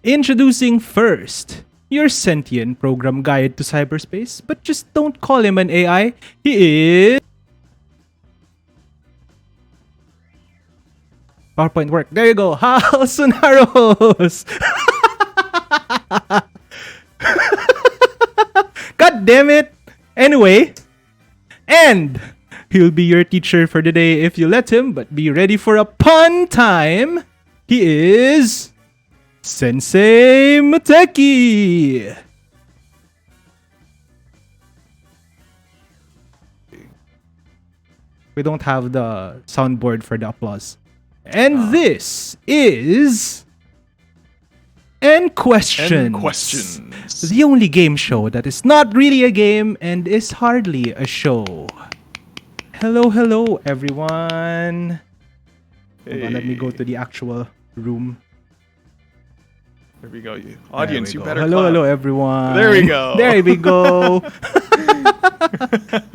Introducing first, your sentient program guide to cyberspace, but just don't call him an AI. He is PowerPoint work. There you go. Hal Sonaros. God damn it. Anyway, and he'll be your teacher for the day if you let him, but be ready for a pun time. He is Sensei Muteki. We don't have the soundboard for the applause. And this is End Questions. The only game show that is not really a game and is hardly a show. Hello, everyone. Hold on, let me go to the actual room. There we go. Audience, you better Hello, everyone. There we go. There we go.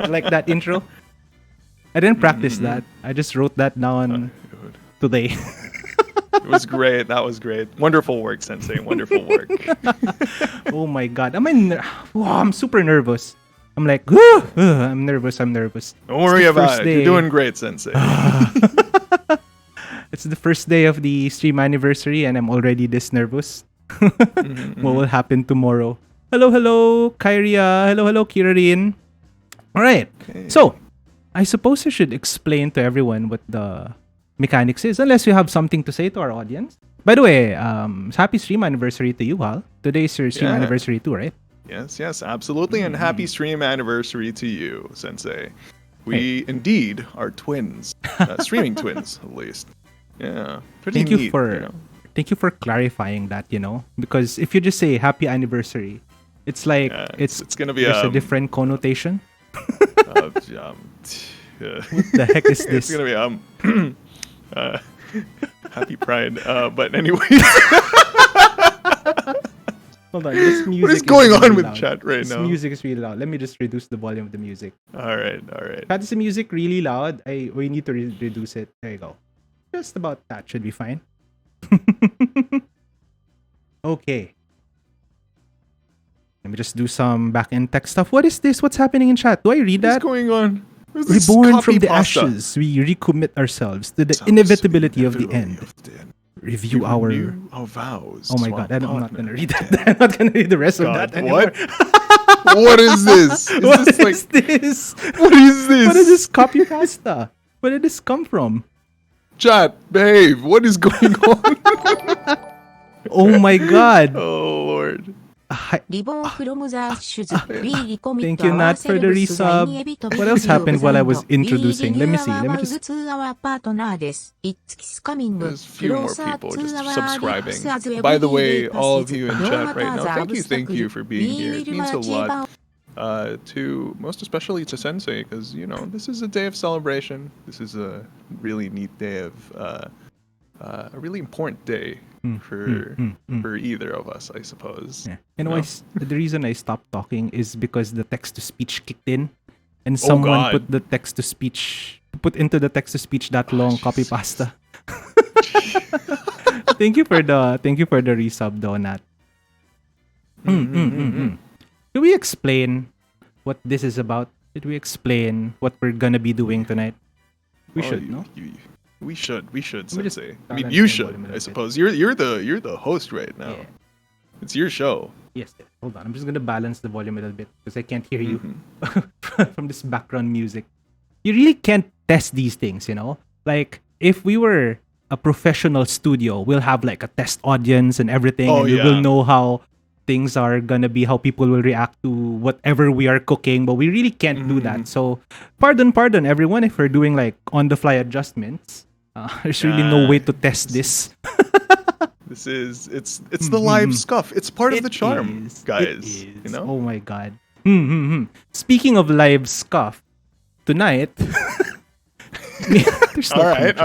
Like that intro. I didn't practice that. I just wrote that down today. It was great. That was great. Wonderful work, Sensei. Wonderful work. Oh my god. I'm super nervous. I'm like, I'm nervous. Don't worry about it. Day. You're doing great, Sensei. It's the first day of the stream anniversary and I'm already this nervous. What will happen tomorrow? Hello, Kyria. Hello, Kirarin. All right. Okay. So, I suppose I should explain to everyone what the mechanics is, unless you have something to say to our audience. By the way, happy stream anniversary to you, Hal. Today is your stream anniversary too, right? Yes, absolutely. And happy stream anniversary to you, Sensei. We indeed are twins. Streaming twins, at least. Yeah. Pretty neat, Thank you for clarifying that, because if you just say happy anniversary, it's like it's gonna be a different connotation. What the heck is this? It's gonna be happy Pride. But anyways, hold on. This music. What is going on really with loud. chat right now? This music is really loud. Let me just reduce the volume of the music. All right. Is the music really loud? We need to reduce it. There you go. Just about that should be fine. Okay. Let me just do some back-end tech stuff. What is this? What's happening in chat? Do I read that? What's going on? Reborn from the ashes, we recommit ourselves to the inevitability of the end. Review our vows. Oh my god, I'm not gonna read that. I'm not gonna read the rest of that anymore. What is this? What is this? What is this? What is this copy pasta? Where did this come from? Chat, behave. What is going on? Oh my god. Oh lord. Thank you, Nat, for the resub. What else happened while I was introducing? Let me see. Let me just... There's a few more people just subscribing. By the way, all of you in chat right now, thank you for being here. It means a lot. Most especially to Sensei, because, this is a day of celebration. This is a really neat day of... a really important day for either of us, I suppose. Yeah. The reason I stopped talking is because the text-to-speech kicked in, and someone put into the text-to-speech that long copy pasta. Thank you for the resub, though, Nat. Can we explain what this is about? Did we explain what we're gonna be doing tonight? We should, no? We should, Sensei. I mean, you should, I suppose. You're the host right now. Yeah. It's your show. Yes. Hold on. I'm just gonna balance the volume a little bit because I can't hear you from this background music. You really can't test these things, Like, if we were a professional studio, we'll have like a test audience and everything, and we will know how things are gonna be, how people will react to whatever we are cooking, but we really can't do that. So, pardon everyone if we're doing like on-the-fly adjustments. There's really no way to test this. It's the live scuff. It's part of the charm, guys. Oh my god. Speaking of live scuff, tonight. All right.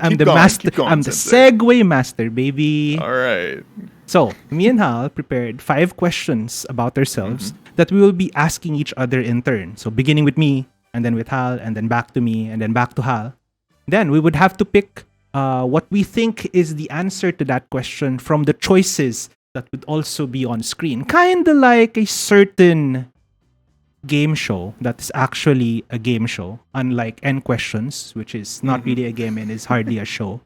I'm the master. I'm the segue master, baby. All right. So, me and Hal prepared 5 questions about ourselves that we will be asking each other in turn. So, beginning with me, and then with Hal, and then back to me, and then back to Hal. Then we would have to pick what we think is the answer to that question from the choices that would also be on screen. Kind of like a certain game show that is actually a game show, unlike N Questions, which is not really a game and is hardly a show.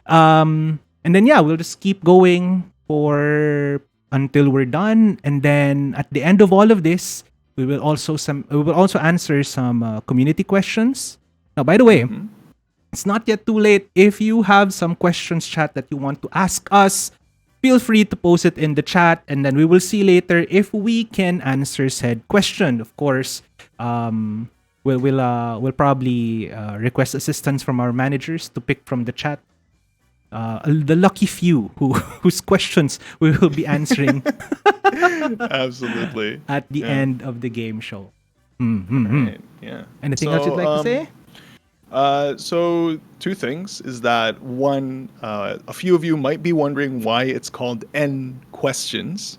And then we'll just keep going for until we're done, and then at the end of all of this, we will also answer some community questions. Now, by the way, it's not yet too late. If you have some questions, chat, that you want to ask us, feel free to post it in the chat, and then we will see later if we can answer said question. Of course, we'll probably request assistance from our managers to pick from the chat. The lucky few whose questions we will be answering absolutely at the end of the game show. Right, yeah. Anything else you'd like to say? So two things is that one, a few of you might be wondering why it's called N Questions.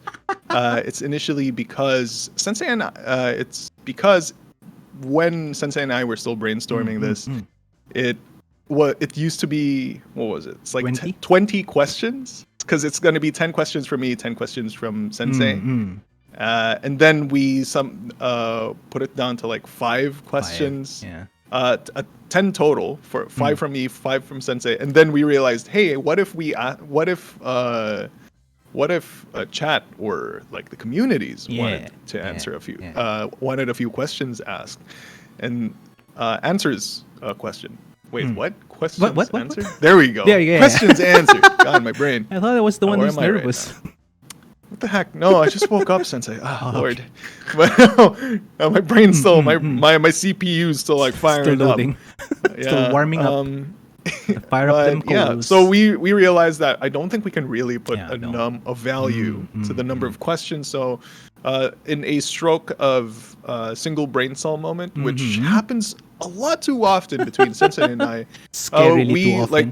It's initially because Sensei and it's because when Sensei and I were still brainstorming this, it used to be, what was it? It's like 20 questions, because it's going to be 10 questions from me, 10 questions from Sensei. And then we put it down to like 5 questions. 10 total, for 5 from me, 5 from Sensei. And then we realized, hey, what if chat or like the communities wanted to answer wanted a few questions asked, and answers a question. Wait, what? Questions answered? There we go. Questions answered. God, my brain. I thought I was the one who's nervous. Right, what the heck? No, I just woke up, Sensei. Oh, Lord. Okay. But my brain's still, my CPU's still like firing still loading. Up. Still warming up. Fire up them coals. So we realized that I don't think we can really put a value to the number of questions. So in a stroke of single brain cell moment, which happens a lot too often between Sensei and I, too often.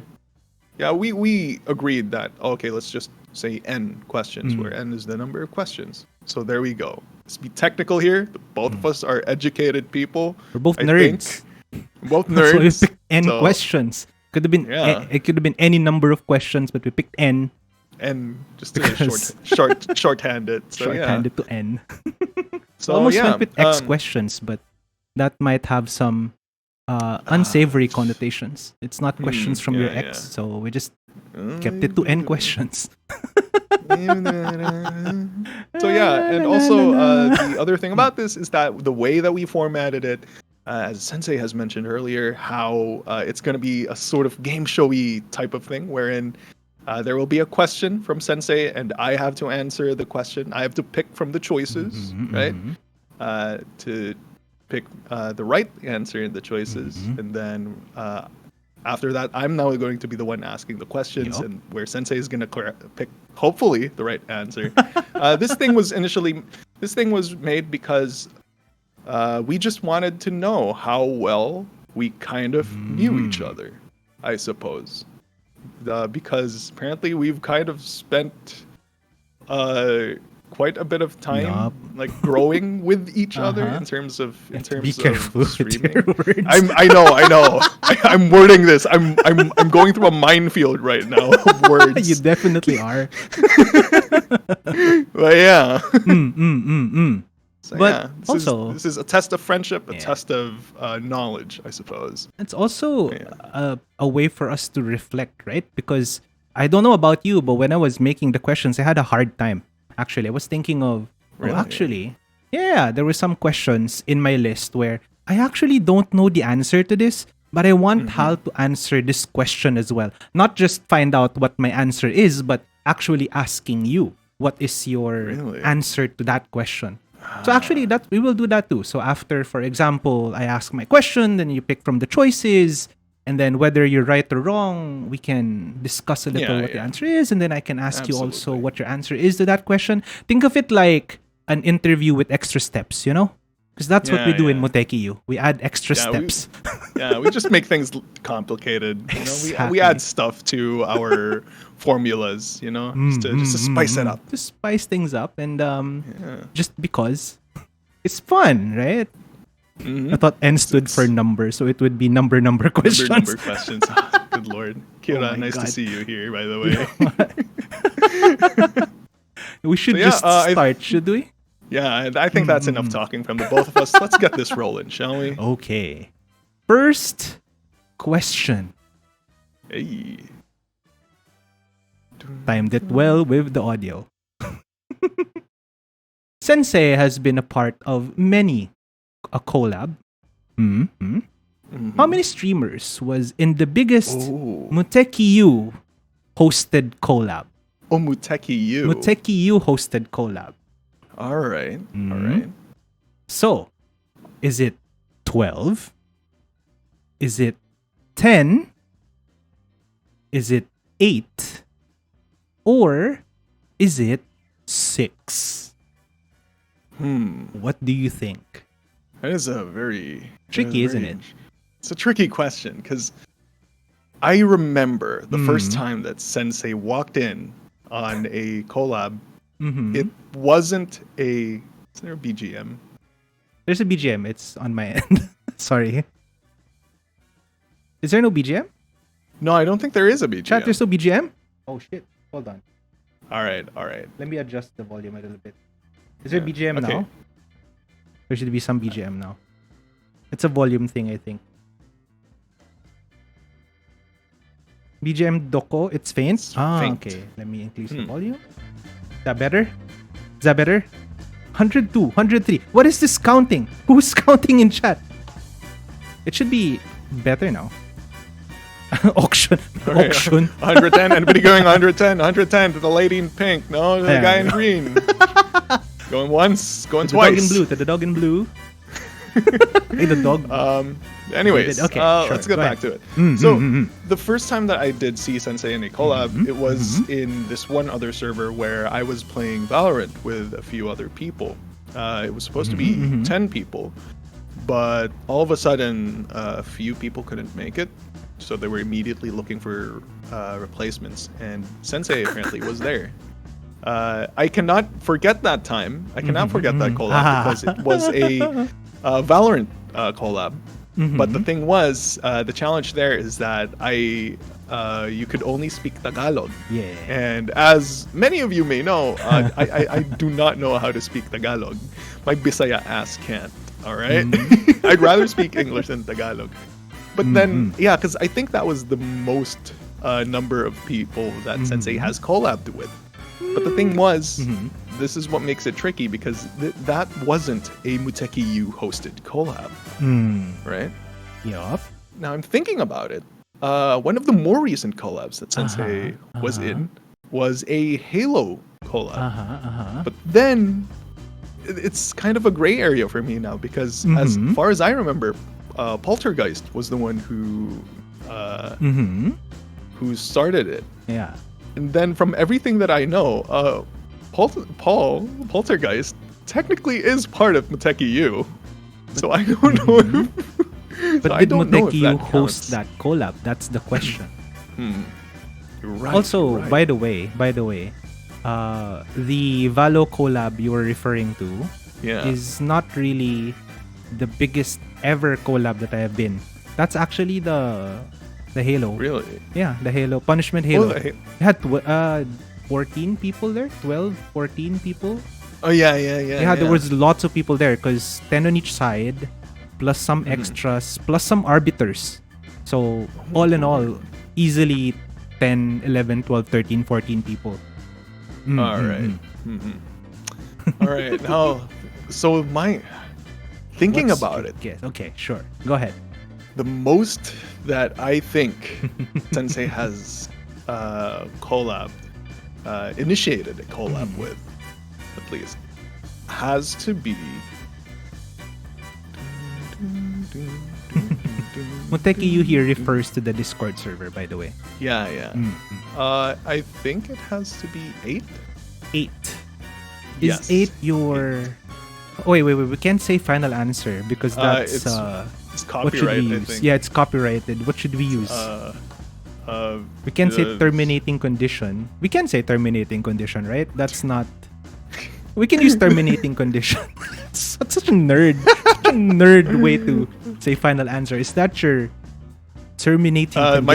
We agreed that okay, let's just say N questions, where N is the number of questions. So there we go. Let's be technical here. Both of us are educated people. We're both nerds. Both nerds. So we picked N questions. Could have been it could have been any number of questions, but we picked N. N just to shorthanded. So shorthanded to N. So almost went with X questions, but that might have some unsavory connotations. It's not questions from your ex, so we just kept it to N questions. So and also the other thing about this is that the way that we formatted it, as Sensei has mentioned earlier, how it's going to be a sort of game showy type of thing, wherein there will be a question from Sensei, and I have to answer the question. I have to pick from the choices, right? To pick the right answer in the choices, and then after that, I'm now going to be the one asking the questions, and where Sensei is going to pick, hopefully, the right answer. This thing was made because we just wanted to know how well we kind of knew each other, I suppose. Because apparently we've kind of spent quite a bit of time like growing with each other in terms of streaming. I know. I'm wording this. I'm going through a minefield right now of words. You definitely are. But yeah. So, but this is a test of friendship, a test of knowledge, I suppose. It's also a way for us to reflect, right? Because I don't know about you, but when I was making the questions, I had a hard time. Actually, I was thinking of, there were some questions in my list where I actually don't know the answer to this, but I want Hal to answer this question as well. Not just find out what my answer is, but actually asking you, what is your answer to that question? So actually, that we will do that too. So after, for example, I ask my question, then you pick from the choices, and then whether you're right or wrong, we can discuss a little what the answer is, and then I can ask you also what your answer is to that question. Think of it like an interview with extra steps, you know? Because that's what we do in Moteki U. We add extra steps. We just make things complicated. You know? Exactly. We add stuff to our formulas, you know, just to spice it up. Just spice things up, and just because it's fun, right? I thought N stood for number, so it would be number questions. Number questions. Good Lord. Kira, nice to see you here, by the way. We should just start, should we? Yeah, I think that's enough talking from the both of us. Let's get this rolling, shall we? Okay. First question. Hey. Timed it well with the audio. Sensei has been a part of many a collab. How many streamers was in the biggest Muteki U hosted collab? Oh, Muteki U. Muteki U hosted collab. All right. All right. So, is it 12? Is it 10? Is it 8? Or is it 6? What do you think? That is a very tricky, isn't it? It's a tricky question because I remember the first time that Sensei walked in on a collab. It wasn't a. Is there a BGM? There's a BGM. It's on my end. Sorry. Is there no BGM? No, I don't think there is a BGM. Chat, there's no BGM? Oh shit. Hold on. All right. All right. Let me adjust the volume a little bit. Is there BGM now? There should be some BGM now. It's a volume thing, I think. BGM Doko, it's faint. Faint. Okay. Let me increase the volume. Is that better? Is that better? 102, 103. What is this counting? Who's counting in chat? It should be better now. Auction. Okay. Auction. 110. Anybody going 110? 110 to the lady in pink. No, to the guy in green. Going once, going twice. To the dog in blue. Hey, the dog. Anyways, okay, let's get back to it. The first time that I did see Sensei in a collab, it was in this one other server where I was playing Valorant with a few other people. It was supposed to be 10 people, but all of a sudden, a few people couldn't make it. So they were immediately looking for replacements, and Sensei apparently was there. I cannot forget that time. I cannot forget that collab because it was a Valorant collab. But the thing was, the challenge there is that you could only speak Tagalog. Yeah. And as many of you may know, I do not know how to speak Tagalog. My Bisaya ass can't. All right. I'd rather speak English than Tagalog. But then, yeah, because I think that was the most number of people that Sensei has collabed with. But the thing was, this is what makes it tricky because that wasn't a Muteki U hosted collab, right? Yup. Now I'm thinking about it. One of the more recent collabs that Sensei was in was a Halo collab. But then it's kind of a gray area for me now because as far as I remember, Poltergeist was the one who started it. Yeah. And then from everything that I know, Poltergeist technically is part of Muteki U. So I don't know if... But did Muteki U host that collab? That's the question. You're right. Also, right. by the way, the Valo collab you were referring to is not really the biggest ever collab that I have been. That's actually the Halo. Really? Yeah, the Halo. Punishment Halo. Oh, it had 14 people there? 12, 14 people? Oh, yeah. There was lots of people there because 10 on each side, plus some extras, plus some arbiters. So, all in all, easily 10, 11, 12, 13, 14 people. All right. All right. Now, so thinking about it. Yes. Okay, sure. Go ahead. The most that I think Sensei has initiated a collab with, at least, has to be... Muteki U here refers to the Discord server, by the way. Yeah. I think it has to be 8? 8. Is 8 your... Oh, wait. We can't say final answer because that's... it's copyrighted, I think. Yeah, it's copyrighted. What should we use? We can say terminating condition. We can say terminating condition, right? That's not... We can use terminating condition. Such a nerd. Such a nerd way to say final answer. Is that your terminating condition?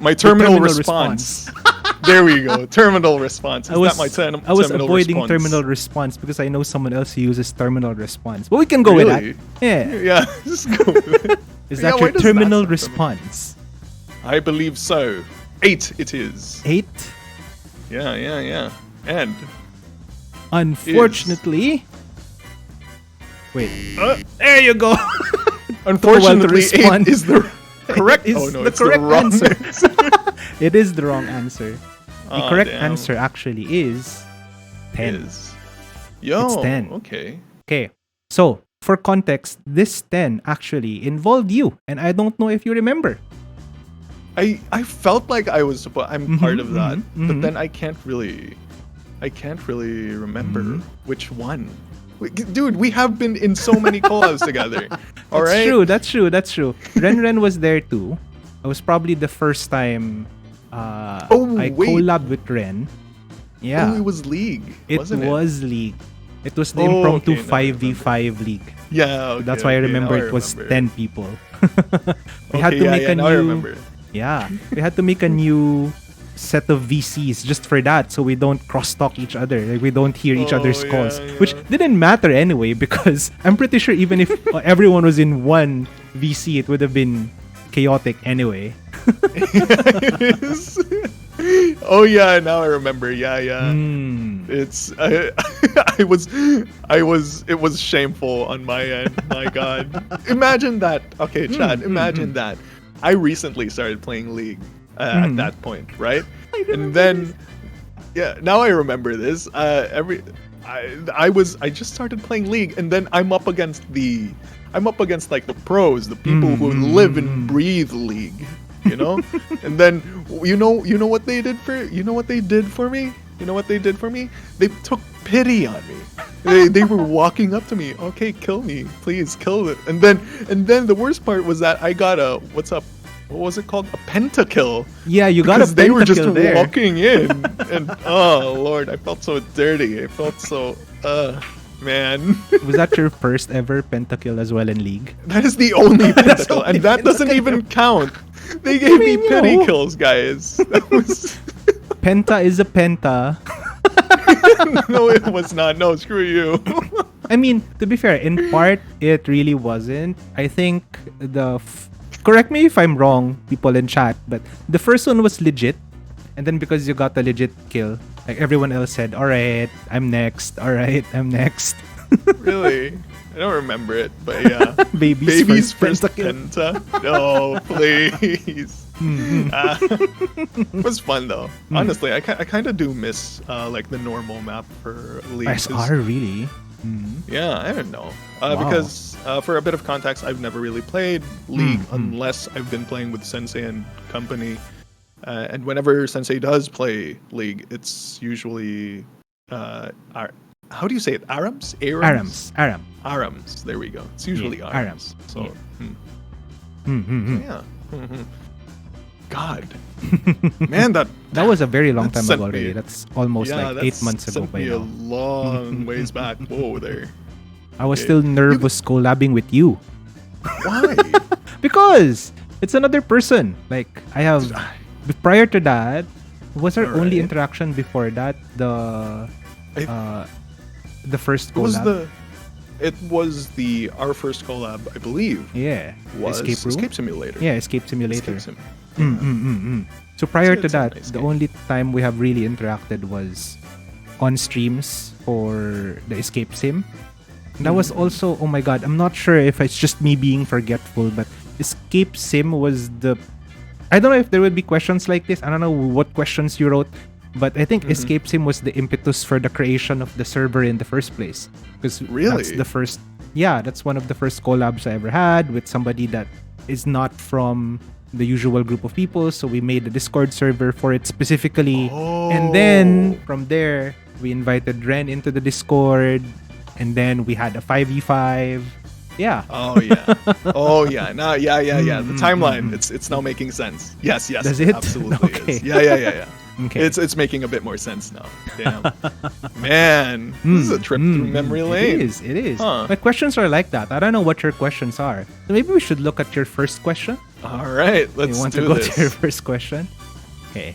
My terminal response. There we go. Terminal response. I was avoiding response? terminal response because I know someone else who uses terminal response. But we can go with that. Yeah. Yeah, just go with it. Is that your terminal response? I believe so. 8 it is. 8? Yeah. And unfortunately... Wait. There you go. Unfortunately, 8 is the correct. It's the correct answer. It is the wrong answer. The correct answer actually is 10. Yo, it's 10. Okay. Okay. So, for context, this 10 actually involved you, and I don't know if you remember. I felt like I was I'm part of that, but then I can't really remember which one. Dude, we have been in so many collabs together. All right. That's true. Ren was there too. It was probably the first time I collabed with Ren. Yeah. Oh, it was League. Wasn't it was League. It was the impromptu 5v5 league. Yeah. Okay, that's why I remember it was 10 people. We had to make a new. Now I remember. Yeah, we had to make a new set of VCs just for that, so we don't cross-talk each other. Like, we don't hear each other's calls, which didn't matter anyway, because I'm pretty sure even if everyone was in one VC, it would have been chaotic anyway. Oh yeah, now I remember. Yeah. It's it was shameful on my end. My God, imagine that. Okay, Chad, imagine that. I recently started playing League at that point, right? And then, now I remember this. I just started playing League, and then I'm up against like the pros, the people who live and breathe League, you know. And then you know what they did for me. They took pity on me. They were walking up to me. Okay, kill me, please, kill it. And then the worst part was that I got what was it called? A pentakill. Yeah, you got a pentakill. They were just there. walking in, and oh Lord, I felt so dirty. I felt so man. Was that your first ever pentakill as well in League? That is the only pentakill, and that doesn't even count. They gave me pity kills, guys. That was Penta is a penta. No, it was not. No, screw you. I mean, to be fair, in part, it really wasn't. I think correct me if I'm wrong, people in chat, but the first one was legit. And then because you got a legit kill, like everyone else said, alright, I'm next. Alright, I'm next. Really? I don't remember it, but yeah. Baby's first penta. No, please. It was fun though. Honestly, I kind of do miss like the normal map for League. SR, really? Yeah, I don't know. Because for a bit of context, I've never really played League unless I've been playing with Sensei and company. And whenever Sensei does play League, it's usually how do you say it? Arams? Arams. There we go. It's usually Arams. So, yeah. God, man, that was a very long time ago already. That's almost like 8 months ago. Sent me a long ways back. Whoa, there. I was still nervous collabing with you. Why? Because it's another person. Like I have prior to that, was our only interaction before that the first collab? It was our first collab, I believe. Yeah. Was Escape Simulator. Yeah, Escape Simulator. So prior to that, the only time we have really interacted was on streams for the Escape Sim. That was also, oh my God, I'm not sure if it's just me being forgetful, but Escape Sim was I don't know if there would be questions like this. I don't know what questions you wrote, but I think Escape Sim was the impetus for the creation of the server in the first place. Because that's one of the first collabs I ever had with somebody that is not from the usual group of people. So we made a Discord server for it specifically. And then from there, we invited Ren into the Discord. And then we had a 5v5. Yeah. Oh yeah. Oh yeah. Now the timeline, it's now making sense. Yes. Does it? Absolutely. Okay. Is. Yeah. Okay. It's making a bit more sense now. Damn. Man, this is a trip through memory lane. It is. Huh. My questions are like that. I don't know what your questions are. So maybe we should look at your first question. All right, let's do this. You want to go to your first question? Okay.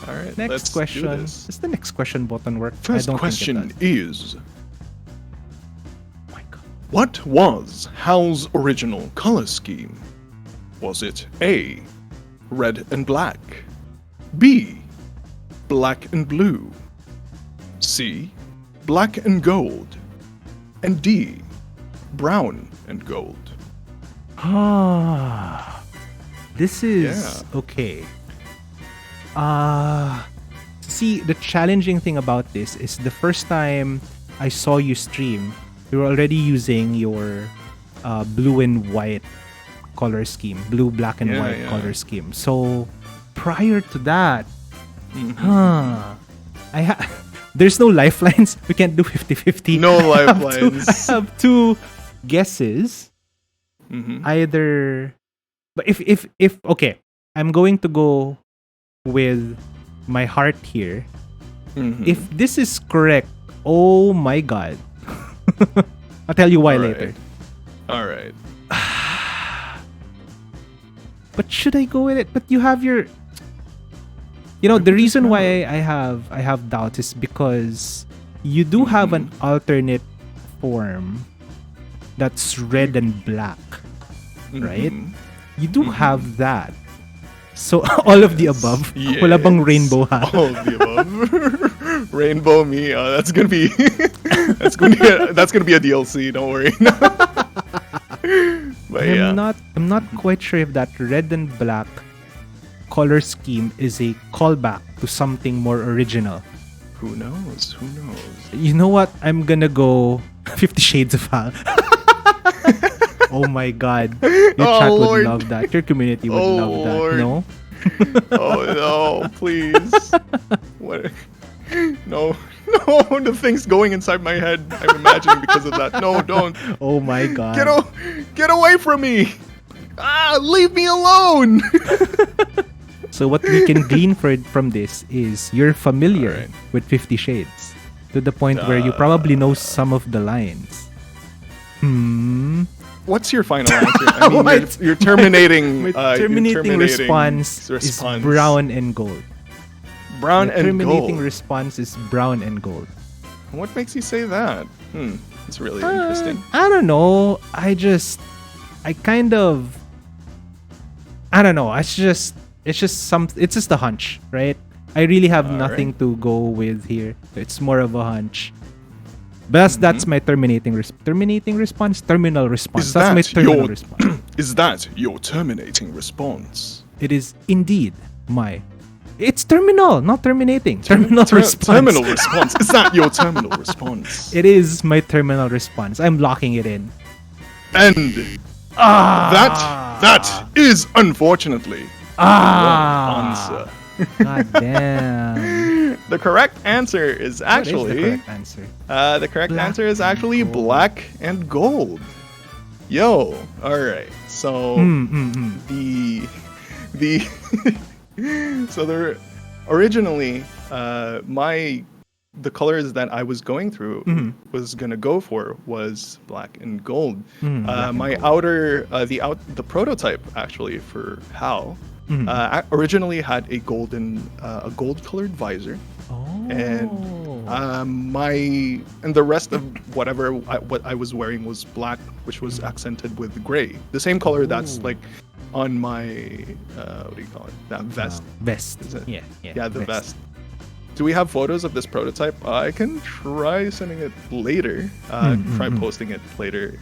All right. Next let's question. Do this. Does the next question button work? First question is. Oh my God. What was HAL's original color scheme? Was it A, red and black, B, black and blue, C, black and gold, and D, brown and gold? Ah, this is okay. See, the challenging thing about this is the first time I saw you stream, you were already using your blue and white color scheme, blue, black, and white color scheme. So prior to that, there's no lifelines. We can't do 50-50. No lifelines. I have two guesses. Either, but if okay, I'm going to go with my heart here. If this is correct, oh my God. I'll tell you why later. All right. But should I go with it? But you have your, the reason why I have doubts is because you do have an alternate form that's red and black, right? You do have that. So all of the above. Yes. Wala bang rainbow ha? All of the above. Rainbow me. That's gonna be that's gonna be a DLC. Don't worry. But I'm not quite sure if that red and black color scheme is a callback to something more original. Who knows? You know what? I'm gonna go 50 Shades of Hal. Oh my God. Your chat would love that. Your community would love that. Lord. No? Oh no, please. What? No, the thing's going inside my head. I'm imagining because of that. No, don't. Oh my God. Get away from me. Leave me alone. So what we can glean from this is you're familiar with 50 Shades to the point where you probably know some of the lines. What's your final answer? I mean, you're terminating. My terminating response is brown and gold. Brown and gold. Terminating response is brown and gold. What makes you say that? It's really interesting. I don't know. I don't know. It's just a hunch, right? I really have nothing to go with here. It's more of a hunch. But that's my terminal response. That's my terminal response. Is that your terminating response? It is indeed my. It's terminal, not terminating. Terminal response. Terminal response. Is that your terminal response? It is my terminal response. I'm locking it in. And that is unfortunately the wrong answer. God damn. The correct answer is actually. What is the correct answer? The correct answer is actually black and gold. Yo, all right. So so originally the colors that I was going through was gonna go for was black and gold. The prototype actually for HAL originally had a gold colored visor. And the rest of what I was wearing was black, which was accented with gray, the same color that's like on my what do you call it? That vest. Vest. Is it? Yeah. The vest. Do we have photos of this prototype? I can try sending it later. Try posting it later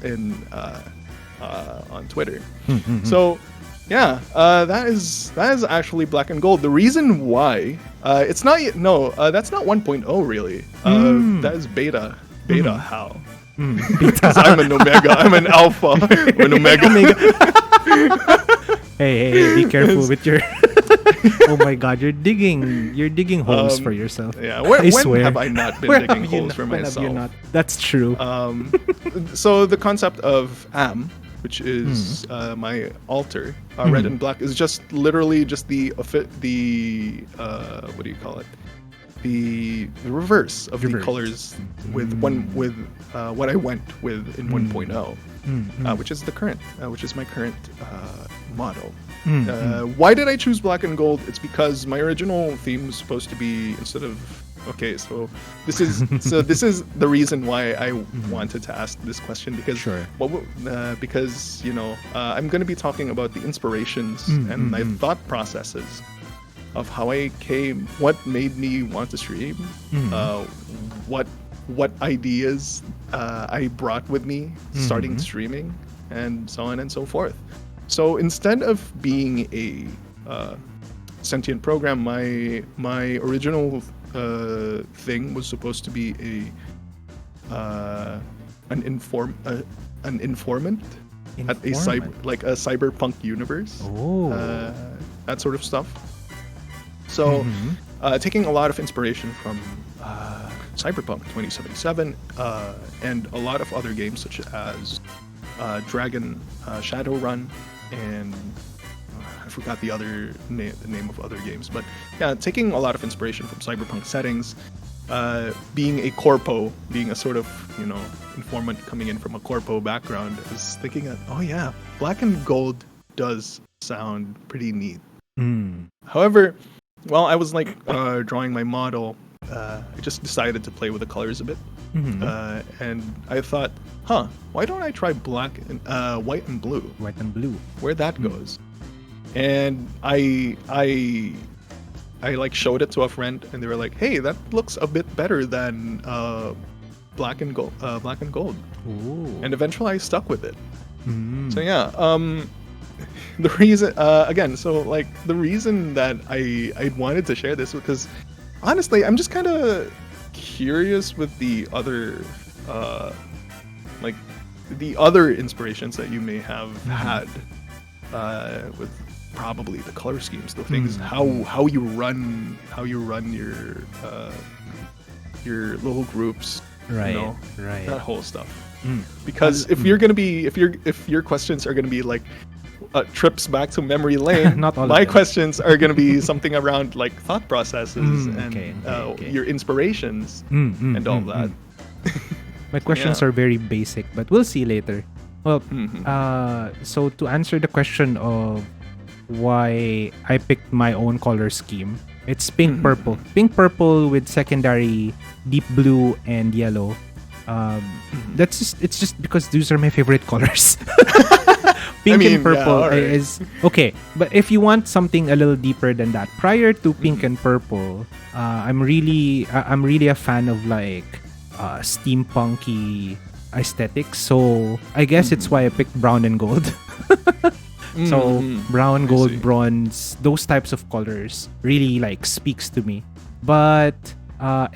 on Twitter. So. Yeah, that is actually black and gold. The reason why it's not that's not 1.0 really. That is beta HAL. Because I'm an omega. I'm an alpha. I'm an omega. Hey, be careful with your. Oh my God, you're digging holes for yourself. Yeah, I swear. When have I not been digging holes for myself? When have you not? That's true. So the concept of AM, which is my altar, red and black, is just literally just the what do you call it? the reverse of the colors with what I went with in 1.0, which is the current, which is my current model. Why did I choose black and gold? It's because my original theme was supposed to be, instead of, okay, so this is the reason why I wanted to ask this question, because because I'm going to be talking about the inspirations and my thought processes of how I came, what made me want to stream, what ideas I brought with me starting streaming, and so on and so forth. So instead of being a sentient program, my original thing was supposed to be an informant at a cyberpunk universe. That sort of stuff. So taking a lot of inspiration from Cyberpunk 2077 and a lot of other games such as Dragon Shadowrun and I forgot the name of other games, but yeah, taking a lot of inspiration from cyberpunk settings, being a corpo, being a sort of informant coming in from a corpo background, is thinking that, oh yeah, black and gold does sound pretty neat. However, while I was drawing my model, I just decided to play with the colors a bit. And I thought, why don't I try black and white and blue? White and blue. Where that goes. And I showed it to a friend, and they were like, "Hey, that looks a bit better than black and gold." Ooh. And eventually, I stuck with it. So yeah, the reason the reason that I wanted to share this was because honestly, I'm just kind of curious with the other inspirations that you may have had with probably the color schemes, the things, how you run your little groups, right, that whole stuff. Because if your questions are gonna be like trips back to memory lane, not all my of them. questions are gonna be something around like thought processes and your inspirations and all that. My questions are very basic, but we'll see later. Well, so to answer the question of why I picked my own color scheme, it's pink purple. Pink purple with secondary deep blue and yellow. It's just because those are my favorite colors. Pink and purple is okay, but if you want something a little deeper than that, prior to pink and purple, I'm really a fan of like steampunky aesthetics. So I guess it's why I picked brown and gold. So brown, gold, bronze, those types of colors really like speaks to me. But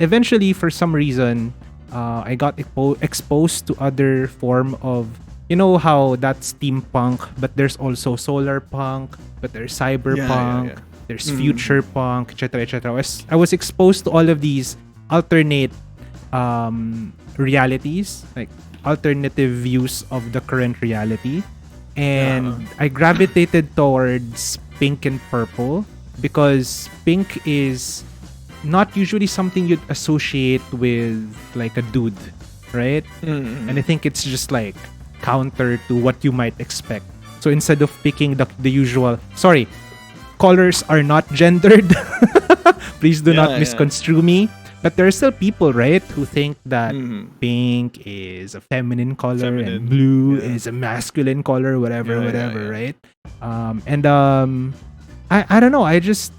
eventually, for some reason, I got exposed to other form of, how that's steampunk, but there's also solar punk, but there's cyberpunk, there's future punk, etc., etc. I was exposed to all of these alternate realities, like alternative views of the current reality. And I gravitated towards pink and purple because pink is not usually something you'd associate with like a dude, right? And I think it's just like counter to what you might expect. So instead of picking the usual, colors are not gendered. Please do not misconstrue me. But there are still people, right, who think that pink is a feminine color and blue is a masculine color, whatever, right? I don't know. I just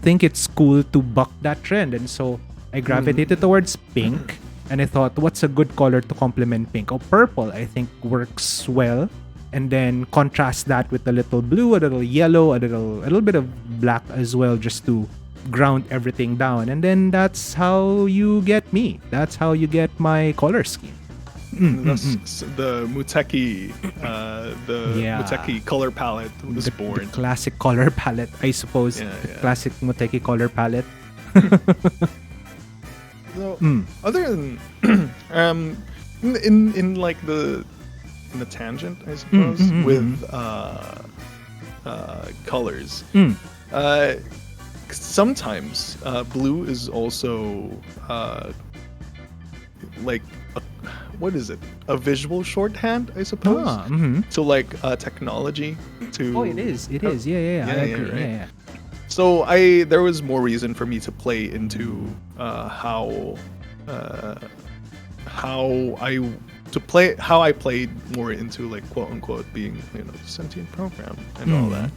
think it's cool to buck that trend, and so I gravitated towards pink. And I thought, what's a good color to complement pink? Oh, purple, I think works well. And then contrast that with a little blue, a little yellow, a little bit of black as well, just to ground everything down. And then that's how you get me. That's how you get my color scheme. The Muteki, Muteki color palette was born. The classic color palette, I suppose. Classic Muteki color palette. So, other than in the tangent, I suppose, with colors. sometimes blue is also like what is it? A visual shorthand, I suppose. So like technology to. Oh, it is. It is. Yeah. I agree. Right. Yeah. So there was more reason for me to play into how I played more into like quote unquote being the sentient program and all that.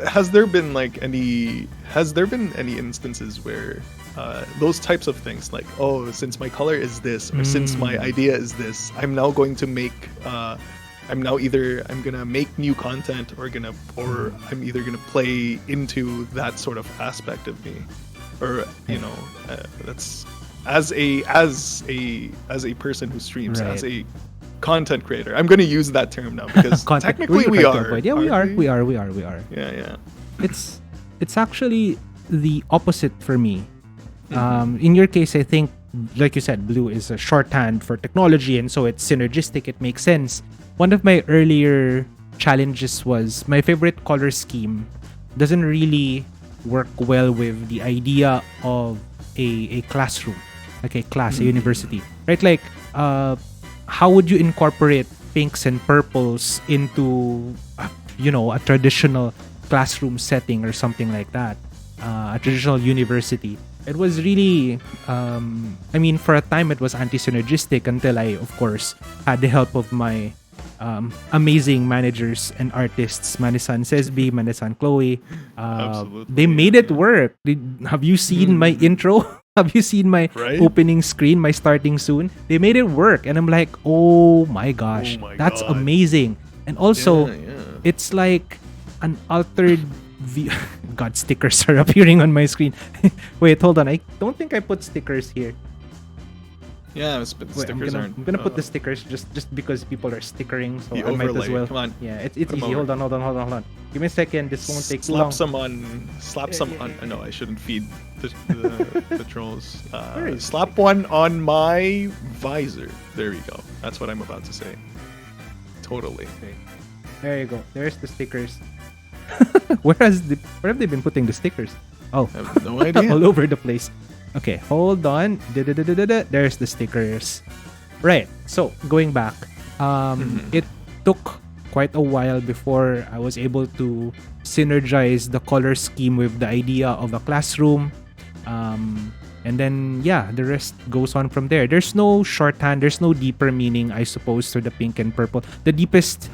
Has there been any instances where those types of things like, oh, since my color is this or since my idea is this, I'm now going to make I'm gonna make new content or I'm either gonna play into that sort of aspect of me, or that's as a person who streams, Right. as a content creator. I'm gonna use that term now because technically we are. Yeah, we are. Yeah. It's actually the opposite for me. In your case, I think, like you said, blue is a shorthand for technology, and so it's synergistic. It makes sense. One of my earlier challenges was my favorite color scheme doesn't really work well with the idea of a classroom, like a class, a university, right? Like, how would you incorporate pinks and purples into, a traditional classroom setting or something like that, a traditional university? It was really, for a time it was anti-synergistic until I, of course, had the help of my amazing managers and artists, Manisan Sesbi, Manisan Chloe. They made it work. Have you seen my intro? Have you seen my opening screen, my starting soon? They made it work. And I'm like, oh my gosh, that's amazing. And also, it's like an altered view. God, stickers are appearing on my screen. Wait, hold on. I don't think I put stickers here. Yeah, stickers I'm gonna put the stickers just because people are stickering, so the I might as overlay. well. Come on. Yeah, it's easy. Hold on. Give me a second. This won't take Slap long. some on. No, I shouldn't feed the trolls. Slap one on my visor. There we go. That's what I'm about to say. Totally. Okay. There you go. There's the stickers. Where have they been putting the stickers? Oh, I have no idea. All over the place. Okay, hold on. There's the stickers. Right. So going back, it took quite a while before I was able to synergize the color scheme with the idea of a classroom. And then the rest goes on from there. There's no shorthand. There's no deeper meaning, I suppose, to the pink and purple. The deepest,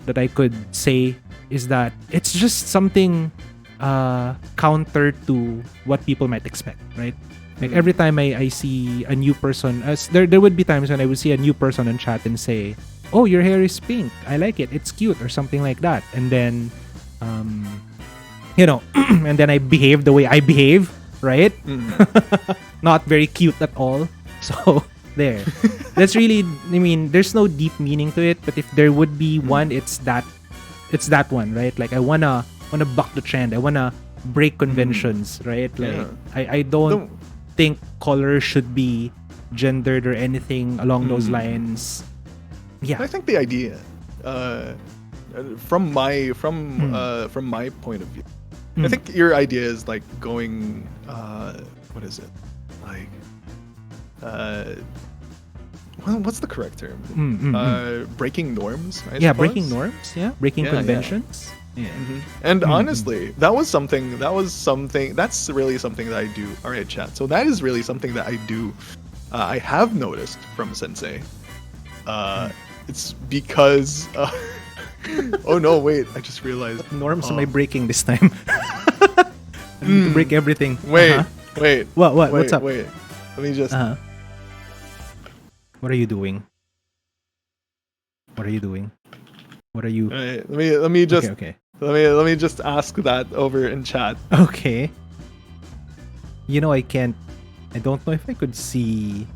that I could say is that it's just something counter to what people might expect, right? Like every time I see a new person, there would be times when I would see a new person in chat and say, "Oh, your hair is pink. I like it. It's cute," or something like that. And then, and then I behave the way I behave, right? Not very cute at all. So there. That's really. There's no deep meaning to it. But if there would be one, it's that one, right? Like I wanna buck the trend. I wanna break conventions, right? Like I don't think color should be gendered or anything along those lines. Yeah, I think the idea, from my point of view, I think your idea is like going, what is it, like, what's the correct term? Breaking norms. I suppose? Breaking norms. Yeah, breaking conventions. Yeah. And honestly, that's really something that I do. All right, chat. So that is really something that I do. I have noticed from Sensei. It's because. Oh no! Wait, I just realized. What norms am I breaking this time? I need to break everything. Wait. What? What's up? Wait. Let me just. What are you doing? What are you? Let me just. Okay. Let me just ask that over in chat. Okay. I don't know if I could see.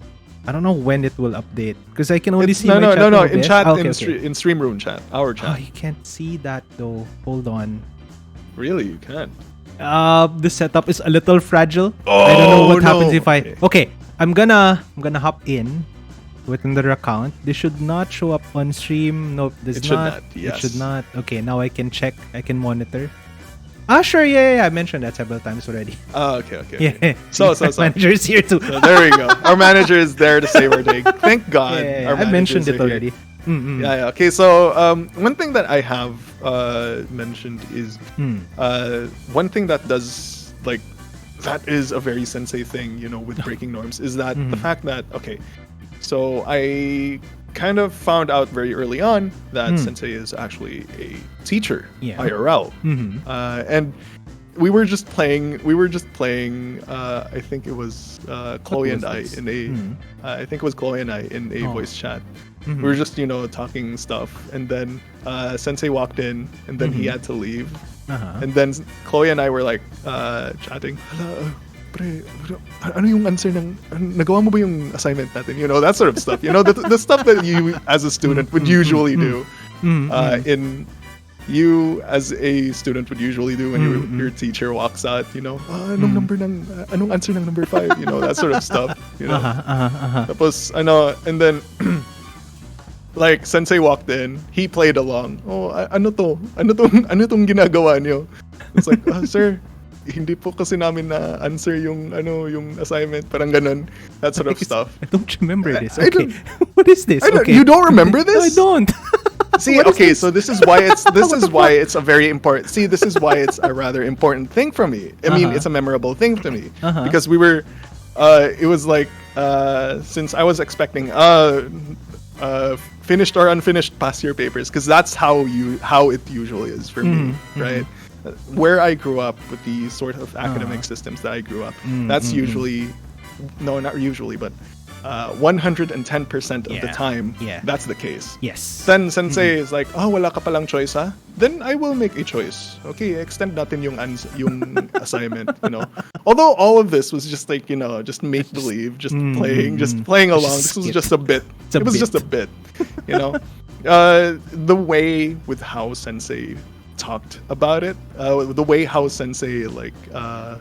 I don't know when it will update because I can only see my chat. No. In chat, in stream room chat, our chat. Oh, you can't see that though. Hold on. Really, you can't. The setup is a little fragile. I don't know what happens if I. Okay, I'm gonna hop in with another account. This should not show up on stream. Nope, this should not. Yes. It should not. Okay, now I can check. I can monitor. Sure, yeah, I mentioned that several times already. Oh, okay. Yeah. So. Manager is here too. So there we go. Our manager is there to save our day. Thank God. Yeah, our I mentioned it managers are already. here. Yeah. Okay. So one thing that I have mentioned is one thing that does like that is a very sensei thing, with breaking norms is that the fact that so I kind of found out very early on that sensei is actually a teacher, IRL, and we were just playing. I think it was Chloe and I in a. I think it was Chloe and I in a voice chat. We were just talking stuff, and then sensei walked in, and then he had to leave, and then Chloe and I were like chatting. Pre, ano yung answer ng nagawa mo ba yung assignment natin? That sort of stuff. The stuff that you as a student would usually do. You as a student would usually do when your teacher walks out, anong answer ng number 5, that sort of stuff, Tapos, and then like sensei walked in, he played along. Oh, ano tong ginagawa niyo? It's like, sir, hindi po kasi namin na answer yung assignment, parang ganun, that sort of stuff. I don't remember this. Okay. What is this? Okay. You don't remember this? I don't. See, okay, so this is why it's a very important. See, this is why it's a rather important thing for me. I mean, it's a memorable thing to me because we were. It was like since I was expecting finished or unfinished past year papers, because that's how it usually is for me, right? Where I grew up with the sort of academic systems that I grew up, that's usually, no, not usually, but 110% of the time, that's the case. Yes. Then sensei is like, wala ka palang choice, ha? Then I will make a choice. Okay, extend natin yung assignment, Although all of this was just like, just make believe, just playing along. This was just a bit. It was just a bit, The way with how sensei talked about it, the way how sensei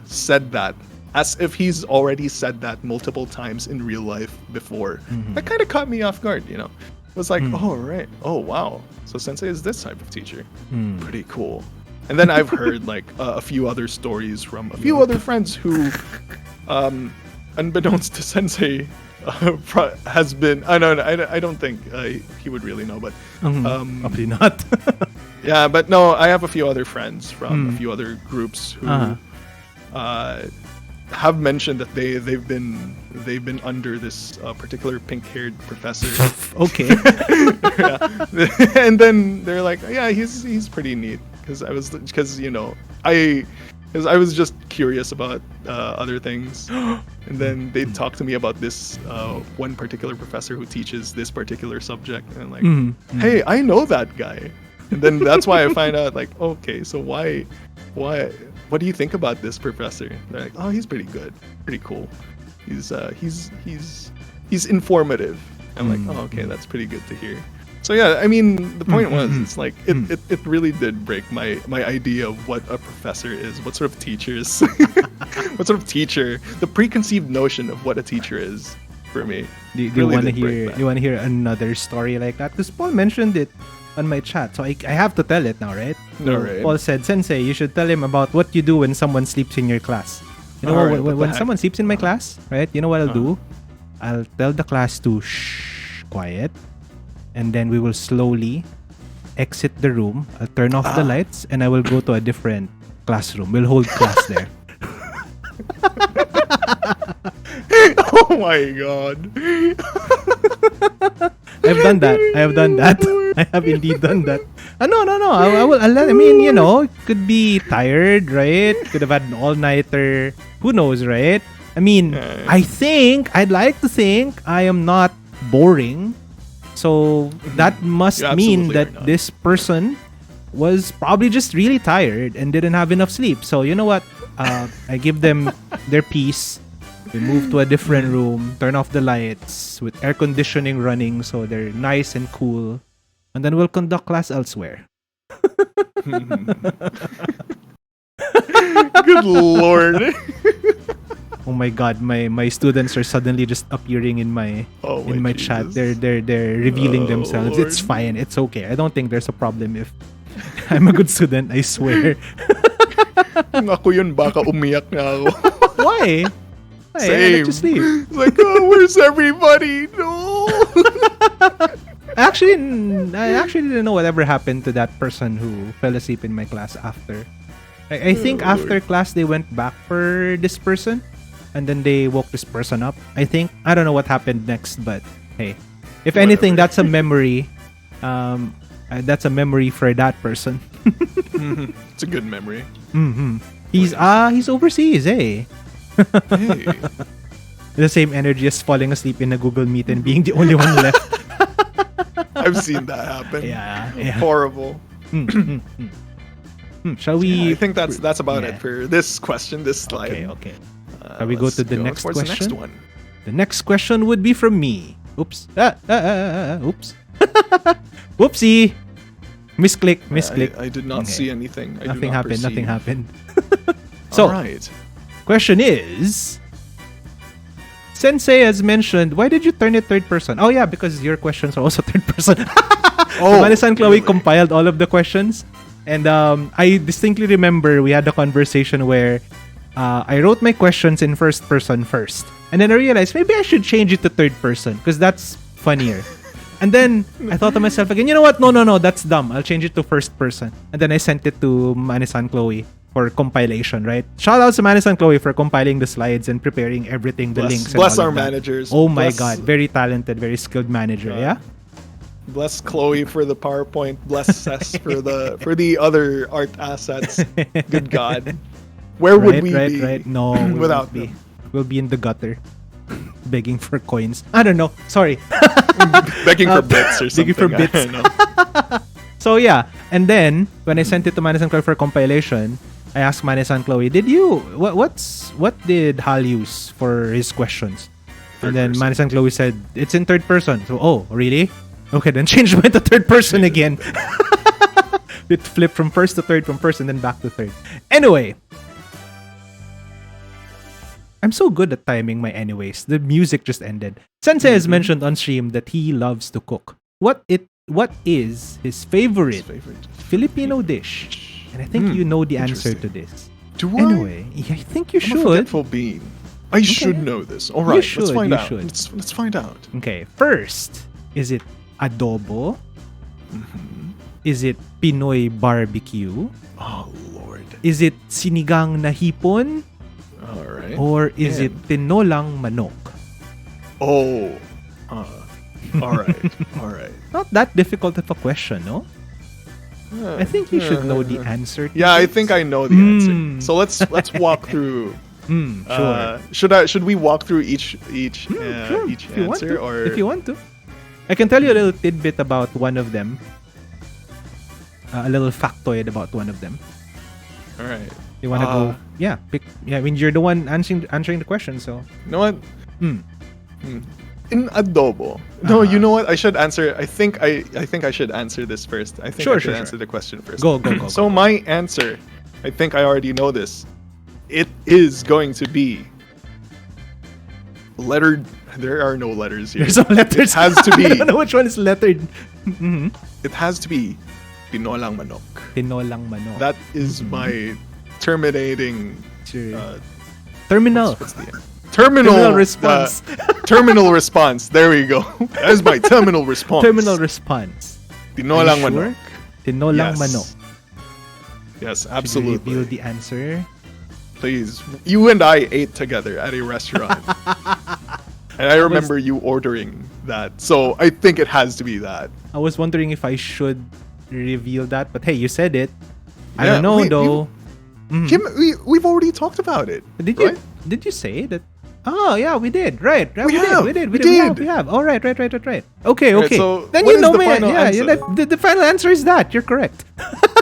said that, as if he's already said that multiple times in real life before. That kind of caught me off guard, It was like, oh, right. Oh, wow. So sensei is this type of teacher. Pretty cool. And then I've heard a few other stories from a few other friends who, unbeknownst to sensei, has been, I don't think he would really know, but probably not. Yeah, but no, I have a few other friends from a few other groups who have mentioned that they've been under this particular pink-haired professor. Okay. And then they're like, yeah, he's pretty neat, because I was just curious about other things, and then they'd talk to me about this one particular professor who teaches this particular subject, and I'm like, hey, I know that guy. And then that's why I find out, like, okay, so why, what do you think about this professor? They're like, oh, he's pretty good, pretty cool. He's informative. I'm like, oh, okay, that's pretty good to hear. So yeah, I mean, the point was, it's like, it really did break my idea of what a professor is, what sort of teachers, what sort of teacher, the preconceived notion of what a teacher is for me. Do you want to hear another story like that? Because Paul mentioned it on my chat, so I have to tell it now, right? No, right. Paul said, Sensei, you should tell him about what you do when someone sleeps in your class. When someone sleeps in my class, right? You know what I'll do? I'll tell the class to shh, quiet, and then we will slowly exit the room. I'll turn off the lights, and I will go to a different classroom. We'll hold class there. Oh my god. I've done that. I have indeed done that. No. I mean, could be tired, right? Could have had an all-nighter. Who knows, right? I mean, I'd like to think I am not boring. So that must mean that this person was probably just really tired and didn't have enough sleep. So you know what? I give them their peace. We move to a different room, turn off the lights with air conditioning running so they're nice and cool. And then we'll conduct class elsewhere. Good lord. Oh my god, my students are suddenly just appearing in my chat. They're revealing themselves. Lord. It's fine. It's okay. I don't think there's a problem if I'm a good student, I swear. Kung ako yun, baka umiyak na ako. Why? Why? Same. Let you sleep. Like, oh, where's everybody? No. I actually didn't know whatever happened to that person who fell asleep in my class after. I think after class they went back for this person, and then they woke this person up. I don't know what happened next, but hey, if anything, that's a memory. That's a memory for that person. It's a good memory. Mm-hmm. He's overseas, eh? Hey. The same energy as falling asleep in a Google Meet and being the only one left. I've seen that happen. Yeah. Horrible. Shall we? I think that's about it for this question, this slide. Okay. Shall we go to the next question? The next one. The next question would be from me. Oops. Oops. Whoopsie. Misclick. I did not see anything. Nothing happened. So, right. Question is, Sensei has mentioned, why did you turn it third person? Oh yeah, because your questions are also third person. Mane-san Chloe compiled all of the questions. And I distinctly remember we had a conversation where I wrote my questions in first person first. And then I realized maybe I should change it to third person because that's funnier. And then I thought to myself again, you know what? No, that's dumb. I'll change it to first person. And then I sent it to Mane-san Chloe for compilation, right? Shout out to Mane-san Chloe for compiling the slides and preparing everything, the links. Bless our managers. Oh my God. Very talented, very skilled manager, yeah? Bless Chloe for the PowerPoint. Bless Cess for the other art assets. Good God. Where would we be? Right. No, without them? We'll be in the gutter. Begging for coins. I don't know. Sorry. Begging for bits or something. Begging for bits. So yeah. And then, when I sent it to Mane-san Chloe for compilation, I asked Mane-san Chloe, what did Hal use for his questions? And then Mane-san Chloe said, it's in third person. So, oh, really? Okay, then change mine to third person again. It flipped from first to third, from first and then back to third. Anyway. I'm so good at timing my anyways. The music just ended. Sensei has mentioned on stream that he loves to cook. What is his favorite Filipino dish? And I think you know the answer to this. Do I? Anyway, I think you should. I'm a forgetful being. I should know this. All right, let's find out. Let's find out. Okay, first, is it adobo? Is it Pinoy barbecue? Oh, Lord. Is it sinigang na hipon? All right. Or is it tinolang manok? Oh. All right. Not that difficult of a question, no? I think you should know the answer. Yeah, I think I know the answer. So let's walk through. Sure. Should we walk through each sure. answer, or if you want to? I can tell you a little tidbit about one of them. A little factoid about one of them. All right. You want to go? Yeah, pick. Yeah, I mean you're the one answering the question, so. You know what? In adobo. No, you know what? I should answer. I think I should answer this first. I think I should answer the question first. Go. So my answer, I think I already know this. It is going to be lettered. There are no letters here. There's no letters. It has to be. I don't know which one is lettered. It has to be tinolang manok. Tinolang manok. That is my terminating. Terminal. What's the end? Terminal response. Terminal response. There we go. That is my terminal response. Terminal response. Tinolang manok. Tinolang manok. Yes, absolutely. Should we reveal the answer? Please. You and I ate together at a restaurant. And I remember you ordering that. So I think it has to be that. I was wondering if I should reveal that, but hey, you said it. I don't know though. Kim, we've already talked about it. Did you say that? Oh yeah, we did. Right. We did. We have. All right. Okay. So then you know my the final answer is that. You're correct.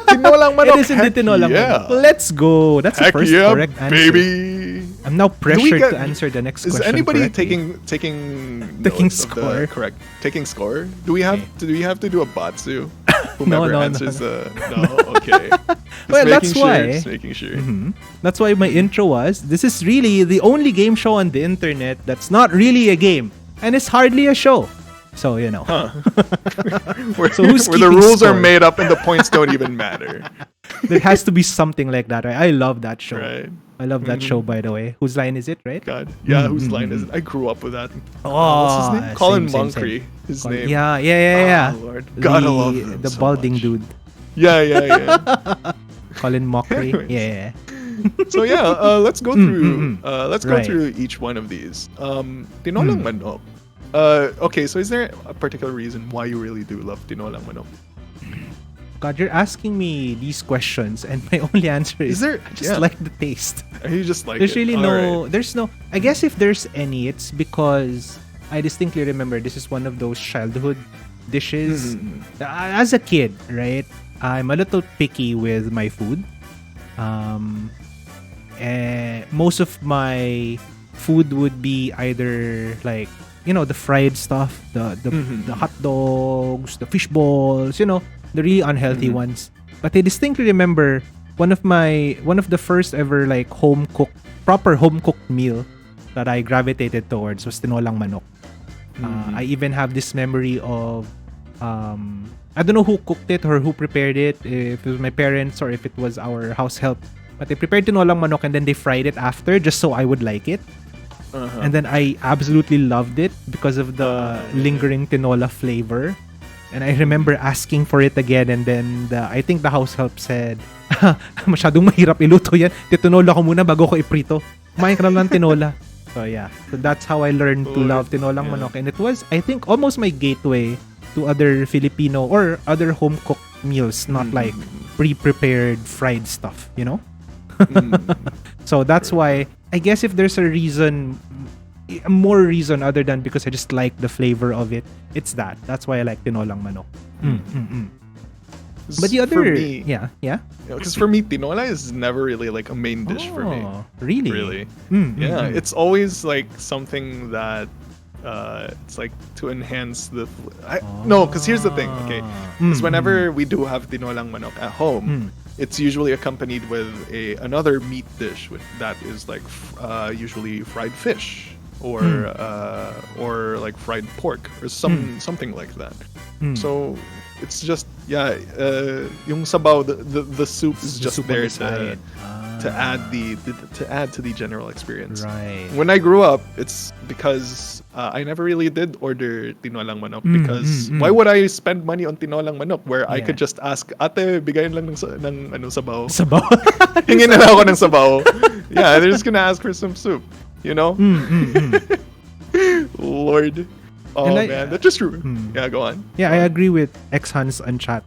Tinolang manok. It is indeed tinolang manok. Let's go. That's the first correct answer. Baby. I'm now pressured to answer the next question. Is anybody correctly. taking score? Correct. Taking score? Do we have to do a batsu? No. answers okay. Well, that's why. Just making sure. That's why my intro was, this is really the only game show on the internet that's not really a game. And it's hardly a show. So, you know. Where the rules are made up and the points don't even matter. There has to be something like that. Right? I love that show. Right. I love that show, by the way. Whose line is it, right? God. Yeah, whose line is it? I grew up with that. Oh, what's his name? Colin same. Moncrief. His name. Yeah. Oh, Lord. Gotta love him The so balding much. dude. Yeah. Colin Mockery. Anyways. Yeah. So yeah, let's go through. Let's go Right. through each one of these. Tinolang manok. Okay, so is there a particular reason why you really do love tinolang manok? God, you're asking me these questions, and my only answer is there- I just yeah. like the taste. You just like There's it. really Alright. there's no. I guess if there's any, it's because I distinctly remember this is one of those childhood dishes. As a kid, right? I'm a little picky with my food. Most of my food would be either like the fried stuff, the hot dogs, the fish balls, the really unhealthy ones. But I distinctly remember one of the first ever like proper home cooked meal that I gravitated towards was tinolang manok. I even have this memory of I don't know who cooked it or who prepared it, if it was my parents or if it was our house help. But they prepared tinolang manok and then they fried it after just so I would like it. And then I absolutely loved it because of the lingering tinola flavor. And I remember asking for it again, and then I think the house help said, masyadong mahirap iluto yan. Tinola ko muna bago ko iprito. Kumain ka lang ng tinola. So yeah, so that's how I learned to love tinolang manok. And it was, I think, almost my gateway to other Filipino or other home-cooked meals, not like pre-prepared fried stuff, So that's why, I guess if there's more reason other than because I just like the flavor of it, it's that. That's why I like tinolang manok. But the other, for me, yeah. because for me, tinola is never really like a main dish for me. Really? Really. Yeah, it's always like something that it's like to enhance the. No, because here's the thing. Okay, because whenever we do have tinolang manok at home, it's usually accompanied with another meat dish that is like usually fried fish or like fried pork or something like that. So it's just yung sabaw, the soup is just soup on there the side. to add to the general experience. Right. When I grew up, it's because I never really did order tinolang manok because why would I spend money on tinolang manok where I could just ask, ate, bigayin lang ng sabaw. Sabaw. Hingin na lang ako ng sabaw. Yeah, they're just gonna ask for some soup, Lord. Oh man, that's just true. Yeah, go on. Yeah, I agree with X-Hans and chat.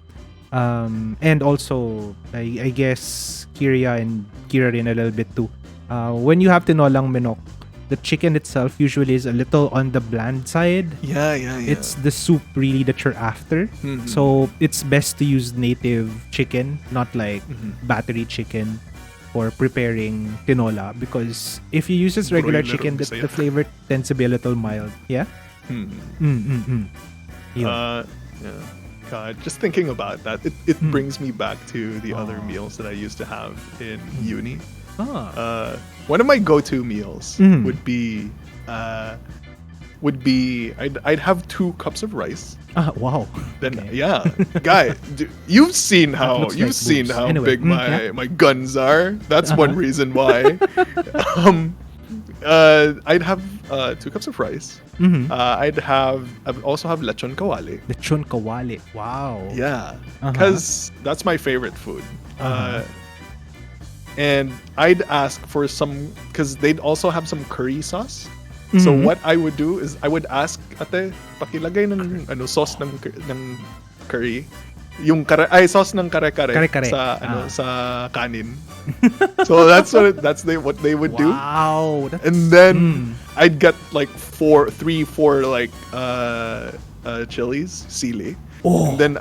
And also, I guess Kira rin a little bit too. When you have tinolang manok, the chicken itself usually is a little on the bland side. Yeah. It's the soup really that you're after. So it's best to use native chicken, not like battery chicken for preparing tinola, because if you use this regular chicken, the flavor tends to be a little mild. Yeah? Yun. Yeah. God, just thinking about that, it brings me back to the other meals that I used to have in uni. One of my go-to meals would be I'd have 2 cups of rice. Wow. Then Okay. guy, you've seen how looks like boobs. Anyway, big my guns are. That's one reason why. I'd have 2 cups of rice. I'd also have lechon kawali. Lechon kawali. Wow. Yeah, because that's my favorite food. And I'd ask for some, because they'd also have some curry sauce. So what I would do is I would ask, ate, pakilagay ng sauce ng curry. Yung sauce ng kare-kare sa sa kanin. So that's what they would do. Wow. And then I'd get like 4 like chilies, sili. And then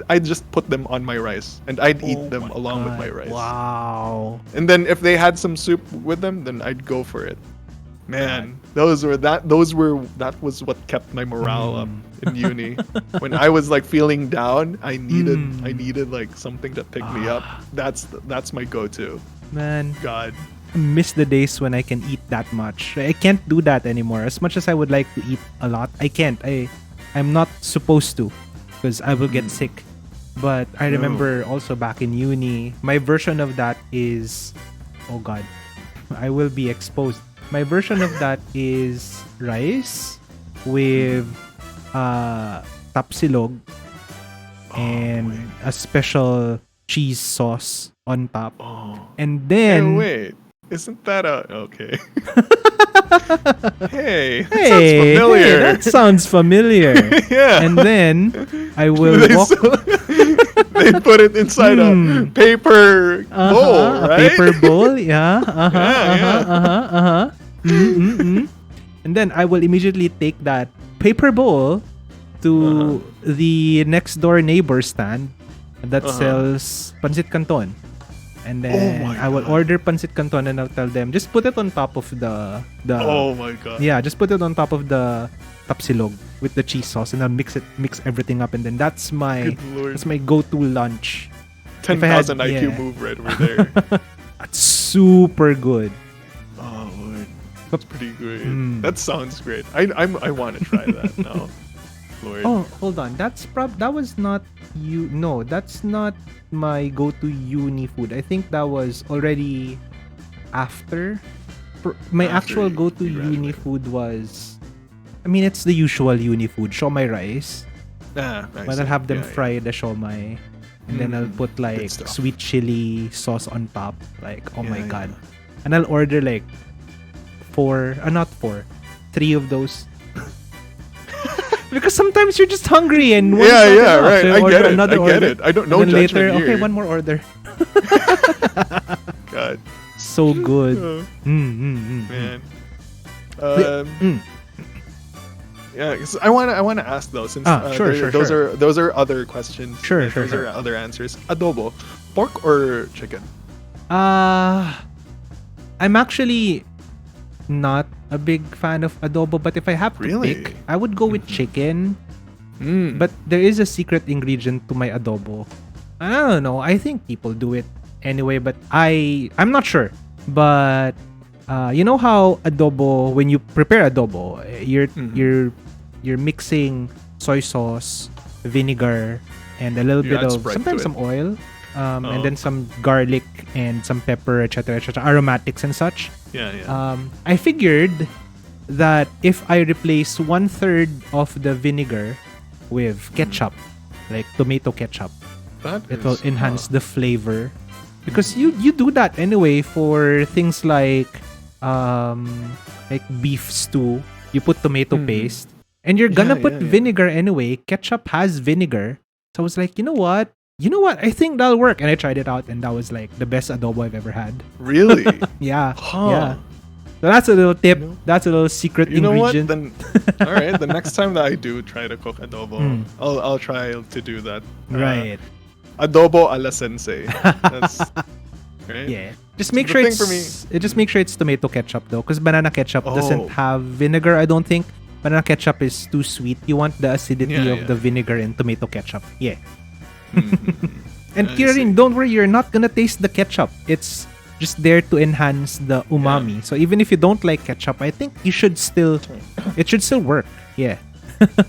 I'd just put them on my rice and I'd eat them along with my rice. Wow. And then if they had some soup with them, then I'd go for it. Man, that was what kept my morale up in uni. When I was like feeling down, I needed like something to pick me up. That's my go-to. Man, God. I miss the days when I can eat that much. I can't do that anymore. As much as I would like to eat a lot, I can't. I'm not supposed to, because I will get sick. But I remember also back in uni, my version of that is, oh god, I will be exposed. My version of that is rice with tapsilog and a special cheese sauce on top. And then wait, isn't that okay? Hey, that sounds familiar. Yeah. And then I will walk. They put it inside a paper bowl, right? A paper bowl, yeah. And then I will immediately take that paper bowl to the next door neighbor stand that sells pancit canton. And then I will order pancit canton and I'll tell them, just put it on top of the oh my god. Yeah, just put it on top of the tapsilog with the cheese sauce and I'll mix everything up, and then that's my go-to lunch. 10,000 IQ move right over there. That's super good. Oh Lord. That's pretty great. That sounds great. I want to try that now. Lord. Oh, hold on. That's not my go-to uni food. I think that was already after. My actual go-to uni food was, I mean, it's the usual uni food, siomai rice. Nice. But I'll have them fry the siomai, and then I'll put like sweet chili sauce on top. Like, oh my god. And I'll order like 3 of those. Because sometimes you're just hungry and right. So I get it. I don't know. Later, okay, one more order. God, so good, man. Yeah, cause I wanna ask though, since those are other questions. Sure. Are other answers. Adobo, pork or chicken? I'm actually not a big fan of adobo, but if I have to pick, I would go with chicken. But there is a secret ingredient to my adobo. I don't know. I think people do it anyway, but I'm not sure. But you know how adobo, when you prepare adobo, you're mixing soy sauce, vinegar, and a little bit of sometimes some oil. And then some garlic and some pepper, etc., aromatics and such. I figured that if I replace 1/3 of the vinegar with ketchup, like tomato ketchup, it will enhance the flavor. Because you do that anyway for things like beef stew. You put tomato paste, and you're gonna put vinegar anyway. Ketchup has vinegar, so I was like, you know what? I think that'll work. And I tried it out, and that was like the best adobo I've ever had. Really? Yeah. So that's a little tip. That's a little secret ingredient. Know what? Then, all right. The next time that I do try to cook adobo, I'll try to do that. Right. Adobo a la sensei. That's right. Yeah. Just make sure it's tomato ketchup though, because banana ketchup doesn't have vinegar. I don't think banana ketchup is too sweet. You want the acidity of the vinegar in tomato ketchup. Yeah. And Kirin, don't worry, you're not gonna taste the ketchup. It's just there to enhance the umami. So even if you don't like ketchup, I think it should still work. Yeah.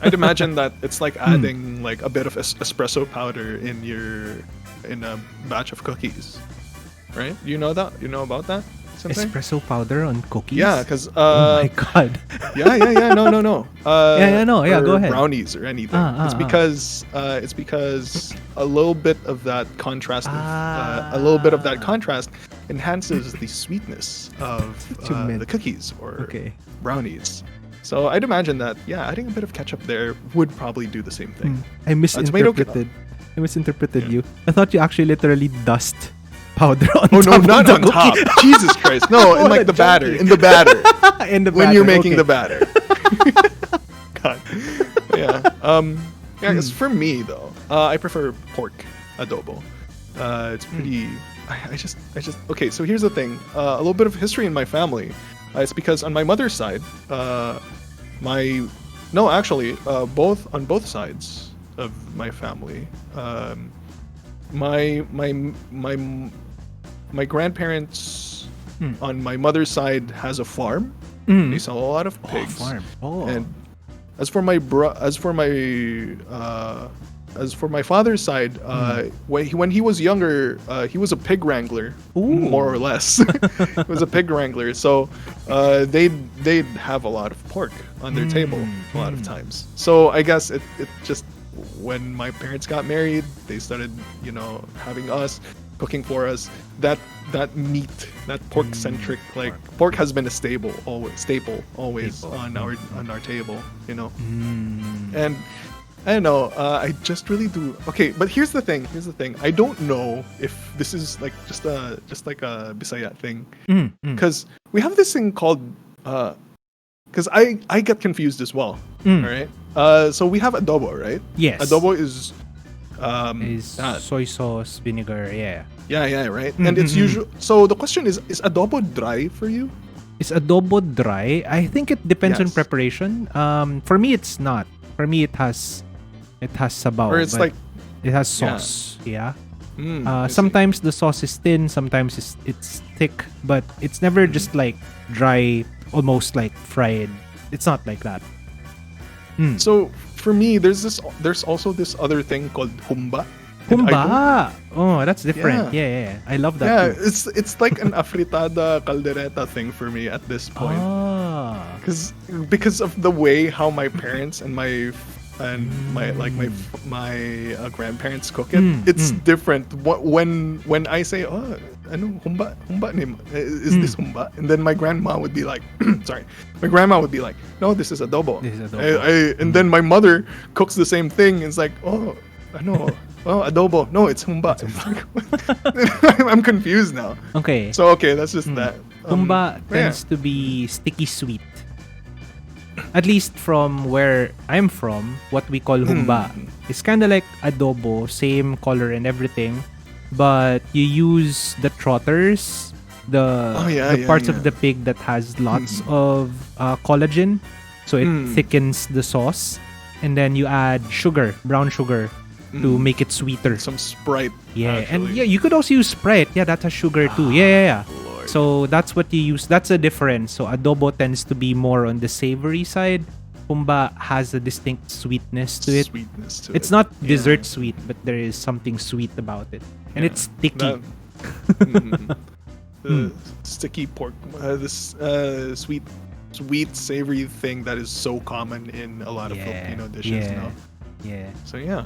I'd imagine that it's like adding like a bit of espresso powder in a batch of cookies, right? You know about that? Something? Espresso powder on cookies? Yeah, because oh my god. Yeah. No. Go ahead. Brownies or anything. It's because a little bit of that contrast, enhances the sweetness of the cookies or brownies. So I'd imagine that adding a bit of ketchup there would probably do the same thing. I misinterpreted you. I thought you actually literally dust powder on top. Oh no, not on top. Jesus Christ. No, in like the batter. In the batter. When you're making the batter. God. Yeah. Because for me though, I prefer pork adobo. It's pretty I just okay, so here's the thing. A little bit of history in my family. It's because on my mother's side, both on both sides of my family, my grandparents on my mother's side has a farm. They sell a lot of pigs. Farm. Oh. And as for my as for my father's side, when he was younger, he was a pig wrangler, more or less. He was a pig wrangler, so they'd have a lot of pork on their table a lot of times. So I guess it just, when my parents got married, they started, having us, cooking for us. That meat, that pork centric, pork has been a staple always on our table, And I don't know, I just really do. Okay, but here's the thing. I don't know if this is like just like a Bisaya thing, because we have this thing called because I get confused as well. All right. So we have adobo, right? Yes. Adobo is soy sauce, vinegar, yeah. Yeah, right. And it's usual. So the question is adobo dry for you? Is adobo dry? I think it depends on preparation. For me, it's not. For me, it has sabaw. Or it's like it has sauce. Yeah. Sometimes the sauce is thin. Sometimes it's thick. But it's never just like dry, almost like fried. It's not like that. So for me, there's also this other thing called humba. Humba. Oh, that's different. Yeah. I love that. Yeah, too. it's like an afritada caldereta thing for me at this point. Because of the way how my parents and my grandparents cook it. It's different. When I say, oh, ano humba is this humba? And then my grandma would be like, sorry, no, this is adobo. And then my mother cooks the same thing. It's like, oh, ano. Oh, adobo. No, it's humba. I'm confused now. Okay. So, that's just that. Humba tends to be sticky sweet. At least from where I'm from, what we call humba is kind of like adobo, same color and everything, but you use the trotters, the parts of the pig that has lots of collagen, so it thickens the sauce, and then you add sugar, brown sugar, to make it sweeter. Some Sprite. Yeah, actually. and you could also use Sprite. Yeah, that has sugar too. Yeah. Lord. So that's what you use. That's a difference. So adobo tends to be more on the savory side. Humba has a distinct sweetness to it. It's not dessert sweet, but there is something sweet about it. And it's sticky. Sticky pork. This sweet, savory thing that is so common in a lot of Filipino dishes now. Yeah. So, yeah.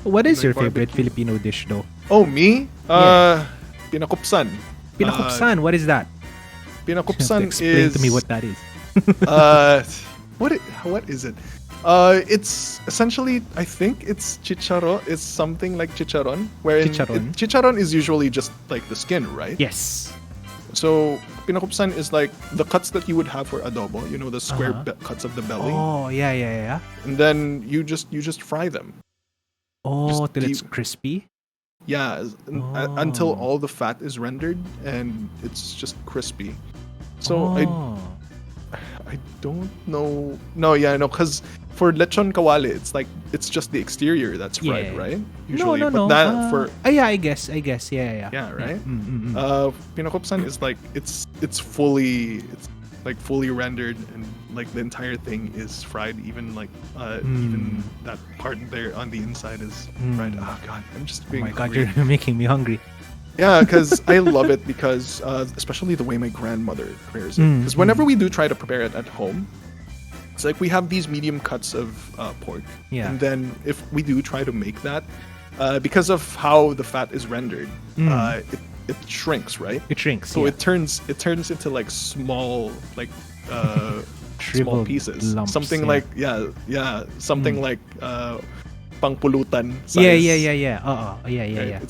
What is your favorite Filipino dish though? Oh, me? Pinakupsan. Pinakupsan, what is that? Pinakupsan explain to me what that is. What is it? It's essentially, I think it's chicharon. It's something like chicharon. Chicharon is usually just like the skin, right? Yes. So pinakupsan is like the cuts that you would have for adobo. The square cuts of the belly. Oh, yeah. And then you just fry them. Oh, till it's crispy? Yeah, until all the fat is rendered and it's just crispy. So I don't know. No, because for lechon kawali, it's just the exterior that's fried, right? Usually, no. I guess. Yeah. Yeah, right. Pinakupsan is like it's fully rendered, and like the entire thing is fried. Even even that part there on the inside is fried. Oh god, I'm just being. Oh my god, you're making me hungry. Yeah, because I love it because especially the way my grandmother prepares it. Because whenever we do try to prepare it at home, it's like we have these medium cuts of pork. Yeah. And then if we do try to make that, because of how the fat is rendered, it shrinks, right? It shrinks. So it turns into like small small pieces. Lumps, something like something like pangpulutan size. Yeah. Yeah.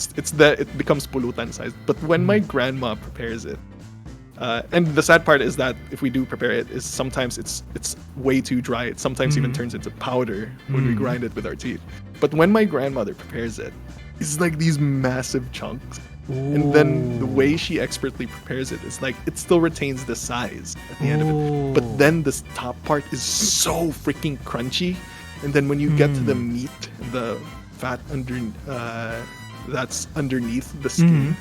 It becomes pulutan size. But when my grandma prepares it, and the sad part is that if we do prepare it, is sometimes it's way too dry. It sometimes even turns into powder when we grind it with our teeth. But when my grandmother prepares it, it's like these massive chunks. Ooh. And then the way she expertly prepares it is like it still retains the size at the end of it. But then this top part is so freaking crunchy. And then when you get to the meat, the fat that's underneath the skin,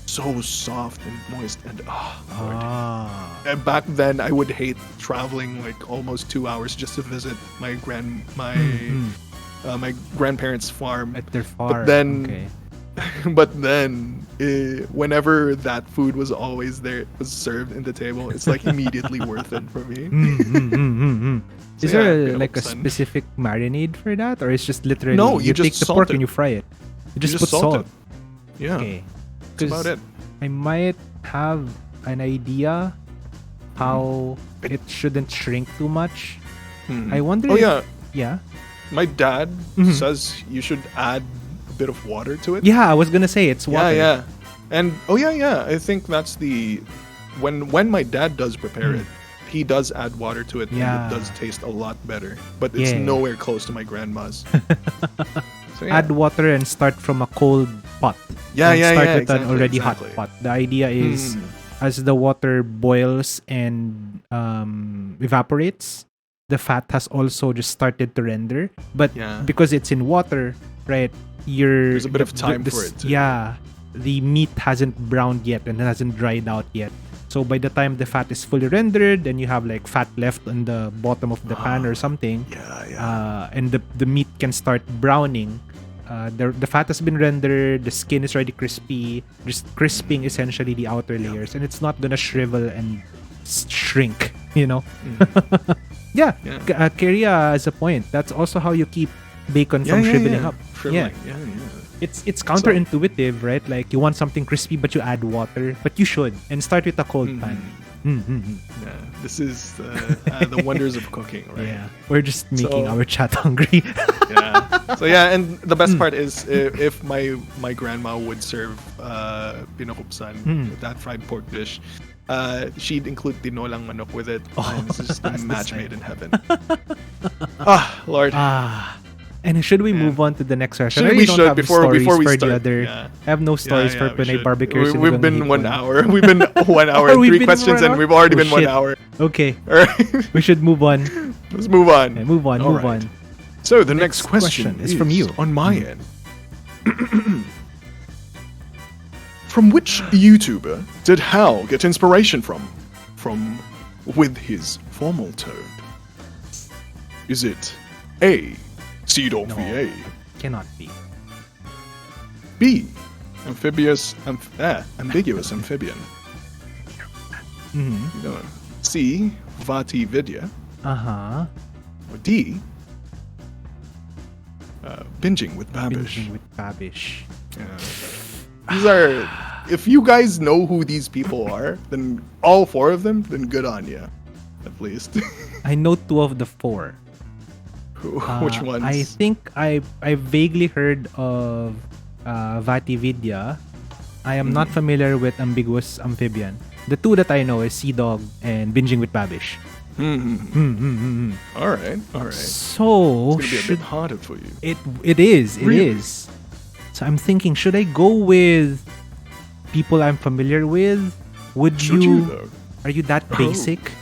so soft and moist, and and back then I would hate traveling like almost 2 hours just to visit my my grandparents' farm. At their farm. But then, whenever that food was always there, was served in the table, it's like immediately worth it for me. So is there a specific marinade for that, or it's just literally you take the pork and you fry it? You just put salt. Yeah. Okay. That's about it. I might have an idea how it shouldn't shrink too much. I wonder. Yeah. My dad says you should add a bit of water to it. Yeah, I was gonna say it's water. Yeah. And I think that's when my dad does prepare it, he does add water to it, and it does taste a lot better. But it's nowhere close to my grandma's. So, add water and start from a cold pot. Start with an already hot pot. The idea is as the water boils and evaporates, the fat has also just started to render. But because it's in water, right? There's a bit of time for it. The meat hasn't browned yet and hasn't dried out yet. So by the time the fat is fully rendered, and you have like fat left on the bottom of the pan or something, and the meat can start browning. The fat has been rendered, the skin is already crispy, just crisping essentially the outer layers, and it's not gonna shrivel and shrink, you know. Keria has a point. That's also how you keep bacon from shriveling up. It's counterintuitive, right? Like you want something crispy, but you add water. But you should, and start with a cold pan. Yeah, this is the wonders of cooking, right? Yeah, we're just making our chat hungry. And the best part is if my grandma would serve pinakupsan, that fried pork dish, she'd include tinolang manok with it. And it's just a match made in heaven. Lord. And should we move on to the next session? We should before we start. I have no stories for Pinay barbecues. We've been 1 hour. We've been 1 hour and 3 questions, and we've already been 1 hour. Okay. All right. We should move on. Let's move on. Okay, move on. So the next question is from you. On my end. From which YouTuber did Hal get inspiration from? With his formal tone. Is it A, Seadog VA? Cannot be. B, ambiguous amphibian. C, Vati Vidya. Or D, binging with Babish. These are, if you guys know who these people are, then all 4 of them, then good on you, at least. I know 2 of the 4. Which ones? I think I vaguely heard of Vati Vidya. I am not familiar with Ambiguous Amphibian. The 2 that I know is Seadog and Binging with Babish. All right. So it's gonna be a bit harder for you. It is. So I'm thinking, should I go with people I'm familiar with? Should you though? Are you that basic?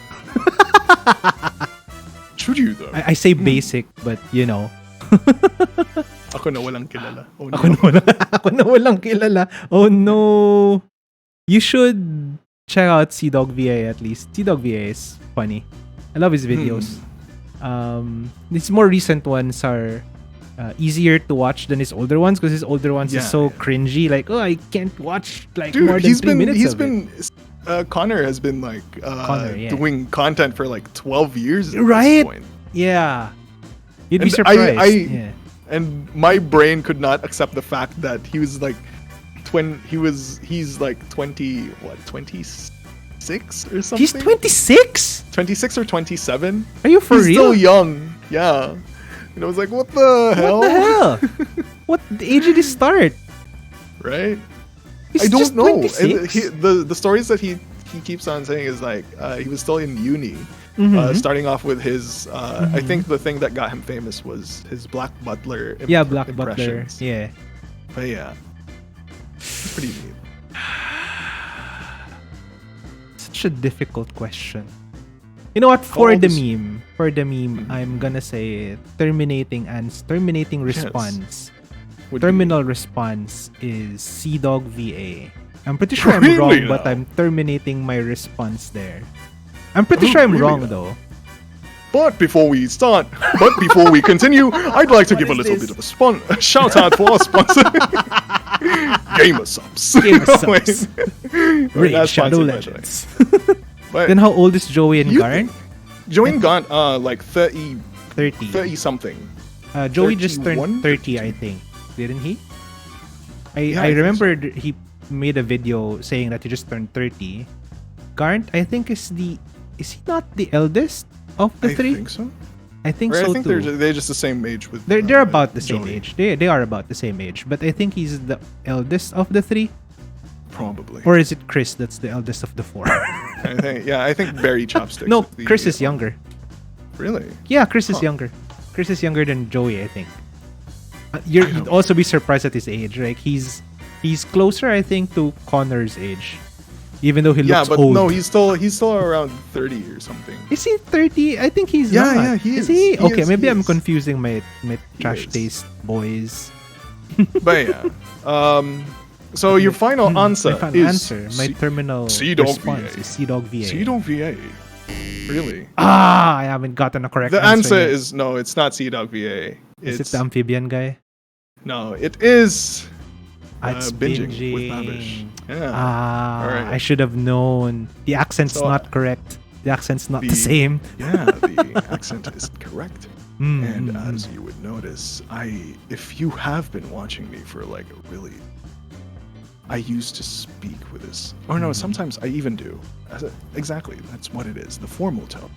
Should you though? I say basic, but you know. Ako na walang kilala. Oh, no. Ako na walang kilala. Oh no. You should check out Seadog VA at least. Seadog VA is funny. I love his videos. His more recent ones are easier to watch than his older ones, because his older ones is so cringy. Like, I can't watch more than 3 minutes Connor has been like doing content for like 12 years at right? this point. Yeah. You'd be surprised. And my brain could not accept the fact that he was like he's like 26 or something. He's 26? 26 or 27? Are you for real? He's still young. Yeah. And I was like, what the hell? What age did he start? Right? He's I don't know. 26? The stories that he keeps on saying is like he was still in uni, starting off with his. I think the thing that got him famous was his Black Butler. Black Butler. Impressions. Yeah. But yeah, it's pretty neat. Such a difficult question. You know what? For the meme, I'm gonna say terminating response. Terminal response is Seadog VA. I'm pretty sure I'm wrong, but I'm terminating my response there. I'm pretty sure I'm wrong though. But before we continue, I'd like to give a little bit of a shout out for our sponsor, Gamer Subs. Raid Shadow Legends. Then how old is Joey and Garnt? Joey and Garnt, like 30 something. Joey just turned 30, I think. Didn't he? I remembered he made a video saying that he just turned 30. Garnt, I think, is he not the eldest of the three? I think so. I think so too. They're just the same age with. They're about the same Joey. age. They are about the same age, but I think he's the eldest of the three. Probably. Or is it Chris that's the eldest of the four? I think Barry Chopsticks. No, Chris is younger. Really? Yeah, Chris is younger. Chris is younger than Joey, I think. You'd also be surprised at his age. Like he's closer, I think, to Connor's age, even though he looks old. No, he's still around 30 or something. Is he 30? I think he's not. Yeah, he is. He okay, is, maybe he I'm is. confusing my trash taste boys. But yeah. So your final answer my terminal response is CDawg VA. CDawg VA. Really? I haven't gotten a correct The answer. answer is no, it's not CDawg VA. Is it the amphibian guy? No, it is It's binging with Babish. Yeah. Alright. I should have known. The accent's not correct. The accent's not the same. Yeah, the accent is correct. And as you would notice, if you have been watching me for like I used to speak with this. Or no, sometimes I even do. Exactly, that's what it is. The formal tone.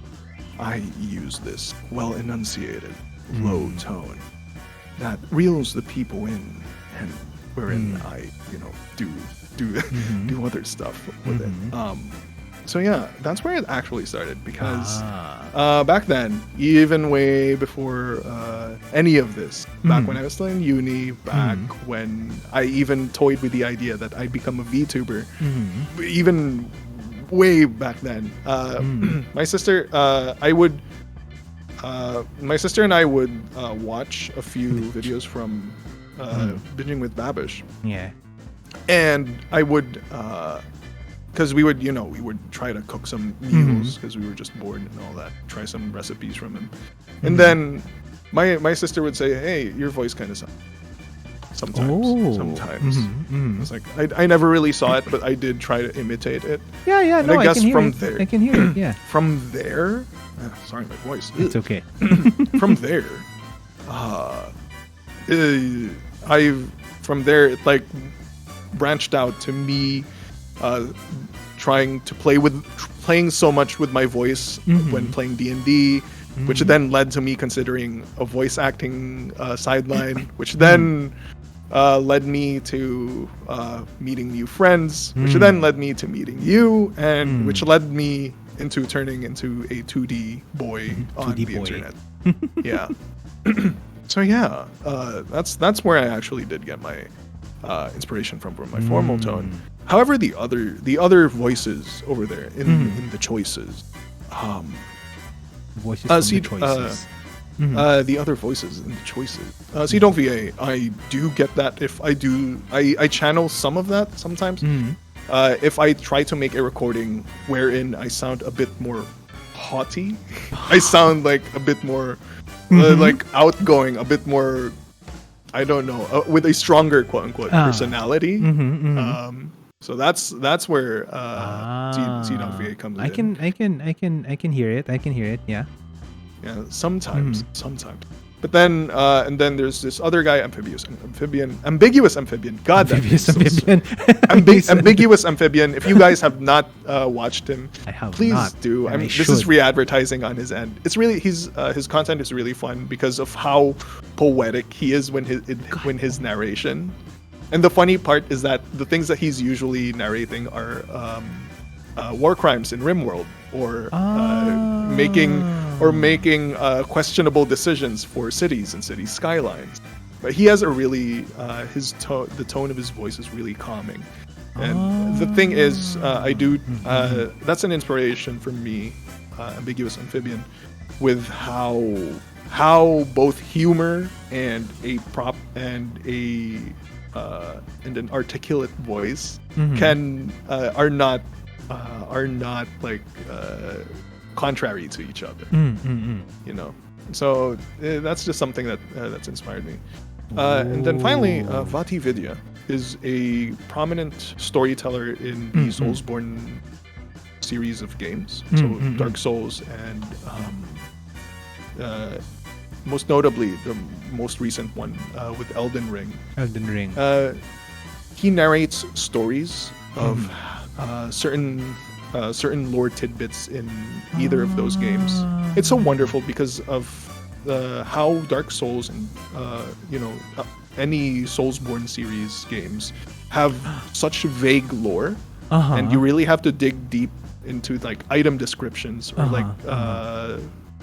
I use this well-enunciated, low tone that reels the people in, and wherein I, do other stuff with it. So yeah, that's where it actually started because back then, even way before any of this, back when I was still in uni, back when I even toyed with the idea that I'd become a VTuber, even way back then, my sister, my sister and I would watch a few videos from Binging with Babish. Yeah. And I would, because we would try to cook some meals because we were just bored and all that. Try some recipes from him, and then my sister would say, "Hey, your voice kind of sounds." Sometimes. It's like I never really saw it, but I did try to imitate it. Yeah. And No, I guess can hear from it. there, I can hear it. Yeah. From there, sorry, my voice. It's okay. From there, it like branched out to me trying to playing so much with my voice when playing D&D, which then led to me considering a voice acting sideline, which then led me to meeting new friends, which then led me to meeting you, and which led me into turning into a 2D boy on the internet. Yeah. So yeah, that's where I actually did get my inspiration from my formal tone. However, the other voices over there in the choices, voices from the choices. The other voices in the choices. CDawg VA, I do get that. If I do, I channel some of that sometimes. If I try to make a recording wherein I sound a bit more haughty, I sound like a bit more like outgoing, a bit more, I don't know, with a stronger quote unquote personality. So that's where CDawg VA comes in. I can hear it. I can hear it. Yeah. Yeah, sometimes. But then, and then there's this other guy, ambiguous amphibian. God, Ambiguous amphibian. Ambiguous amphibian. If you guys have not watched him, please do. I mean, this is free advertising on his end. It's really his content is really fun because of how poetic he is when his narration. And the funny part is that the things that he's usually narrating are war crimes in RimWorld, or making questionable decisions for cities and city skylines. But he has a really the tone of his voice is really calming. And the thing is, that's an inspiration for me, Ambiguous Amphibian, with how both humor and a prop and an articulate voice are not like contrary to each other. You know, so that's just something that's inspired me. And then finally, Vati Vidya is a prominent storyteller in the Soulsborne series of games. So Dark Souls and most notably the most recent one with Elden Ring. He narrates stories of certain lore tidbits in either of those games. It's so wonderful because of how Dark Souls and any Soulsborne series games have such vague lore, and you really have to dig deep into like item descriptions or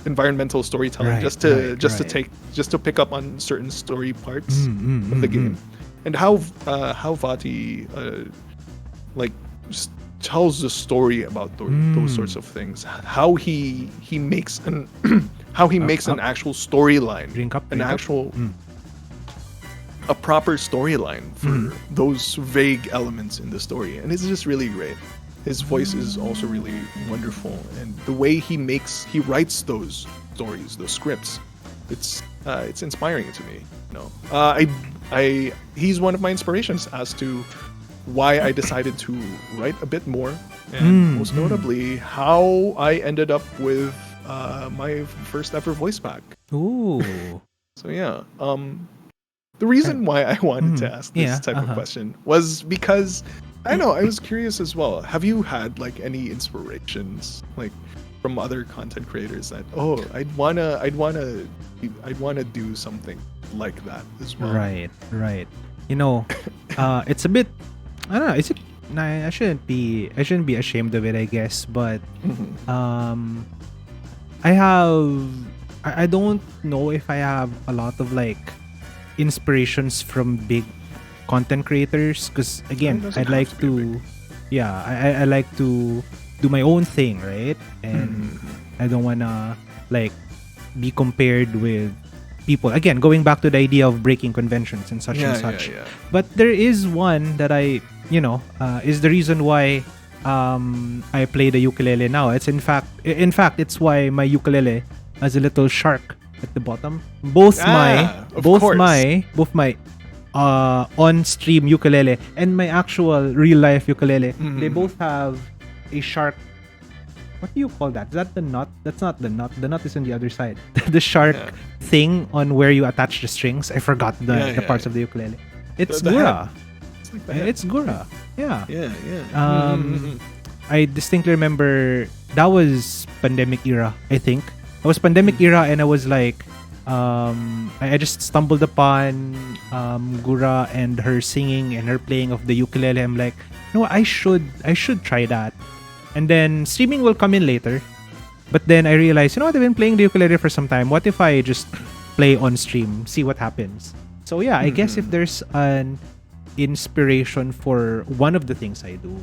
environmental storytelling just to pick up on certain story parts of the game, and how Vati just tells the story about those sorts of things. How he makes an an actual storyline, a proper storyline for those vague elements in the story, and it's just really great. His voice is also really wonderful, and the way he writes those stories, those scripts, it's inspiring to me. He's one of my inspirations as to why I decided to write a bit more, and most notably how I ended up with my first ever voice pack. Ooh. So yeah, the reason why I wanted to ask this type of question was because I was curious as well. Have you had like any inspirations like from other content creators that I'd wanna do something like that as well? Right. It's a bit, I don't know, is it, I shouldn't be ashamed of it, I guess, but I don't know if I have a lot of like inspirations from big content creators, because again, I like to do my own thing, right? And I don't wanna like be compared with people. Again, going back to the idea of breaking conventions and such and such. But there is one that I is the reason why I play the ukulele now. It's in fact it's why my ukulele has a little shark at the bottom. Both my on-stream ukulele and my actual real-life ukulele, they both have a shark. What do you call that? Is that the knot? That's not the knot. The knot is on the other side. The shark thing on where you attach the strings. I forgot the parts of the ukulele. It's Gura. It's Gura. Yeah. I distinctly remember that was pandemic era, I think. It was pandemic era, and I was like, I just stumbled upon Gura and her singing and her playing of the ukulele. I'm like, no, I should try that. And then streaming will come in later. But then I realized, I've been playing the ukulele for some time. What if I just play on stream, see what happens? So yeah, I guess if there's an inspiration for one of the things I do,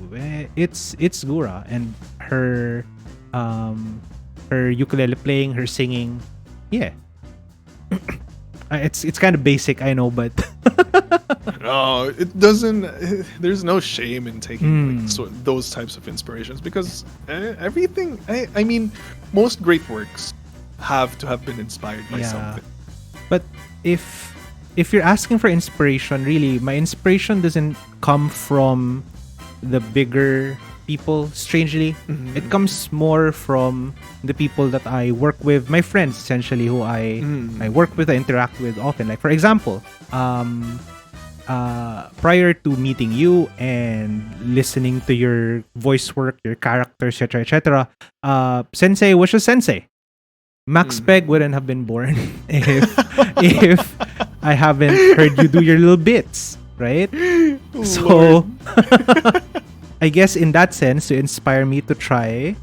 it's Gura and her ukulele playing, her singing. Yeah. It's kind of basic, I know, but no, it doesn't. There's no shame in taking those types of inspirations, because everything. I mean, most great works have to have been inspired by something. But if you're asking for inspiration, really, my inspiration doesn't come from the bigger people. Strangely, it comes more from the people that I work with, my friends essentially, who I work with, I interact with often. Like for example, prior to meeting you and listening to your voice work, your characters, etc., Sensei was just Sensei. Max Peg wouldn't have been born if I haven't heard you do your little bits, right? So I guess in that sense, to inspire me to try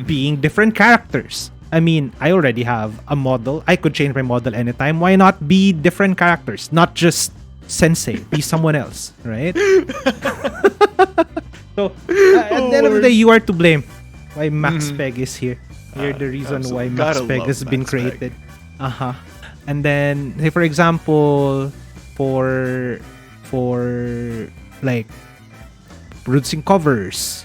being different characters. I mean, I already have a model. I could change my model anytime. Why not be different characters? Not just Sensei. Be someone else, right? So, at the end of the day, you are to blame why Max Peg is here. You're the reason why Max Peg has been created. And then, say for example, for like producing covers,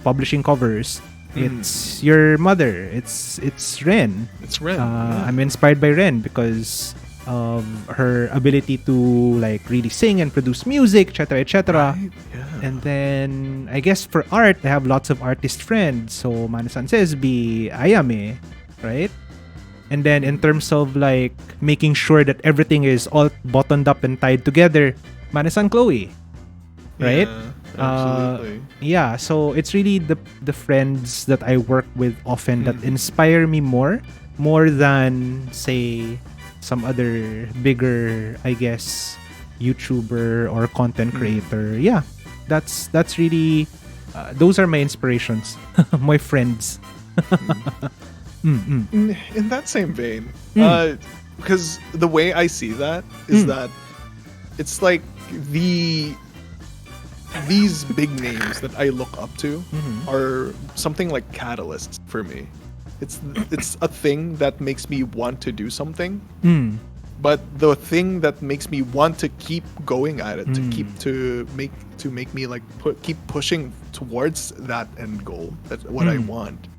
publishing covers, It's your mother. It's Ren. It's Ren. I'm inspired by Ren because of her ability to like really sing and produce music, etc., etc. Right, yeah. And then I guess for art, I have lots of artist friends. So Manasan Sesbi, Ayame, right? And then in terms of like making sure that everything is all buttoned up and tied together, Manasan Chloe, right? Yeah, absolutely. Yeah, so it's really the friends that I work with often that inspire me more than say some other bigger, I guess, YouTuber or content creator. Yeah, that's really those are my inspirations, my friends. In that same vein, because the way I see that is that it's like these big names that I look up to are something like catalysts for me. It's a thing that makes me want to do something, but the thing that makes me want to keep going at it, to make me like keep pushing towards that end goal, that's what I want.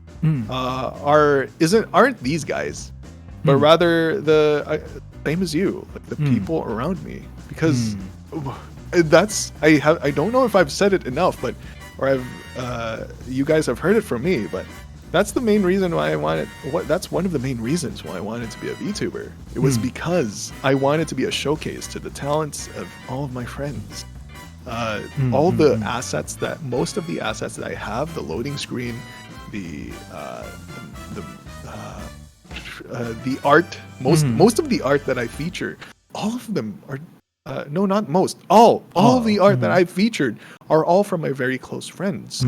Aren't these guys, but rather the same as you, like the people around me, because that's I don't know if I've said it enough, but you guys have heard it from me, but that's the main reason why I wanted. That's one of the main reasons why I wanted to be a VTuber. It was because I wanted to be a showcase to the talents of all of my friends. All the assets most of the assets that I have, the loading screen, the art, most of the art that I feature, all of them are no, not most, all of the art that I've featured are all from my very close friends.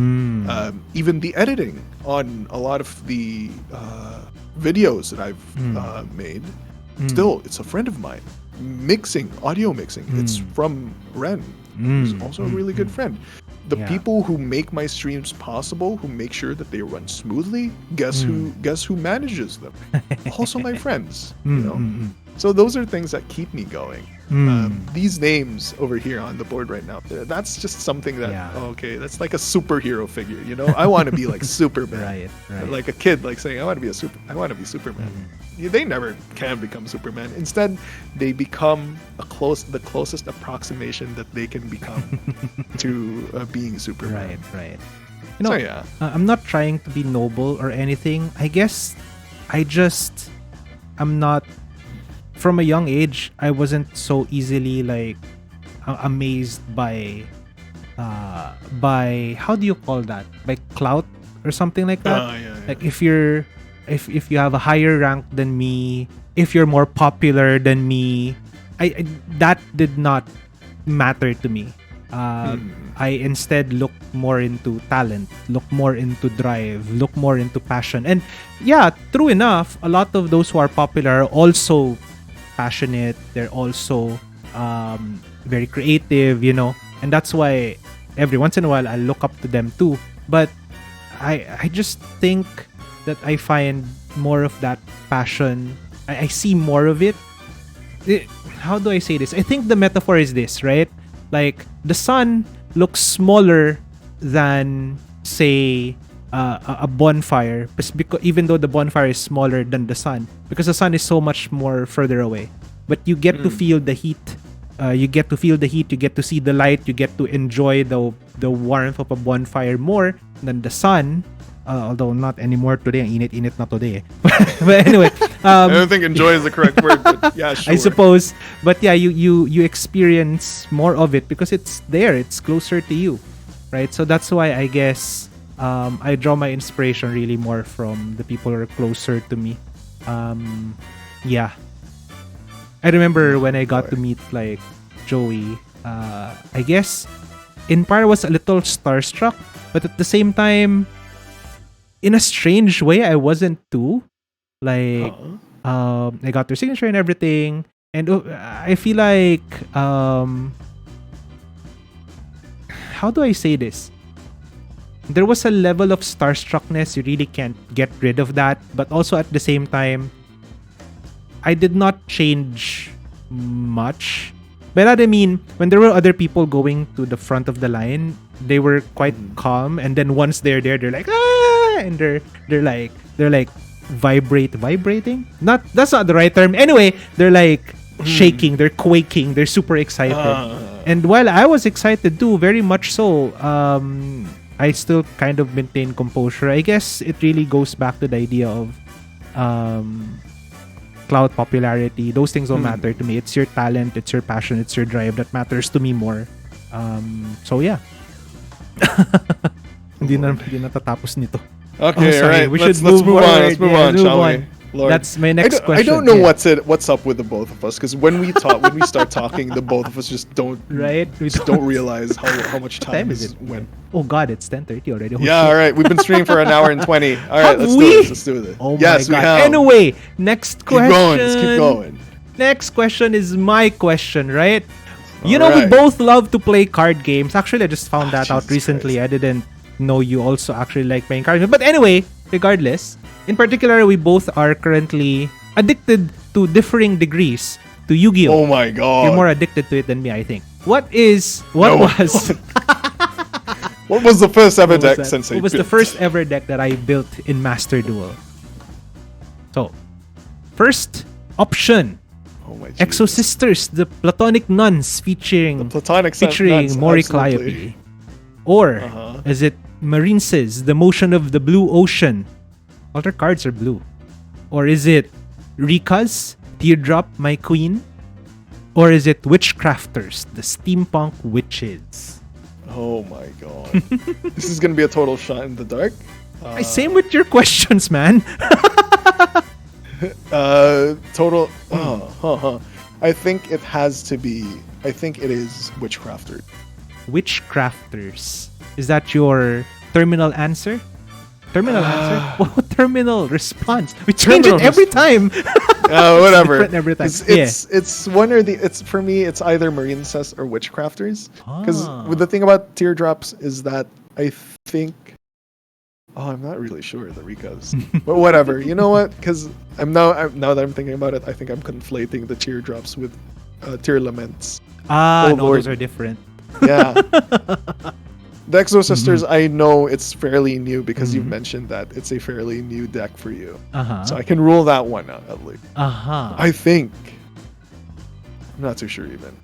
Even the editing on a lot of the videos that I've made, still, it's a friend of mine. Audio mixing, it's from Ren, who's also a really good friend. The people who make my streams possible, who make sure that they run smoothly, guess who manages them? Also my friends, you know. So those are things that keep me going. These names over here on the board right now, that's just something that okay, that's like a superhero figure, you know. I want to be like Superman, right. Like a kid, like saying I want to be Superman. They never can become Superman. Instead, they become the closest approximation that they can become to being Superman. Right. You know, I'm not trying to be noble or anything. I guess I'm not. From a young age, I wasn't so easily like amazed by how do you call that? By clout or something like that. Like if you have a higher rank than me, if you're more popular than me, I that did not matter to me. I instead look more into talent, look more into drive, look more into passion. And yeah, true enough, a lot of those who are popular are also passionate. They're also very creative, you know, and that's why every once in a while I look up to them too. But I just think that I find more of that passion. I see more of it. How do I say this? I think the metaphor is this, right? Like the sun looks smaller than, say, a bonfire, because even though the bonfire is smaller than the sun, because the sun is so much more further away, but you get to feel the heat. You get to feel the heat. You get to see the light. You get to enjoy the warmth of a bonfire more than the sun. Although not anymore today. Ang init na today. But anyway, I don't think enjoy is the correct word, but yeah, sure. I suppose. But yeah, you experience more of it because it's there. It's closer to you, right? So that's why I guess I draw my inspiration really more from the people who are closer to me. Yeah. I remember when I got to meet like Joey, I guess in part I was a little starstruck, but at the same time, in a strange way, I wasn't too. Like, I got their signature and everything, and I feel like, how do I say this? There was a level of starstruckness. You really can't get rid of that, but also at the same time, I did not change much. By that I mean, when there were other people going to the front of the line, they were quite calm, and then once they're there, they're like, ah! and they're like vibrating. That's not the right term. Anyway, they're like shaking, they're quaking, they're super excited. And while I was excited too, very much so, I still kind of maintain composure. I guess it really goes back to the idea of cloud popularity. Those things don't matter to me. It's your talent, it's your passion, it's your drive that matters to me more. So yeah. Hindi na tatapos nito. Okay, sorry. alright. We Let's should move move on. Let's move on, shall we? Lord. That's my next question. I don't know what's up with the both of us, because when we start talking, the both of us just don't don't realize how much time is it? went. Oh God, it's 10:30 already. Yeah, all right. We've been streaming for 1 hour and 20. All right, let's do this. Oh yes, my God. We have. Anyway, next question. Keep going. Let's keep going. Next question is my question, right? We both love to play card games. Actually, I just found that out recently. Christ. I didn't know you also actually like playing card games. But anyway, regardless, in particular, we both are currently addicted to differing degrees to Yu-Gi-Oh! Oh my God. You're more addicted to it than me, I think. What was the first ever deck Sensei What was the first ever deck that I built in Master Duel? So, first option. Oh my Exo Sisters, the Platonic Nuns featuring Mori Calliope. Or is it Marinces, the Motion of the Blue Ocean? All their cards are blue. Or is it Rika's Teardrop, My Queen? Or is it Witchcrafters, the Steampunk Witches? Oh my God. This is gonna be a total shot in the dark. Same with your questions, man. Total. I think it has to be. I think it is Witchcrafters. Witchcrafters. Is that your terminal answer? Terminal answer? What terminal response? We change it every time. Whatever. It's every time. It's one or the. It's for me. It's either Marincess or Witchcrafters. Because the thing about Teardrops is that I think. Oh, I'm not really sure the Rikas, but whatever. You know what? Because now that I'm thinking about it, I think I'm conflating the Teardrops with Tear Laments. No, those are different. Yeah. The Exo Sisters, I know it's fairly new because you've mentioned that it's a fairly new deck for you. So I can rule that one out at least. I think. I'm not too sure even.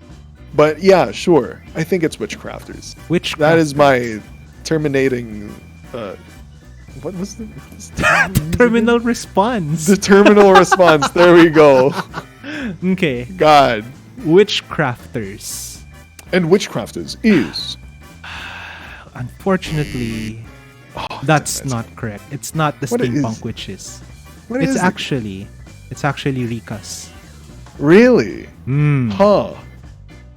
But yeah, sure. I think it's Witchcrafters. That is my terminating. What was the terminal response? The terminal response. There we go. Okay. God. Witchcrafters. And Witchcrafters is. Unfortunately, that's not correct. It's not the Steampunk Witches. It's actually Rika's. Really? Huh.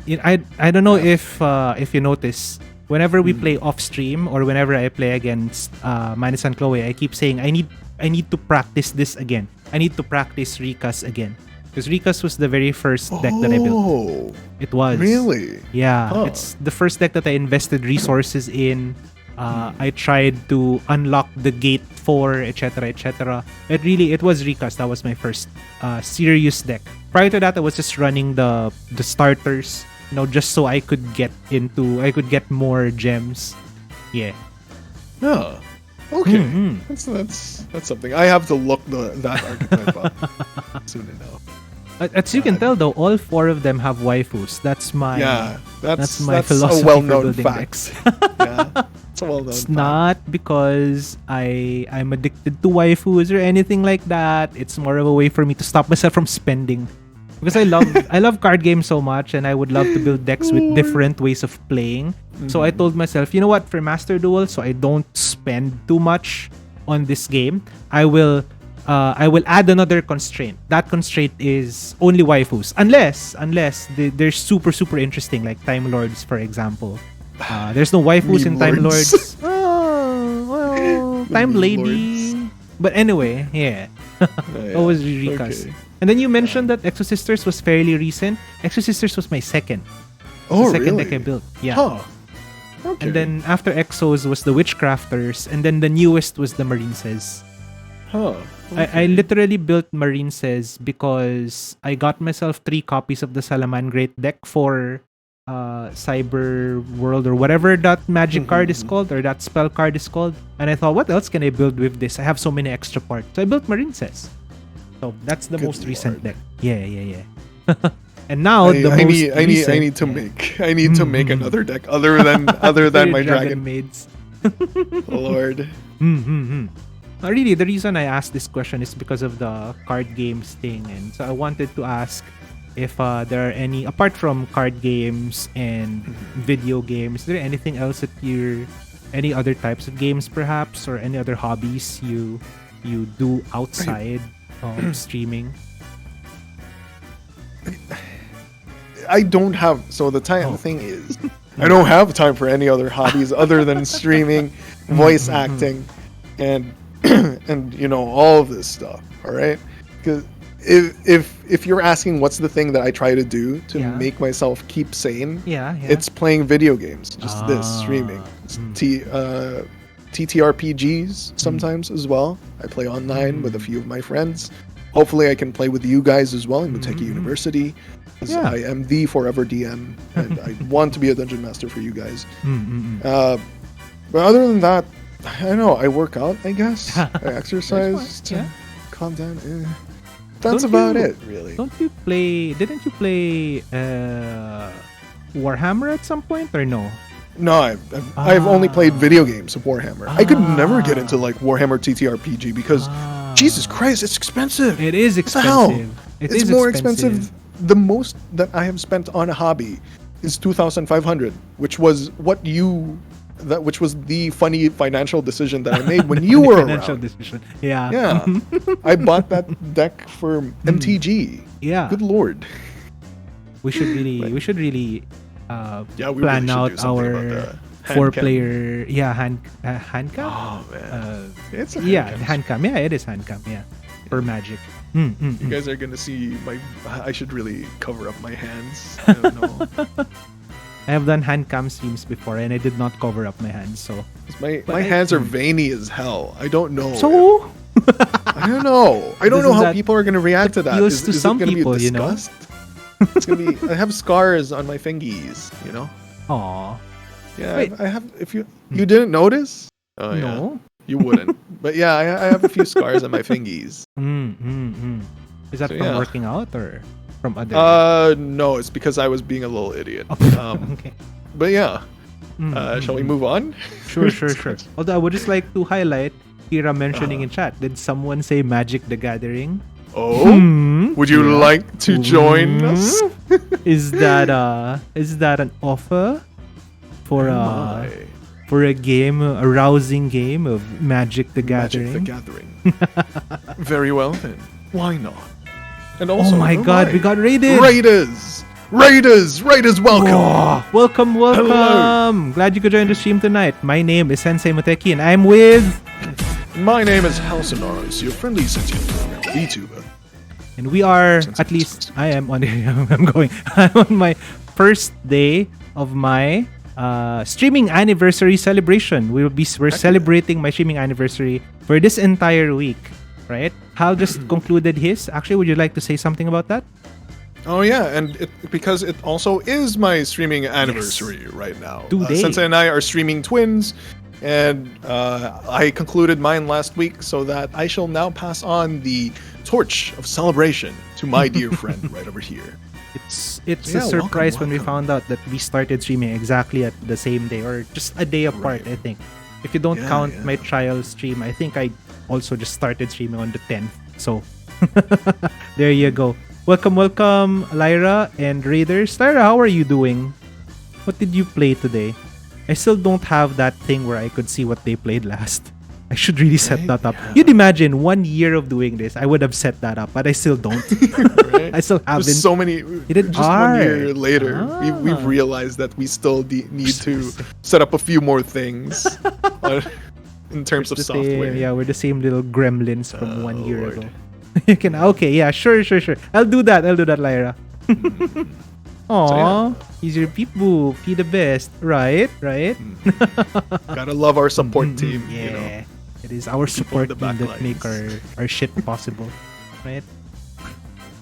I don't know if you notice. Whenever we play off stream or whenever I play against Manus and Chloe, I keep saying I need to practice this again. I need to practice Rika's again. Because Rika's was the very first deck that I built. It was. Really? Yeah. It's the first deck that I invested resources in. I tried to unlock the gate for, etc., etc. It was Rika's. That was my first serious deck. Prior to that, I was just running the starters. Just so I could get more gems. Yeah. Oh. Okay. That's something. I have to look that archetype up soon enough. As you can tell, though, all 4 of them have waifus. That's my philosophy a well-known for building fact. decks. Yeah, it's a well-known It's fact. not because I'm addicted to waifus or anything like that. It's more of a way for me to stop myself from spending. Because I love card games so much, and I would love to build decks with different ways of playing. So I told myself, you know what, for Master Duel, so I don't spend too much on this game, I will add another constraint. That constraint is only waifus, unless they're super interesting, like Time Lords, for example. There's no waifus in Time Lords. Well, Time Lady. Lords. But anyway, yeah. Always Rika's. Okay. And then you mentioned that Exo Sisters was fairly recent. Exo Sisters was my second. The second really? deck I built. Yeah. Huh. Okay. And then after Exos was the Witchcrafters, and then the newest was the Marinces. Huh. Okay. I literally built Marinces because I got myself 3 copies of the Salaman Great deck for cyber world or whatever that magic card is called or that spell card is called. And I thought, what else can I build with this? I have so many extra parts. So I built Marincess. So that's the most recent deck. Yeah. And now I need to make another deck other than my dragon maids. Lord. Really, the reason I asked this question is because of the card games thing, and so I wanted to ask if there are any, apart from card games and video games, is there anything else that any other types of games perhaps, or any other hobbies you do outside streaming? I don't have, so the thing is, I don't have time for any other hobbies other than streaming, voice acting, and all of this stuff. All right, because if you're asking what's the thing that I try to do to make myself keep sane, it's playing video games. Just this streaming, TTRPGs sometimes as well. I play online with a few of my friends. Hopefully, I can play with you guys as well in Muteki University. I am the forever DM, and I want to be a dungeon master for you guys. But other than that, I don't know. I work out, I guess. I exercise to calm down. That's about it, really. Didn't you play Warhammer at some point, or no? No, I've only played video games of Warhammer. I could never get into like Warhammer TTRPG because Jesus Christ, it's expensive. It is expensive. It's more expensive. The most that I have spent on a hobby is 2,500, which was which was the funny financial decision that I made when you were around. Decision. Yeah. Yeah. I bought that deck for MTG. Yeah. Good Lord. We should really plan out our 4-player handcam. Oh man. It's a handcam. Yeah, it is handcam. Yeah. For Magic. You guys are gonna see I should really cover up my hands. I don't know. I have done hand cam streams before and I did not cover up my hands, so my hands are veiny as hell. I don't know. So I don't know. I don't know how people are gonna react to that. Is some it gonna people, be disgust? It's gonna be. I have scars on my fingies. Aw. Yeah, I have. If you didn't notice, no, you wouldn't. But yeah, I have a few scars on my fingies. Is that from working out or from other? No, it's because I was being a little idiot. Okay. But yeah, shall we move on? Sure. Although I would just like to highlight Kira mentioning in chat. Did someone say Magic the Gathering? Oh, would you like to join us? Is that an offer for a game, a rousing game of Magic the Gathering? Very well then. Why not? And also, oh my God, we got raided! Raiders, welcome! Oh, welcome! Hello. Glad you could join the stream tonight. My name is Sensei Muteki and I'm with... My name is Halsonaris, your friendly sentient VTuber. And we are, at least, I'm on my first day of my streaming anniversary celebration. We're celebrating my streaming anniversary for this entire week, right? Hal just concluded his. Actually, would you like to say something about that? Oh yeah, and because it also is my streaming anniversary right now. Sensei and I are streaming twins, and I concluded mine last week, so that I shall now pass on the torch of celebration to my dear friend right over here. It's a surprise when we found out that we started streaming exactly at the same day, or just a day apart, I think. If you don't count my trial stream, I think I also just started streaming on the 10th. So, there you go. Welcome, Lyra and Raiders. Lyra, how are you doing? What did you play today? I still don't have that thing where I could see what they played last. I should really set that up. Yeah. You'd imagine 1 year of doing this, I would have set that up, but I still don't. Right? I still haven't. There's so many. Just 1 year later, we've realized that we still need to set up a few more things in terms of software. We're the same little gremlins from 1 year ago. You can sure. I'll do that, Lyra. Aww, he's your peep boo, he the best, right? Gotta love our support team. Yeah, it is our support team that make our shit possible, right?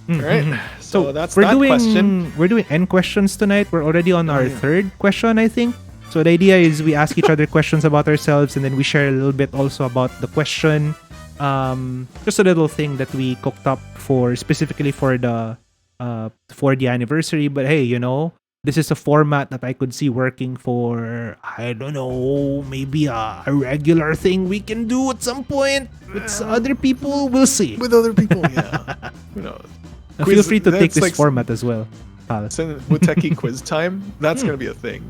All right. So that's we're that doing question. we're doing N questions tonight. We're already on our third question, I think. So the idea is we ask each other questions about ourselves, and then we share a little bit also about the question. Just a little thing that we cooked up specifically for the anniversary. But hey, this is a format that I could see working for, I don't know, maybe a regular thing we can do at some point with other people. We'll see. With other people, yeah. Who knows? Feel free to take this format as well, pal. With techie quiz time, that's going to be a thing.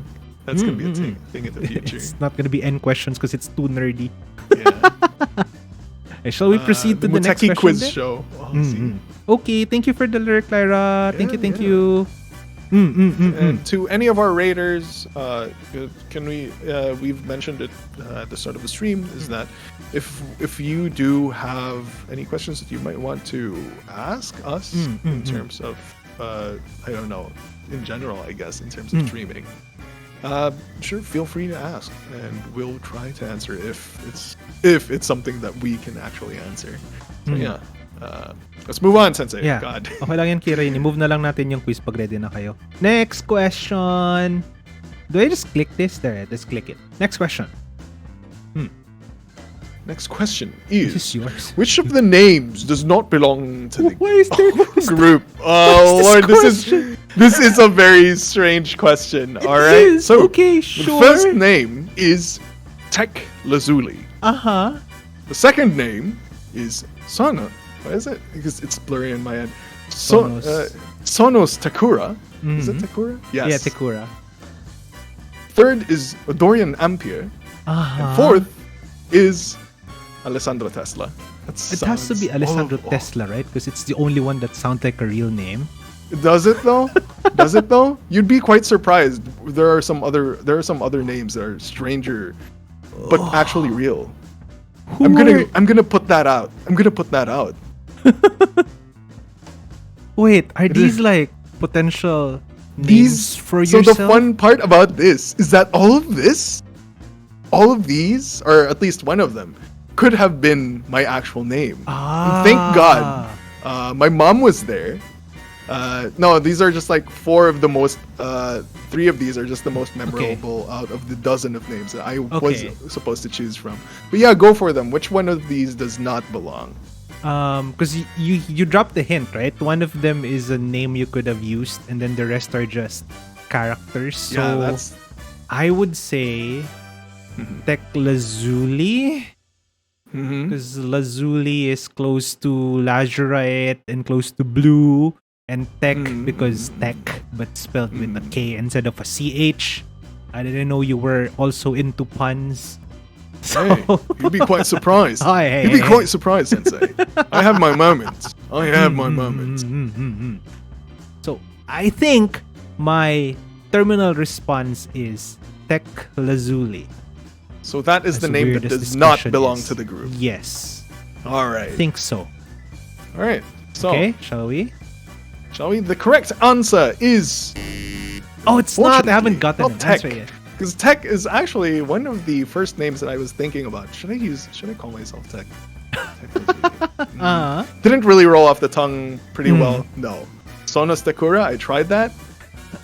That's going to be a thing in the future. It's not going to be N questions because it's too nerdy. Yeah. Shall we proceed to the next techie question quiz then? show. Okay, thank you for the lurk, Lyra. Thank you. And to any of our raiders, we've mentioned it at the start of the stream, is that if you do have any questions that you might want to ask us in terms of, I don't know, in general, I guess, in terms of streaming, sure, feel free to ask, and we'll try to answer if it's something that we can actually answer. So yeah. Let's move on, Sensei. Yeah. God. Okay lang yan, Kira. I-move na lang natin yung quiz pag ready na kayo. Next question. Do I just click this? There, let's click it. Next question. Next question is, This is yours. which of the names does not belong to the Why is there group? Oh Lord, this is a very strange question. All right, so okay, the sure. first name is Tech Lazuli. Uh-huh. The second name is Sana. Why is it? Because it's blurry in my head. Sonos Takura. Is it Takura? Yes. Yeah, Takura. Third is Dorian Ampere. Uh-huh. And fourth is Alessandro Tesla. It has to be Alessandro Tesla, right? Because it's the only one that sounds like a real name. Does it though? Does it though? You'd be quite surprised. There are some other names that are stranger, but actually real. I'm gonna put that out. Wait, are these like potential names for yourself? So the fun part about this is that all of these, or at least one of them, could have been my actual name. And thank God, my mom was there. No, these are just like four of the most. 3 of these are just the most memorable out of the dozen of names that I was supposed to choose from. But yeah, go for them. Which one of these does not belong? Because you dropped the hint, right? One of them is a name you could have used, and then the rest are just characters. So Yeah, that's. I would say Tech Lazuli. Because Lazuli is close to Lazurite and close to blue, and Tech because Tech, but spelled with a K instead of a CH. I didn't know you were also into puns. So Hey, you'd be quite surprised. Hey, You'd be hey, quite surprised, Sensei. I have my moments. So I think my terminal response is Tech Lazuli. So that is As the name weird that as does this not question belong is. to the group. Yes, All right. I think so. All right. So, Okay, shall we? shall we? The correct answer is Oh, it's not. I haven't fortunately gotten not an Tech. answer yet. Because Tech is actually one of the first names that I was thinking about. Should I call myself Tech? Didn't really roll off the tongue pretty well. No. Sonos Takura, I tried that.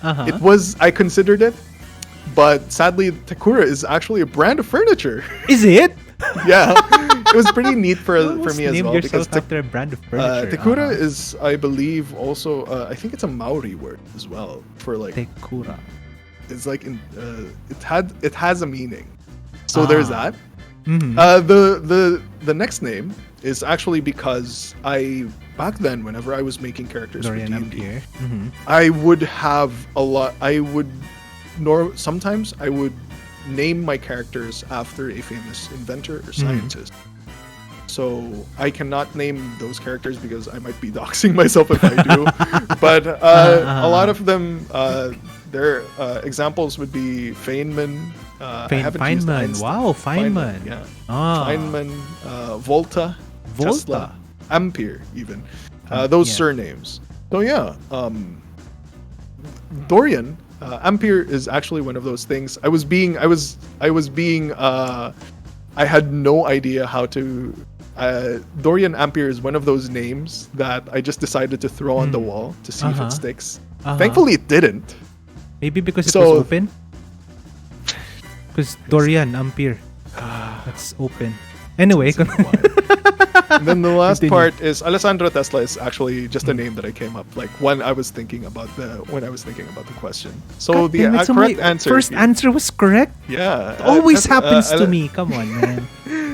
I considered it. But sadly, Takura is actually a brand of furniture. Is it? Yeah. It was pretty neat for me as name well. Because yourself after a brand of furniture. Takura is, I believe, also, I think it's a Maori word as well. For like, Takura. it's like, it has a meaning. So there's that. The next name is actually because back then, whenever I was making characters Dorian for D&D, Ampere. I would have sometimes I would name my characters after a famous inventor or scientist. So I cannot name those characters because I might be doxing myself if I do. But a lot of them, their examples would be Feynman. Feynman. Wow, Feynman. Yeah. Ah. Feynman, Volta, Tesla, Ampere, even. Those surnames. So yeah, Dorian Ampere is actually one of those things. I had no idea how to Dorian Ampere is one of those names that I just decided to throw on the wall to see if it sticks. Thankfully, it didn't. Maybe because it was open? Because Dorian Ampere. That's open. Anyway. And then the last part is Alessandro Tesla is actually just a name that I came up. Like when I was thinking about the question. So the correct answer. First answer was correct? Yeah. It always happens to me. Come on, man.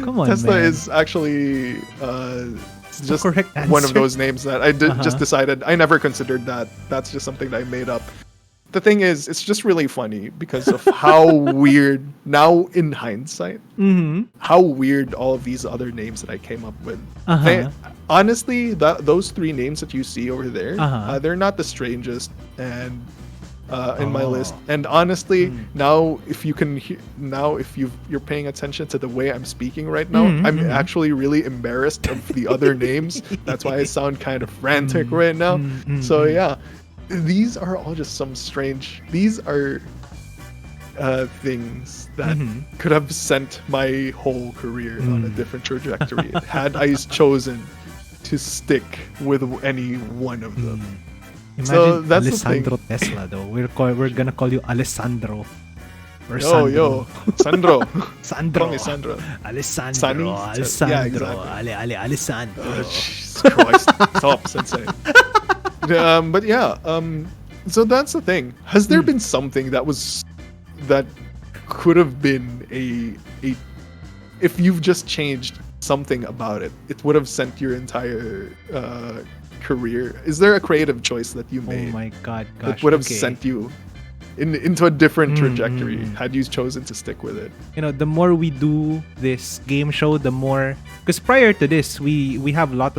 Come on, Tesla man. is actually just correct answer. one of those names that I just decided. I never considered that. That's just something that I made up. The thing is, it's just really funny because of how weird, now in hindsight, how weird all of these other names that I came up with. Honestly, those three names that you see over there, they're not the strangest and in my list. And honestly, now if you're paying attention to the way I'm speaking right now, I'm actually really embarrassed of the other names. That's why I sound kind of frantic right now. So yeah. These are all just some strange. These are things that could have sent my whole career on a different trajectory had I chosen to stick with any one of them. Imagine so that's Alessandro Tesla, though. We're gonna call you Alessandro. Or Sandro. Sandro. Call me Sandro. Alessandro. Alessandro. Yeah, exactly. Alessandro. Oh, Jesus Christ. Stop, Sensei. But yeah, so that's the thing. Has there been something that could have been a if you've just changed something about it, it would have sent your entire career? Is there a creative choice that you made? Oh my God, gosh. That would have sent you into a different trajectory had you chosen to stick with it? You know, the more we do this game show, the more, because prior to this, we have lots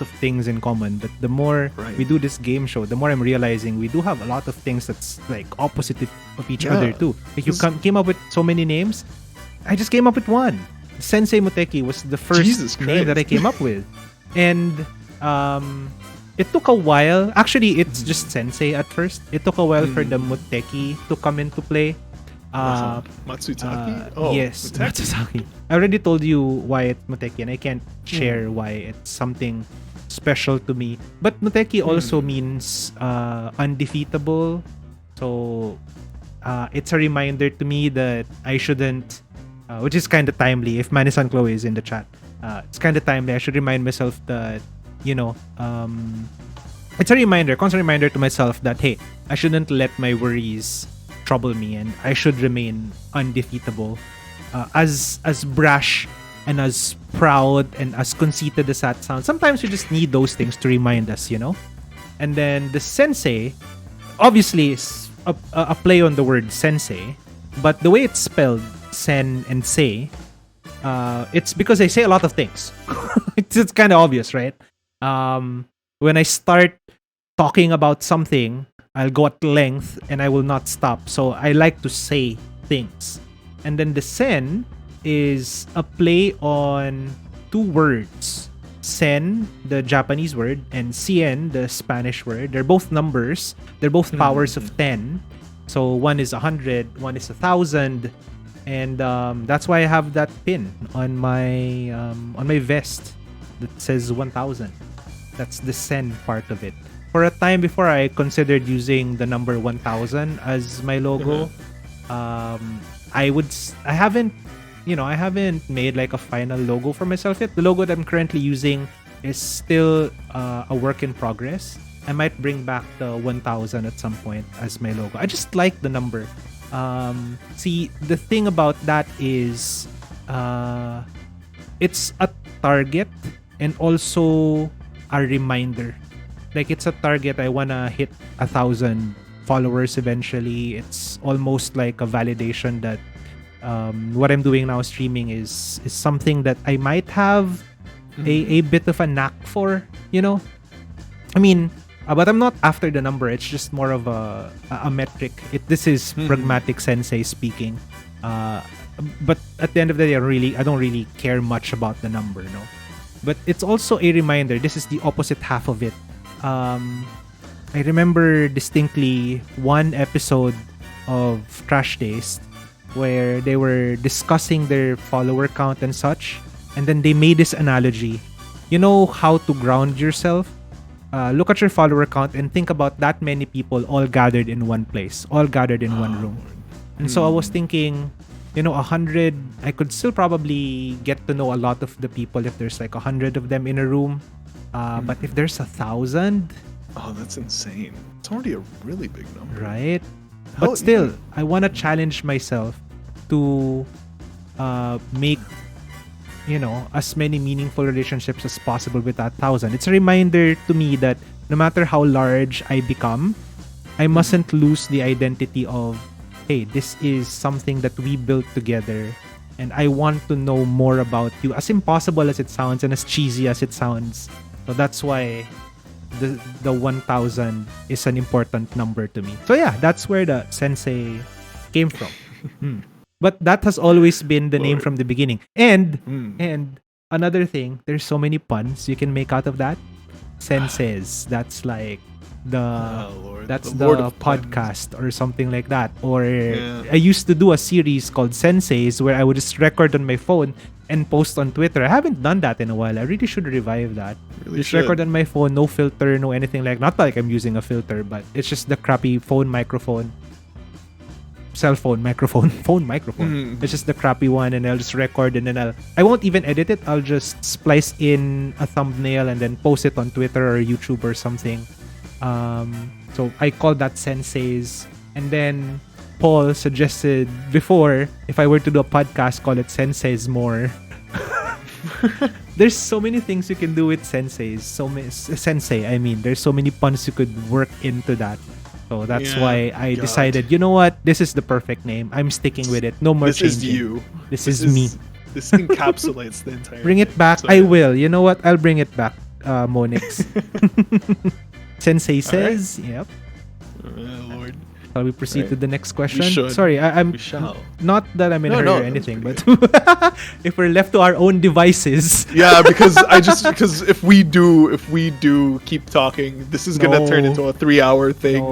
of things in common, but the more we do this game show, the more I'm realizing we do have a lot of things that's like opposite of each other too. Like you came up with so many names, I just came up with one. Sensei Muteki was the first name that I came up with, and it took a while. Actually, it's just Sensei at first. It took a while for the Muteki to come into play. Matsutake? Yes, Matsutake. I already told you why it's Muteki, and I can't share why it's something special to me. But Muteki also means undefeatable. So it's a reminder to me that I shouldn't, which is kind of timely. If Manisan Chloe is in the chat, it's kind of timely. I should remind myself that, it's a reminder, constant reminder to myself that, hey, I shouldn't let my worries trouble me, and I should remain undefeatable. As brash and as proud and as conceited as that sounds, sometimes we just need those things to remind us, And then the sensei, obviously, is a play on the word sensei, but the way it's spelled, sen and sei, it's because I say a lot of things. It's kind of obvious, right? When I start talking about something, I'll go at length and I will not stop. So I like to say things. And then the sen is a play on two words. Sen, the Japanese word, and cien, the Spanish word. They're both numbers. They're both powers of 10. So one is 100, one is 1,000. And that's why I have that pin on my vest that says 1,000. That's the sen part of it. For a time before, I considered using the number 1,000 as my logo. I haven't made like a final logo for myself yet. The logo that I'm currently using is still a work in progress. I might bring back the 1,000 at some point as my logo. I just like the number. See, the thing about that is it's a target and also a reminder. Like, it's a target. I wanna hit 1,000 followers eventually. It's almost like a validation that what I'm doing now, streaming, is something that I might have a bit of a knack for, I mean, but I'm not after the number. It's just more of a metric. This is pragmatic sensei speaking. But at the end of the day, I don't really care much about the number, no. But it's also a reminder. This is the opposite half of it. I remember distinctly one episode of Trash Taste where they were discussing their follower count and such, And then they made this analogy. You know how to ground yourself? Look at your follower count and think about that many people all gathered in one place, all gathered in one room. And so I was thinking, 100, I could still probably get to know a lot of the people if there's like 100 of them in a room. But if there's 1,000... Oh, that's insane. It's already a really big number. Right? But still, I want to challenge myself to make, as many meaningful relationships as possible with that 1,000. It's a reminder to me that no matter how large I become, I mustn't lose the identity of, hey, this is something that we built together, and I want to know more about you, as impossible as it sounds and as cheesy as it sounds. So that's why the 1,000 is an important number to me. So yeah, that's where the sensei came from. But that has always been the name from the beginning. And another thing, there's so many puns you can make out of that. Senseis. That's like the podcast or something like that. Or I used to do a series called Senseis where I would just record on my phone and post on Twitter. I haven't done that in a while. I really should revive that. Just record on my phone, no filter, no anything like. Not like I'm using a filter, but it's just the crappy phone microphone. Cell phone microphone. Phone microphone. It's just the crappy one, and I'll just record, and then I won't even edit it. I'll just splice in a thumbnail and then post it on Twitter or YouTube or something. So I call that Senseis. And then Paul suggested before, if I were to do a podcast, call it Senseis More. There's so many things you can do with Senseis. There's so many puns you could work into that. So that's why I decided, you know what? This is the perfect name. I'm sticking with it. No more changing. This is you. This is me. This encapsulates the entire Bring it back. So, I will. You know what? I'll bring it back, Monix. Sensei says, yep. Lord. Shall we proceed to the next question? We should. Sorry, I'm we shall. Not that I'm in a hurry or anything, but if we're left to our own devices. Yeah, because if we do keep talking, this is gonna turn into a 3-hour thing.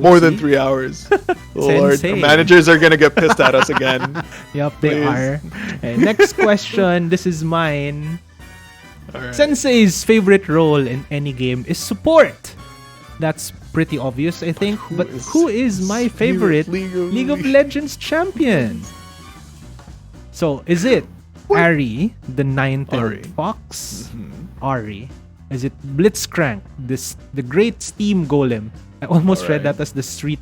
More than 3 hours. Lord, the managers are gonna get pissed at us again. Yep, they are. Okay, next question. This is mine. Right. Sensei's favorite role in any game is support. That's pretty obvious, I think. Who is my favorite League of Legends champion? So, is it Ahri, the ninth Fox? Ahri. Is it Blitzcrank, the great Steam Golem? I almost read that as the Street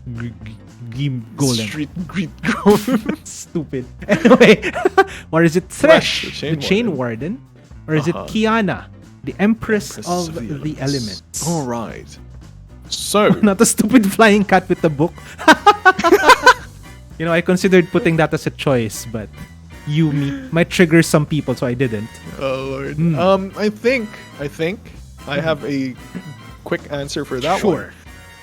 Game Golem. Street Greet Golem. Stupid. Anyway, or is it Thresh, the Chain Warden? Or is it Kiana, the Empress of the Elements? All right. So not a stupid flying cat with a book. I considered putting that as a choice, but Yuumi might trigger some people, so I didn't. Oh Lord. I think I have a quick answer for that one.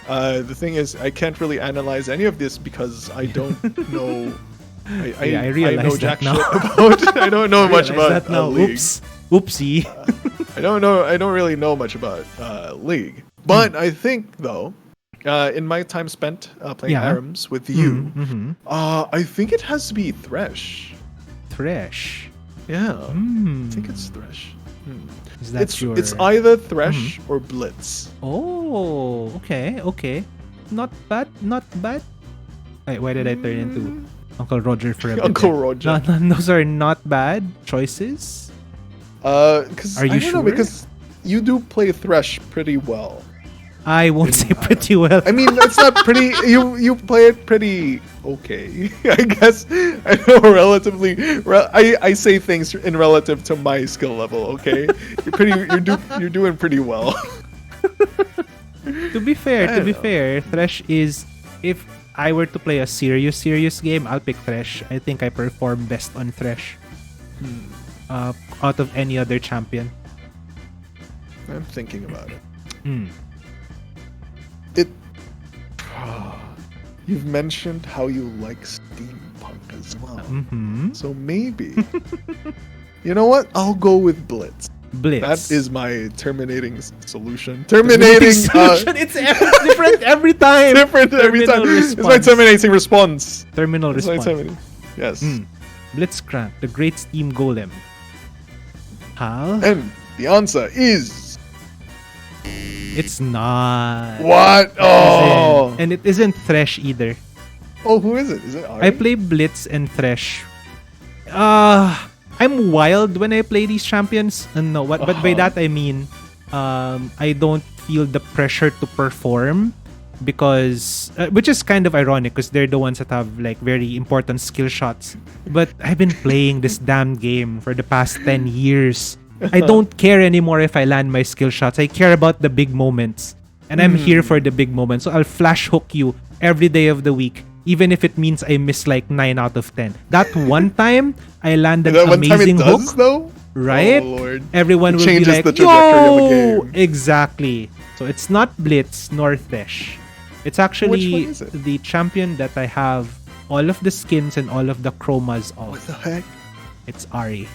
The thing is, I can't really analyze any of this because I don't know. I know jack shit about. I don't know much about that now. League. Oopsie. I don't really know much about League. But I think, though, in my time spent playing ARAMS with you, I think it has to be Thresh. Thresh? Yeah. I think it's Thresh. Is that it's either Thresh or Blitz. Oh, okay. Not bad. Wait, why did I turn into Uncle Roger for a bit? Uncle Roger. No, those are not bad choices. Because are you sure? Because you do play Thresh pretty well. I won't say pretty well. I mean, it's not pretty. You play it pretty okay, I guess. I know relatively. I say things in relative to my skill level. Okay, you're doing pretty well. To be fair, Thresh is, if I were to play a serious game, I'll pick Thresh. I think I perform best on Thresh. Out of any other champion. I'm thinking about it. You've mentioned how you like steampunk as well. So maybe. You know what? I'll go with Blitz. That is my terminating solution. Terminating solution. It's different every time. Different every time. It's my terminating response. Terminal response. Yes. Blitzcrank, the great Steam Golem. Hal? And the answer is... It's not. What? Oh! And it isn't Thresh either. Oh, who is it? Is it Ahri? I play Blitz and Thresh. I'm wild when I play these champions. No, but by that I mean, I don't feel the pressure to perform because, which is kind of ironic because they're the ones that have like very important skill shots. But I've been playing this damn game for the past 10 years. I don't care anymore if I land my skill shots. I care about the big moments. And I'm here for the big moments. So I'll flash hook you every day of the week, even if it means I miss like 9 out of 10. That one time, I landed an amazing hook. Though? Right? Oh, Lord. Everyone will be like, the trajectory of the game. Exactly. So it's not Blitz nor Thresh. It's actually Which one is it? the champion that I have all of the skins and all of the chromas of. What the heck? It's Ahri.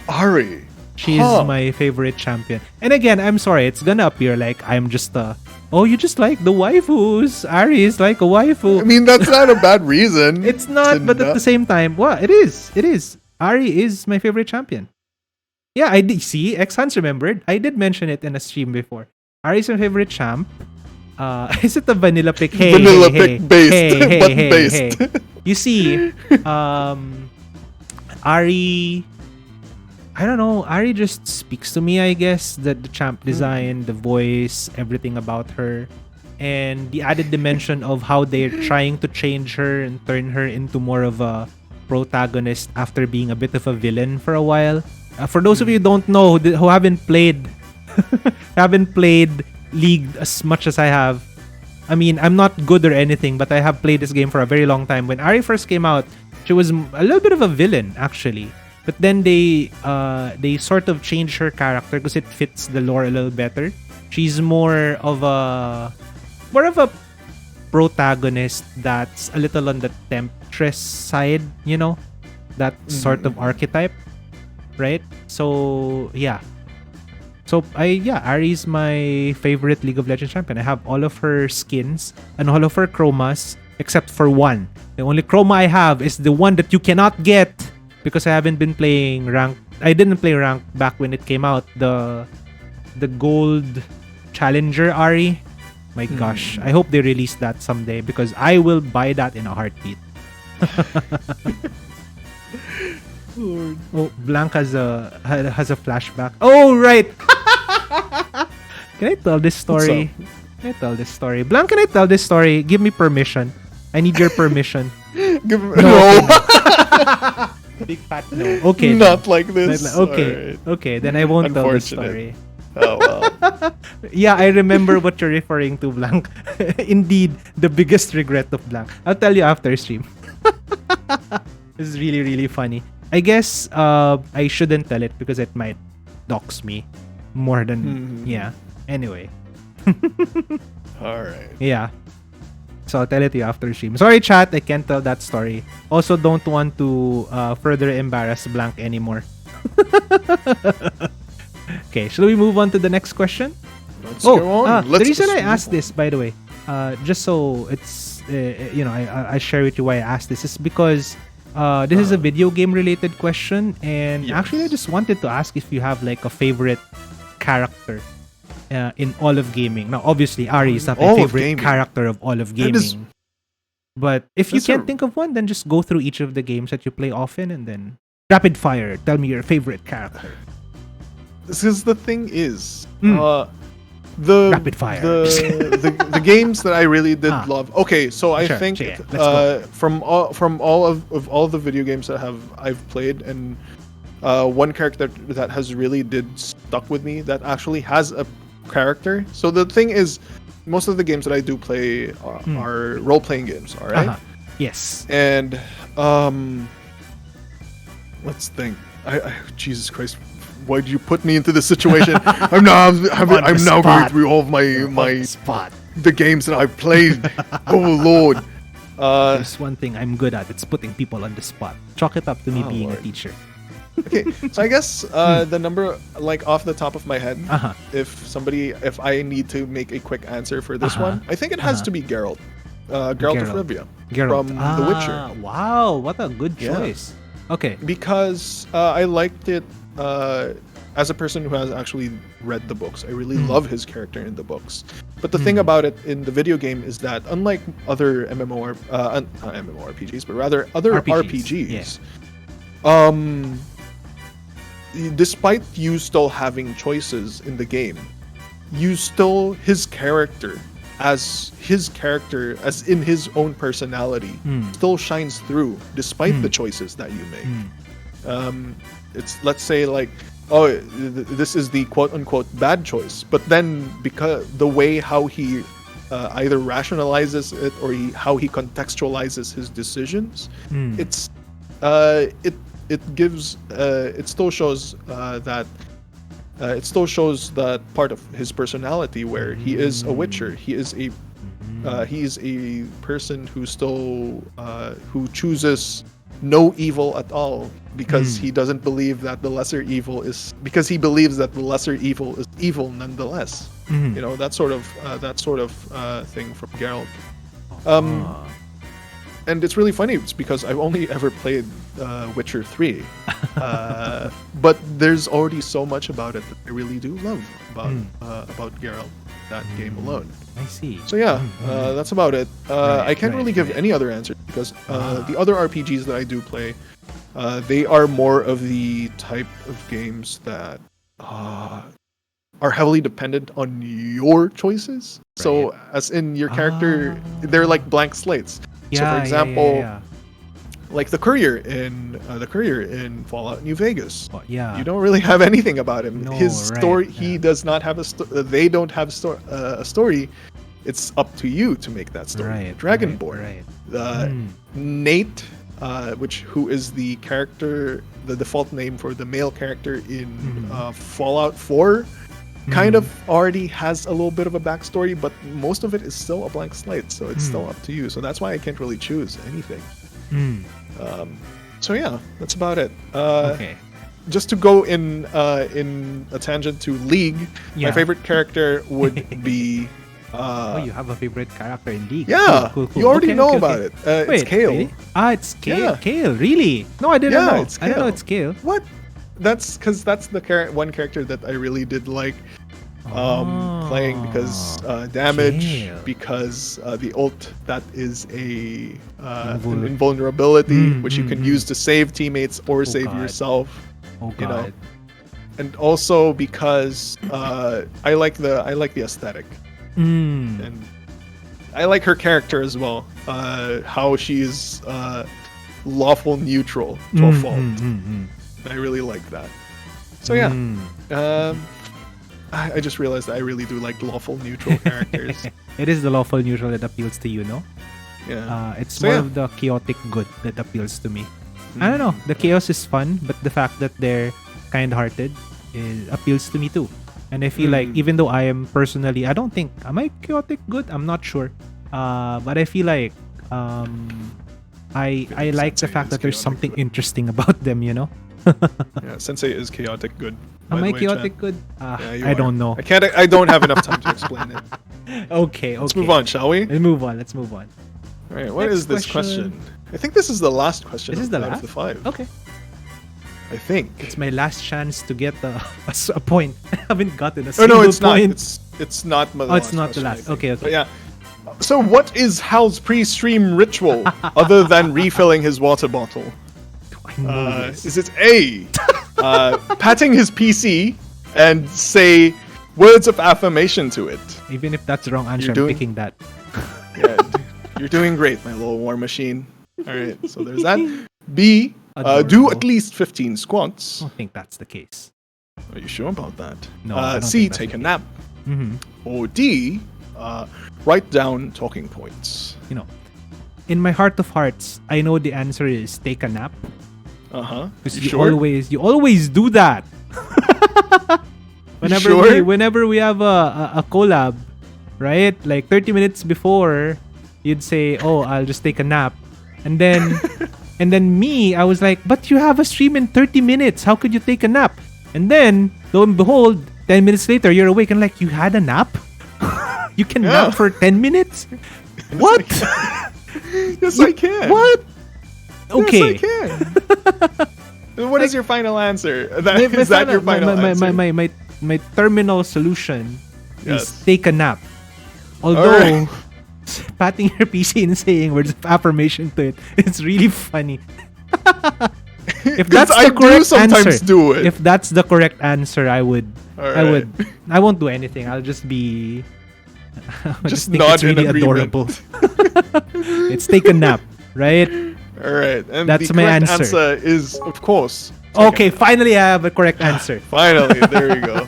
Ahri. She's my favorite champion. And again, I'm sorry, it's gonna appear like I'm just oh, you just like the waifus. Ahri is like a waifu. I mean, that's not a bad reason. It's not, but at the same time, well, it is. It is. Ahri is my favorite champion. Yeah, I did. See, X-Hans remembered. I did mention it in a stream before. Ahri is my favorite champ. Is it the vanilla pick? Hey, vanilla hey, pick based. Hey, Button hey, based. hey. You see, Ahri... I don't know. Ahri just speaks to me, I guess. The champ design, the voice, everything about her. And the added dimension of how they're trying to change her and turn her into more of a protagonist after being a bit of a villain for a while. For those of you who don't know, who haven't played League as much as I have, I mean, I'm not good or anything, but I have played this game for a very long time. When Ahri first came out, she was a little bit of a villain, actually. But then they sort of changed her character because it fits the lore a little better. She's more of a protagonist that's a little on the temptress side, you know, that sort of archetype, right? So yeah. So Ahri's my favorite League of Legends champion. I have all of her skins and all of her chromas except for one. The only chroma I have is the one that you cannot get. Because I haven't been playing rank. I didn't play rank back when it came out. The gold challenger Ahri. My gosh. I hope they release that someday because I will buy that in a heartbeat. Lord. Oh, Blanc has a flashback. Oh, right. Can I tell this story? Can I tell this story? Blanc, can I tell this story? Give me permission. I need your permission. No. Big fat no. Okay. Not like this. Okay. Right. Okay, then I won't tell the story. Oh, well. Yeah, I remember what you're referring to, Blanc. Indeed, the biggest regret of Blanc. I'll tell you after stream. This is really, really funny. I guess I shouldn't tell it because it might dox me more than... Yeah. Anyway. Alright. Yeah. So I'll tell it to you after stream. Sorry, chat. I can't tell that story. Also, don't want to further embarrass Blanc anymore. Okay, shall we move on to the next question? Let's go on. The reason I asked this, by the way, just so it's, I share with you why I asked this, is because this is a video game related question. And actually, I just wanted to ask if you have like a favorite character in all of gaming. Now, obviously, Ahri is not my favorite character of all of gaming. But if you can't think of one, then just go through each of the games that you play often and then rapid fire. Tell me your favorite character. Because the thing is, the rapid fire. the games that I really did love. Okay, so I think from all of the video games that I've played, and one character that has really did stuck with me that actually has a character. So the thing is, most of the games that I do play are role-playing games. All right. Yes. And let's think. Jesus Christ. Why did you put me into this situation? I'm now going through all of my the games that I've played. Oh Lord! There's one thing I'm good at. It's putting people on the spot. Chalk it up to me being a teacher. Okay, so I guess the number, like off the top of my head, if I need to make a quick answer for this one, I think it has to be Geralt. Geralt of Rivia from The Witcher. Wow, what a good choice. Okay. Because I liked it as a person who has actually read the books, I really love his character in the books. But the thing about it in the video game is that unlike other not MMORPGs, but rather other RPGs, despite you still having choices in the game, his character as in his own personality still shines through despite the choices that you make. It's, let's say, like, this is the quote-unquote bad choice, but then because the way how he either rationalizes it or how he contextualizes his decisions, it still shows that part of his personality where he is a witcher. He is a person who still who chooses no evil at all because he doesn't believe that the lesser evil is, because he believes that the lesser evil is evil nonetheless. You know, that sort of thing from Geralt. And it's really funny. It's because I've only ever played Witcher 3, but there's already so much about it that I really do love about Geralt, that game alone. I see. So yeah, that's about it. I can't really give any other answer because the other RPGs that I do play, they are more of the type of games that are heavily dependent on your choices. Right. So as in your character, they're like blank slates. So for example, like the courier in Fallout New Vegas. You don't really have anything about him. No, his story, he does not have they don't have a story. It's up to you to make that story. Dragonborn. Nate, who is the character, the default name for the male character in Fallout 4, kind of already has a little bit of a backstory, but most of it is still a blank slate, so it's still up to you. So that's why I can't really choose anything. So yeah, that's about it. Okay. Just to go in a tangent to League, my favorite character would be. You have a favorite character in League? Yeah, cool. You already know about it. It's Kayle. Really? It's Kayle. Yeah. Kayle, really? No, I didn't know. I didn't know it's Kayle. What? That's because that's the one character that I really did like playing because damage, Kayle. Because the ult that is an invulnerability which you can use to save teammates or save yourself. You know, and also because I like the aesthetic, and I like her character as well. How she's lawful neutral to a fault. I really like that. So yeah, I just realized that I really do like lawful neutral characters. It is the lawful neutral that appeals to you, no? Yeah. It's more of the chaotic good that appeals to me. I don't know. The chaos is fun, but the fact that they're kind-hearted appeals to me too. And I feel like even though I am personally, I don't think, am I chaotic good? I'm not sure. But I feel like I like the fact that there's something interesting about them, you know? Yeah, Sensei is chaotic good. Am I chaotic good? I don't know. I don't have enough time to explain it. Okay. Let's move on, shall we? Let's move on. All right, what is this question? I think this is the last question. This is the last? Of the 5. Okay. I think. It's my last chance to get a point. I haven't gotten a single point. It's not. It's not the last. It's not the last. Okay. But yeah. So what is Hal's pre-stream ritual other than refilling his water bottle? Is it A, patting his PC and say words of affirmation to it? Even if that's the wrong answer, I'm picking that. Yeah, you're doing great, my little war machine. All right, so there's that. B, do at least 15 squats. I don't think that's the case. Are you sure about that? No. C, take a nap. Or D, write down talking points. You know, in my heart of hearts, I know the answer is take a nap. Because you always do that. Whenever we have a collab, right? Like 30 minutes before, you'd say, "Oh, I'll just take a nap," and then I was like, "But you have a stream in 30 minutes. How could you take a nap?" And then, lo and behold, 10 minutes later, you're awake and like, "You had a nap? You can nap for 10 minutes? What?" Yes, I can. What? Okay. Yes, I can. What is your final answer? Is that your final answer? My terminal solution is Yes. take a nap. Although patting your PC and saying words of affirmation to it, it's really funny. If that's I the correct sometimes answer, do it. if that's the correct answer, I would. Alright. I won't do anything. I'll just be. I'll Just think nod it's really in agreement. adorable. It's take a nap, right? All right, and That's the my correct answer. is, of course. Okay, finally I have a correct answer. Finally, there you go.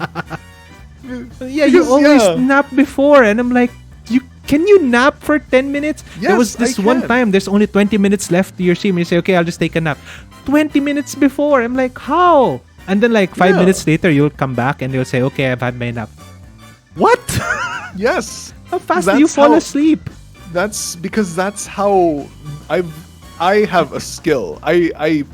Yeah, you Because, always yeah. nap before, and I'm like, can you nap for 10 minutes? There was Yes, this I one can. time, there's only 20 minutes left to your stream, and you say, okay, I'll just take a nap. 20 minutes before, I'm like, how? And then like 5 Yeah. minutes later, you'll come back and you'll say, okay, I've had my nap. What? Yes, How fast do you That's fall how- asleep? that's because that's how I have a skill. I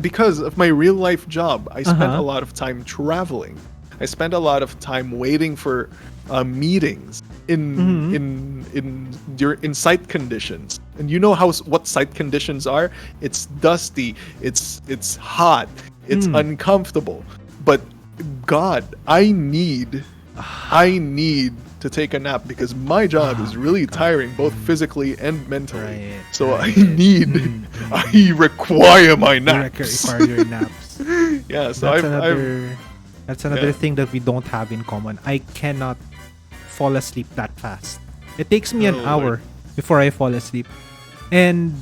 because of my real life job, I spend Uh-huh. a lot of time traveling. I spend a lot of time waiting for meetings Mm-hmm. in site conditions. And you know what site conditions are? It's dusty. It's hot. It's uncomfortable. But God, I need to take a nap because my job is really tiring, both physically and mentally. Right, So right. I require my You naps. require your naps. Yeah, so That's another yeah. thing that we don't have in common. I cannot fall asleep that fast. It takes me an Oh, hour Lord. before I fall asleep. And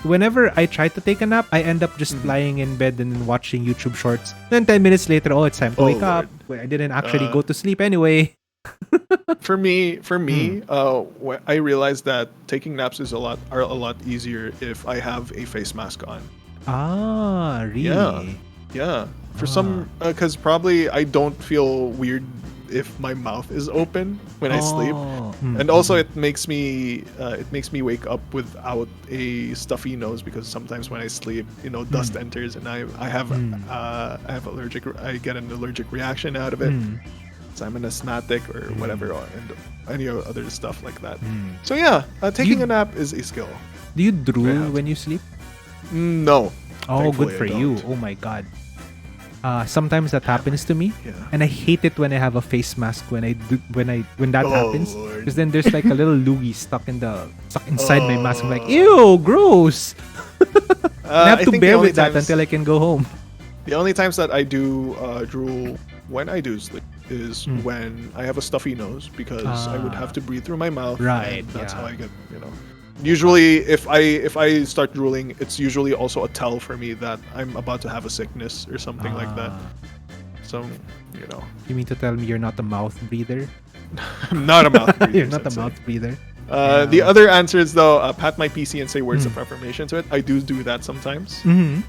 whenever I try to take a nap, I end up Mm-hmm. just lying in bed and then watching YouTube shorts. Then 10 minutes later, oh, it's time to Oh, wake up. Lord. Wait, I didn't actually Uh, go to sleep anyway. For me, I realized that taking naps are a lot easier if I have a face mask on. Ah, really? Yeah, for some, because probably I don't feel weird if my mouth is open when I sleep, Oh. and also it makes me wake up without a stuffy nose because sometimes when I sleep, dust enters and I have I get an allergic reaction out of it. So I'm an asthmatic or whatever, and any other stuff like that. So yeah, taking You- a nap is a skill. Do you drool Yeah. when you sleep? No. Oh, Thankfully, good for I you. don't. Oh my god. Sometimes that happens to me, Yeah. and I hate it when I have a face mask when that Oh, happens, Lord. because then there's like a little loogie stuck inside my mask. I'm like, ew, gross. I have to think the bear only with that times- until I can go home. The only times that I do drool when I do sleep is when I have a stuffy nose because I would have to breathe through my mouth. Right, and that's yeah. how I get. Usually, if I start drooling, it's usually also a tell for me that I'm about to have a sickness or something like that. Ah. So, You mean to tell me you're not a mouth breather? I'm not a mouth breather. You're not a sensei. mouth breather. The other answers though, pat my PC and say words of affirmation to it. I do that sometimes. Mm-hmm.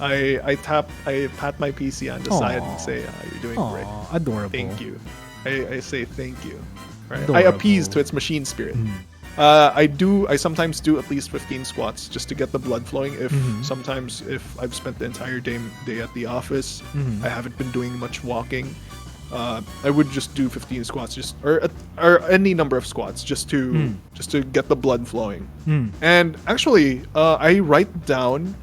I pat my PC on the side and Aw. say, "You're doing great. Aw, adorable. Thank you." I say thank you. Right? I Adorable. appease to its machine spirit. I sometimes do at least 15 squats just to get the blood flowing. Sometimes if I've spent the entire day at the office, I haven't been doing much walking. I would just do 15 squats, or any number of squats, just to get the blood flowing. And actually, I write down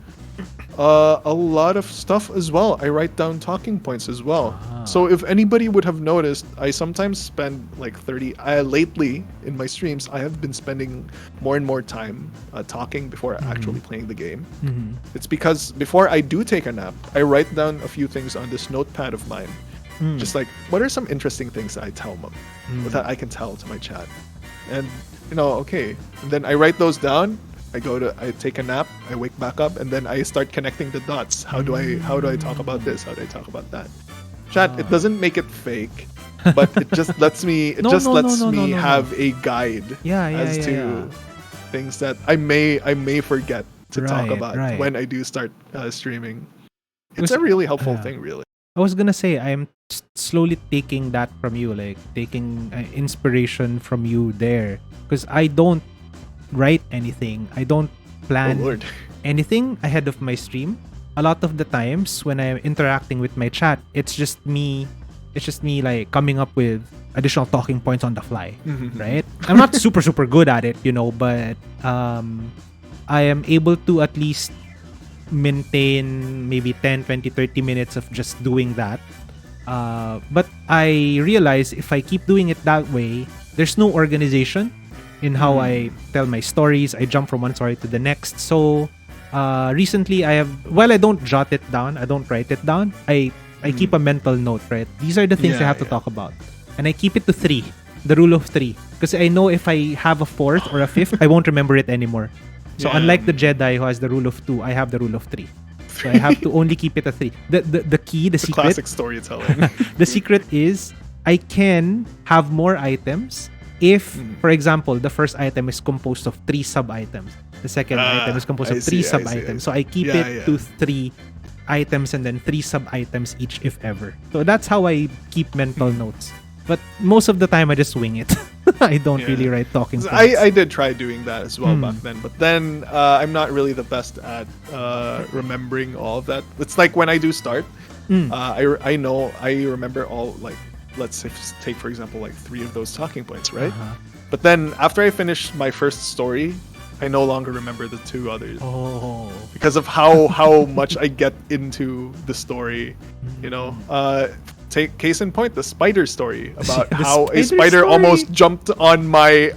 a lot of stuff as well. I write down talking points as well. So if anybody would have noticed, I sometimes spend like 30. Lately in my streams, I have been spending more and more time talking before actually playing the game. It's because before I do take a nap, I write down a few things on this notepad of mine. Just like, what are some interesting things that I tell them that I can tell to my chat? And okay. And then I write those down. I take a nap, I wake back up, and then I start connecting the dots. How do I talk about this? How do I talk about that? Chat, it doesn't make it fake, but it just lets me have a guide as to things that I may forget to talk about when I do start streaming. It's a really helpful thing, really. I was gonna say I'm slowly taking that from you, like taking inspiration from you there, because I don't write anything. I don't plan Oh, Lord. anything ahead of my stream. A lot of the times when I'm interacting with my chat, it's just me like coming up with additional talking points on the fly, right? I'm not super good at it, but I am able to at least maintain maybe 10, 20, 30 minutes of just doing that. But I realize if I keep doing it that way, there's no organization in how I tell my stories. I jump from one story to the next. So recently I have, while I don't jot it down, I don't write it down, I keep a mental note, right? These are the things I have to talk about. And I keep it to 3, the rule of 3. Because I know if I have a 4th or a 5th, I won't remember it anymore. So unlike the Jedi who has the rule of 2, I have the rule of 3. So I have to only keep it at 3. The key, the secret. Classic storytelling. The secret is I can have more items if, for example, the first item is composed of 3 sub-items. The second item is composed of 3 sub-items. So I keep it to 3 items and then 3 sub-items each if ever. So that's how I keep mental notes. But most of the time I just wing it. I don't really write talking points. I did try doing that as well back then, but then I'm not really the best at remembering all of that. It's like when I do start, I know I remember all, like, let's say, take for example like 3 of those talking points, right? But then after I finish my first story, I no longer remember the 2 others. Because of how much I get into the story, you know. Take case in point, the spider story about how a spider almost jumped on my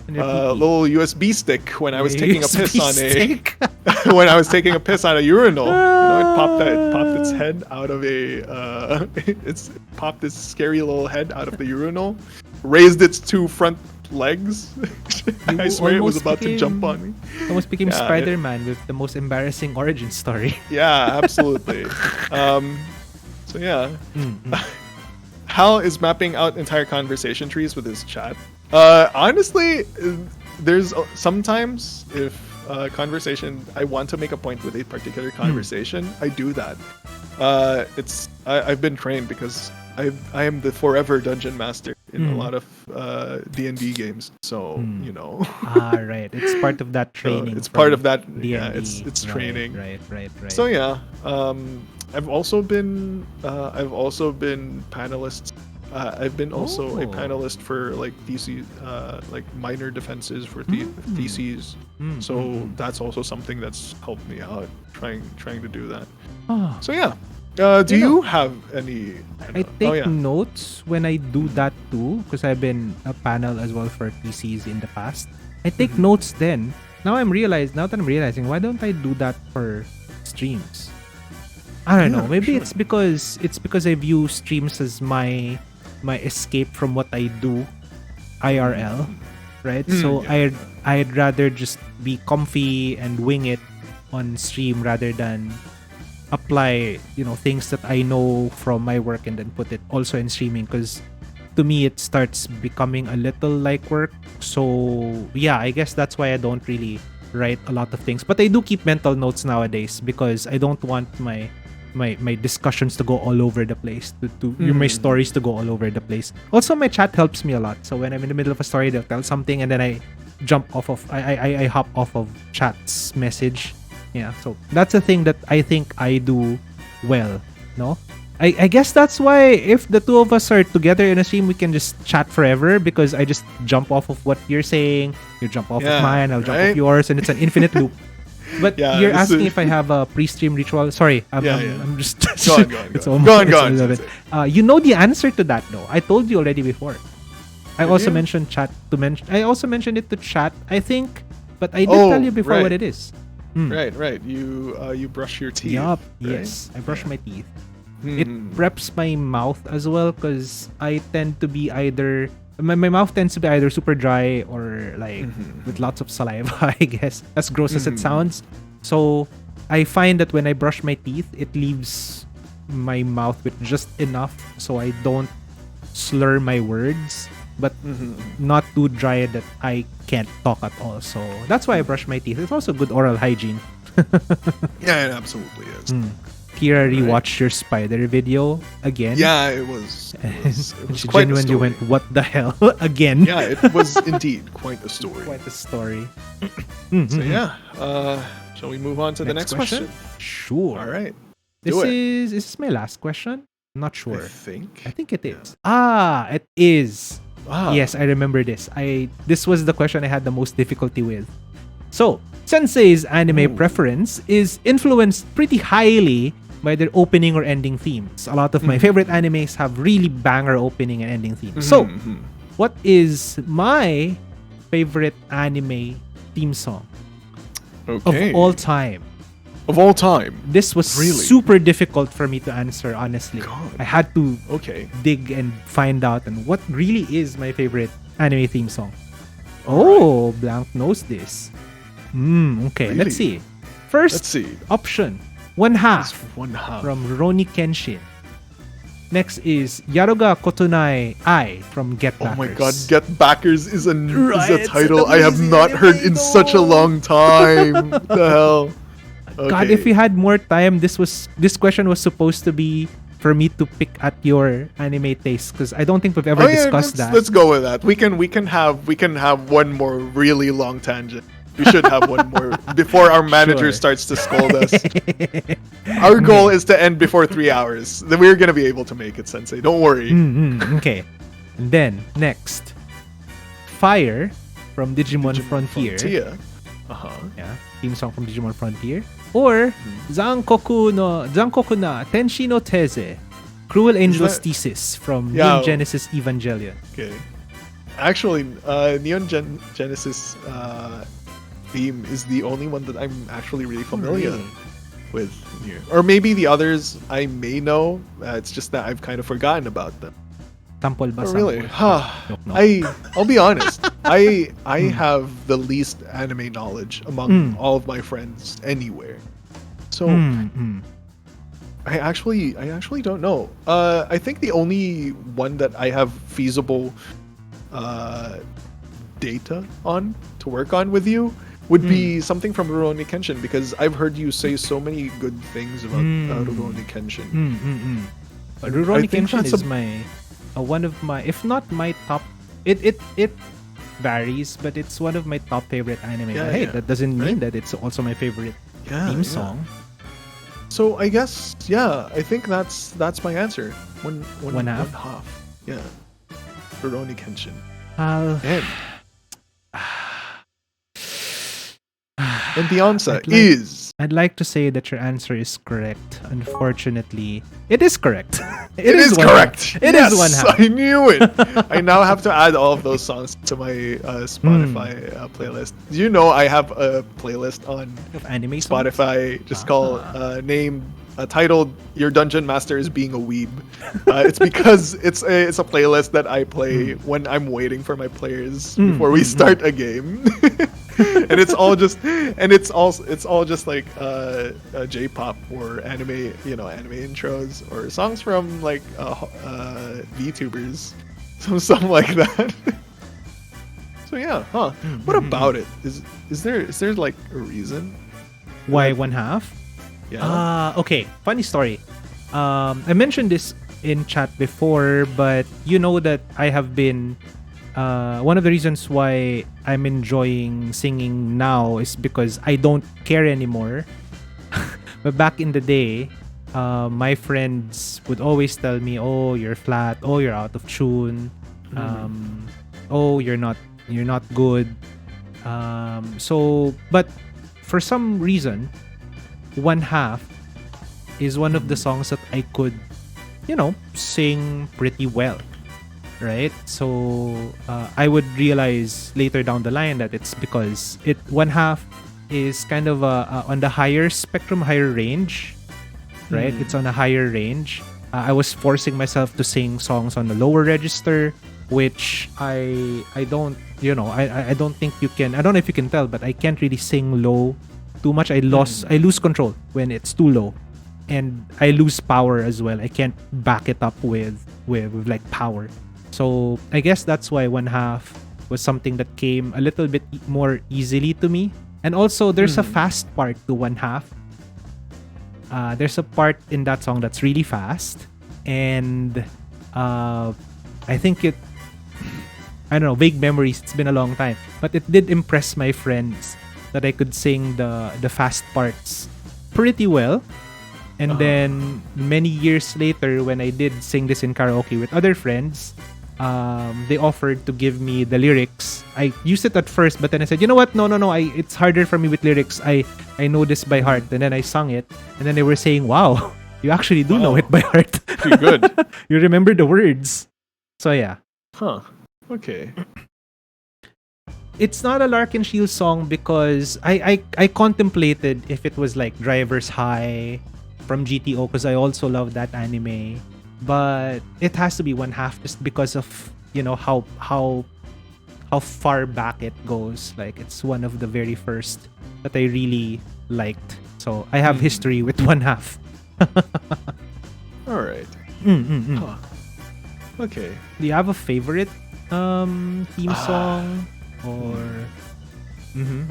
little USB stick when I was taking a piss on a when I was taking a piss on a urinal. You know, it popped its head out of a it's popped its scary little head out of the urinal, raised its 2 front legs. I swear it was about to jump on me. Almost became Spider-Man with the most embarrassing origin story. Yeah, absolutely. So yeah, Hal is mapping out entire conversation trees with his chat. Honestly, there's sometimes if conversation, I want to make a point with a particular conversation, I do that. I've been trained because I am the forever dungeon master in a lot of D&D games. So you know. Right. It's part of that training. So it's part of that. D&D. Yeah, it's training. Right. So yeah. I've also been panelists. I've been also a panelist for like theses, like minor defenses for theses. So that's also something that's helped me out trying to do that. So yeah. Do you have any? I take notes when I do that too, because I've been a panel as well for theses in the past. I take notes then. Now that I'm realizing, why don't I do that for streams? I don't know. Maybe it's because I view streams as my escape from what I do IRL, right? So I'd rather just be comfy and wing it on stream rather than apply, you know, things that I know from my work and then put it also in streaming, because to me it starts becoming a little like work. So yeah, I guess that's why I don't really write a lot of things, but I do keep mental notes nowadays because I don't want my discussions to go all over the place, my stories to go all over the place. Also, my chat helps me a lot. So when I'm in the middle of a story, they'll tell something and then I hop off of chat's message. Yeah, so that's a thing that I think I do well. No, I guess that's why if the 2 of us are together in a stream, we can just chat forever, because I just jump off of what you're saying, you jump off of mine, I'll jump off yours, and it's an infinite loop. But you're asking if I have a pre-stream ritual. Sorry, I'm just go on. You know the answer to that though. I told you already before. I also mentioned I also mentioned it to chat, I think, but I did tell you before what it is. Right. You brush your teeth. Yup. Right? Yes, I brush my teeth. It preps my mouth as well, because I tend to be either my mouth tends to be either super dry or like with lots of saliva, I guess, as gross as it sounds. So I find that when I brush my teeth, it leaves my mouth with just enough so I don't slur my words, but not too dry that I can't talk at all. So that's why I brush my teeth. It's also good oral hygiene. Yeah, it absolutely is. Kira rewatched your spider video again. Yeah, it was she quite genuinely went, what the hell? Again. Yeah, it was indeed quite a story. Quite a story. So yeah, shall we move on to the next question? Sure. All right. Is this my last question? I'm not sure. I think it is. It is. Yes, I remember this. This was the question I had the most difficulty with. So, Sensei's anime preference is influenced pretty highly by their opening or ending themes. A lot of my favorite animes have really banger opening and ending themes. So, what is my favorite anime theme song of all time? Of all time? This was super difficult for me to answer, honestly. God. I had to dig and find out and what really is my favorite anime theme song. Oh, Blank knows this. Okay, Really? let's see. First Let's see. option, One Half One Half. from Rurouni Kenshin. Next is Yaruga Kotonai Ai from Get Backers. Oh my god, Get Backers is a Right, title it's an I have amazing not heard anime, in such a long time. The hell? God, if we had more time, this question was supposed to be for me to pick at your anime taste because I don't think we've ever discussed that. Let's go with that. We can have one more really long tangent. We should have one more before our manager starts to scold us. Our goal is to end before 3 hours. Then we're gonna be able to make it, Sensei. Don't worry. Okay. And then next, Fire from Digimon Frontier. Yeah, theme song from Digimon Frontier. Or Zankoku na Tenshi no Teze, Cruel Angel's Thesis from Neon Genesis Evangelion. Okay. Actually, Neon Genesis theme is the only one that I'm actually really familiar with here. Or maybe the others I may know. It's just that I've kind of forgotten about them. Sample ba? Oh, really? No. I'll be honest. I have the least anime knowledge among all of my friends anywhere. So I actually don't know. I think the only one that I have feasible data on to work on with you would be something from Rurouni Kenshin, because I've heard you say so many good things about Rurouni Kenshin. Rurouni Kenshin is one of my, if not my top, it varies, but it's one of my top favorite anime. But hey, that doesn't mean that it's also my favorite theme song. So I guess I think that's my answer. One half. Yeah. Rurouni Kenshin. And the answer is... I'd like to say that your answer is correct. Unfortunately, it is correct. It is correct. It is one half. I knew it. I now have to add all of those songs to my Spotify playlist. Do you know I have a playlist on anime Spotify just called titled "Your Dungeon Master is Being a Weeb." It's because it's a playlist that I play when I'm waiting for my players before we start a game. And it's all just like J-pop or anime, anime intros or songs from like VTubers, something like that. So what about it? Is there like a reason why one half? Yeah. Okay. Funny story. I mentioned this in chat before, but you know that I have been. One of the reasons why I'm enjoying singing now is because I don't care anymore. But back in the day, my friends would always tell me, "Oh, you're flat. Oh, you're out of tune. Oh, you're not good." But for some reason, One Half is one of the songs that I could, sing pretty well. Right? So I would realize later down the line that it's because One Half is kind of on the higher spectrum, higher range, right? It's on a higher range. I was forcing myself to sing songs on the lower register, which I don't, I don't think you can. I don't know if you can tell, but I can't really sing low too much. I lose control when it's too low, and I lose power as well. I can't back it up with like power. So I guess that's why One Half was something that came a little bit more easily to me. And also, there's a fast part to One Half. There's a part in that song that's really fast. And I think I don't know, vague memories, it's been a long time. But it did impress my friends that I could sing the fast parts pretty well. And then many years later, when I did sing this in karaoke with other friends, they offered to give me the lyrics. I used it at first, but then I said, you know what? No. It's harder for me with lyrics. I know this by heart. And then I sung it. And then they were saying, wow, you actually do know it by heart. Pretty good. You remember the words. So yeah. Huh. Okay. It's not a Larkin Shield song because I contemplated if it was like Driver's High from GTO because I also love that anime. But it has to be one half just because of, you know, how far back it goes. Like it's one of the very first that I really liked. So I have history with one half. All right. Huh. Okay. Do you have a favorite theme song or?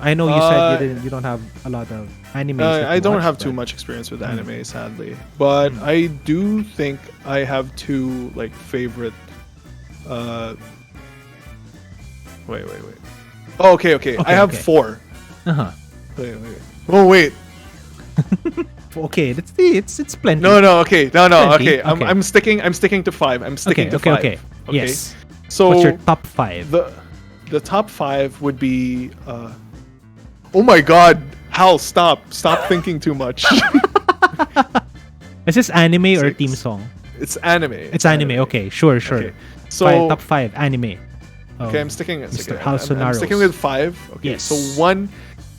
I know you said you don't have a lot of anime. I don't have too much experience with anime, sadly, but I do think I have two like favorite. Wait. Oh, okay. I have four. Wait. Oh wait. Okay, it's plenty. No. Okay. Plenty. Okay. I'm sticking to five. I'm sticking to five. Okay. Yes. So what's your top five? The top five would be. Oh my God, Hal! Stop thinking too much. Is this anime or theme song? It's anime. It's anime. Okay, sure. Okay. So top five anime. Okay, I'm sticking. I'm sticking with five. Okay, yes. So one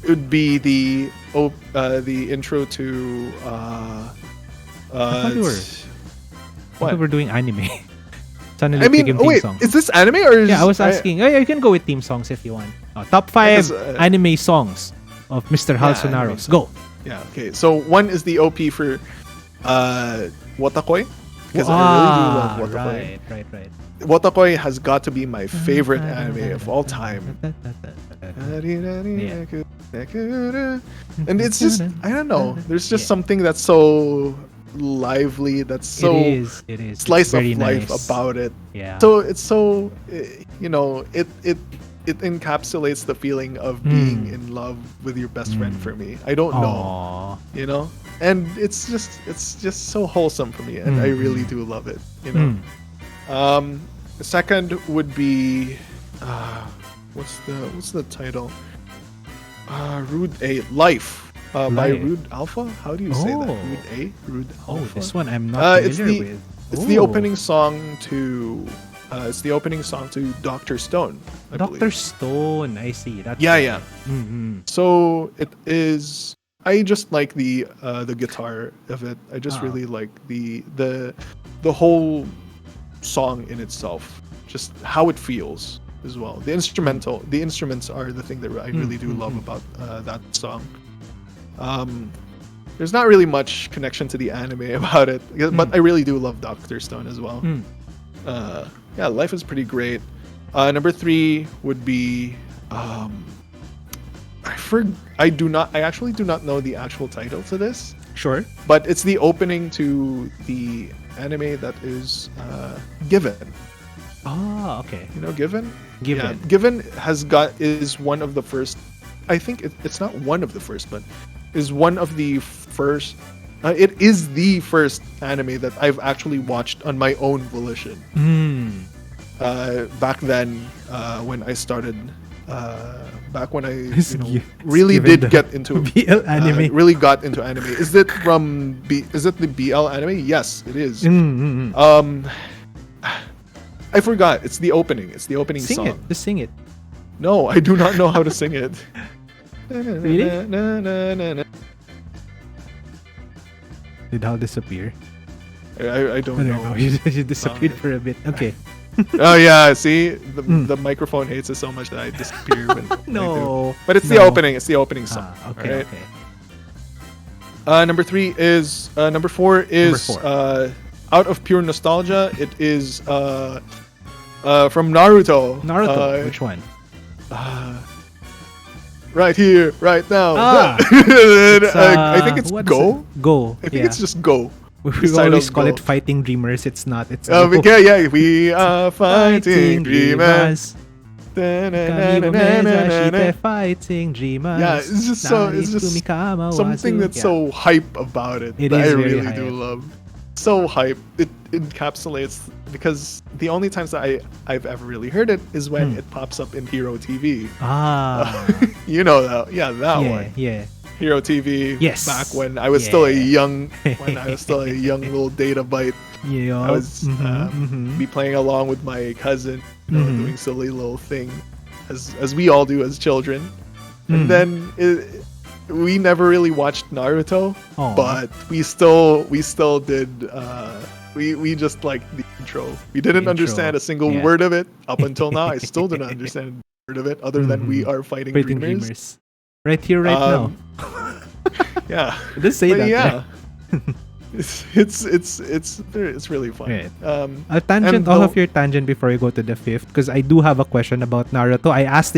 would be the intro to I thought we were doing anime. I mean, wait, song. Is this anime or is I was asking. You can go with theme songs if you want. Top five anime songs of Mr. Hal Sonaros. Go. Yeah. Okay. So one is the OP for Wotakoi because I really do love Wotakoi. Right. Wotakoi has got to be my favorite anime of all time. And it's just I don't know. There's just something that's so lively, that's so it is slice of life nice about it. Yeah. So it's so you know it encapsulates the feeling of being in love with your best friend for me. I don't know, you know, and it's just so wholesome for me, and I really do love it. You know. The second would be what's the title? Rude A Life. By Rude Alpha? How do you say that? Rude Alpha? Oh, this one I'm not familiar with. It's the opening song to Dr. Stone. Dr. Stone, I see. That's yeah. So it is. I just like the guitar of it. I just really like the whole song in itself. Just how it feels as well. The instruments are the thing that I really do love about that song. There's not really much connection to the anime about it, but I really do love Dr. Stone as well. Yeah, Life is pretty great. Number 3 would be I actually do not know the actual title to this. Sure. But it's the opening to the anime that is Given. Ah, okay. You know Given? Given. Yeah, Given is one of the first. I think it's not one of the first, but is one of the first. It is the first anime that I've actually watched on my own volition. Back then, when I started, back when I really did get into BL anime, really got into anime. Is it the BL anime? Yes, it is. I forgot. It's the opening. It's the opening song. Sing it. Just sing it. No, I do not know how to sing it. Really? Did Hal disappear? I don't know. You disappeared for a bit. Okay. Oh yeah, see, the microphone hates us so much that I disappear when I do. But it's the opening. It's the opening song. Okay. Right? Okay. Number 4 is out of pure nostalgia. It is from Naruto. Naruto. Which one? Right here, right now. I think it's Go. Go. I think it's just Go. We always call it Fighting Dreamers. It's not. It's yeah. We are fighting dreamers. Fighting dreamers. Yeah, it's just something that's so hype about it. That I really do love. so hype. It encapsulates, because the only times that I've ever really heard it is when it pops up in Hero TV. You know that, that one. Yeah. Hero TV. Yes. Back when I was still a young little data byte. Yeah. I was be playing along with my cousin, doing silly little thing, as we all do as children. And then we never really watched Naruto, but we still did. We just liked the intro. We didn't understand a single word of it up until now. I still don't understand a word of it, other than we are fighting dreamers. Right here, right now. Yeah. Let's say that. Yeah. It's really fun. Right. I'll tangent off of your tangent before you go to the fifth, because I do have a question about Naruto. I asked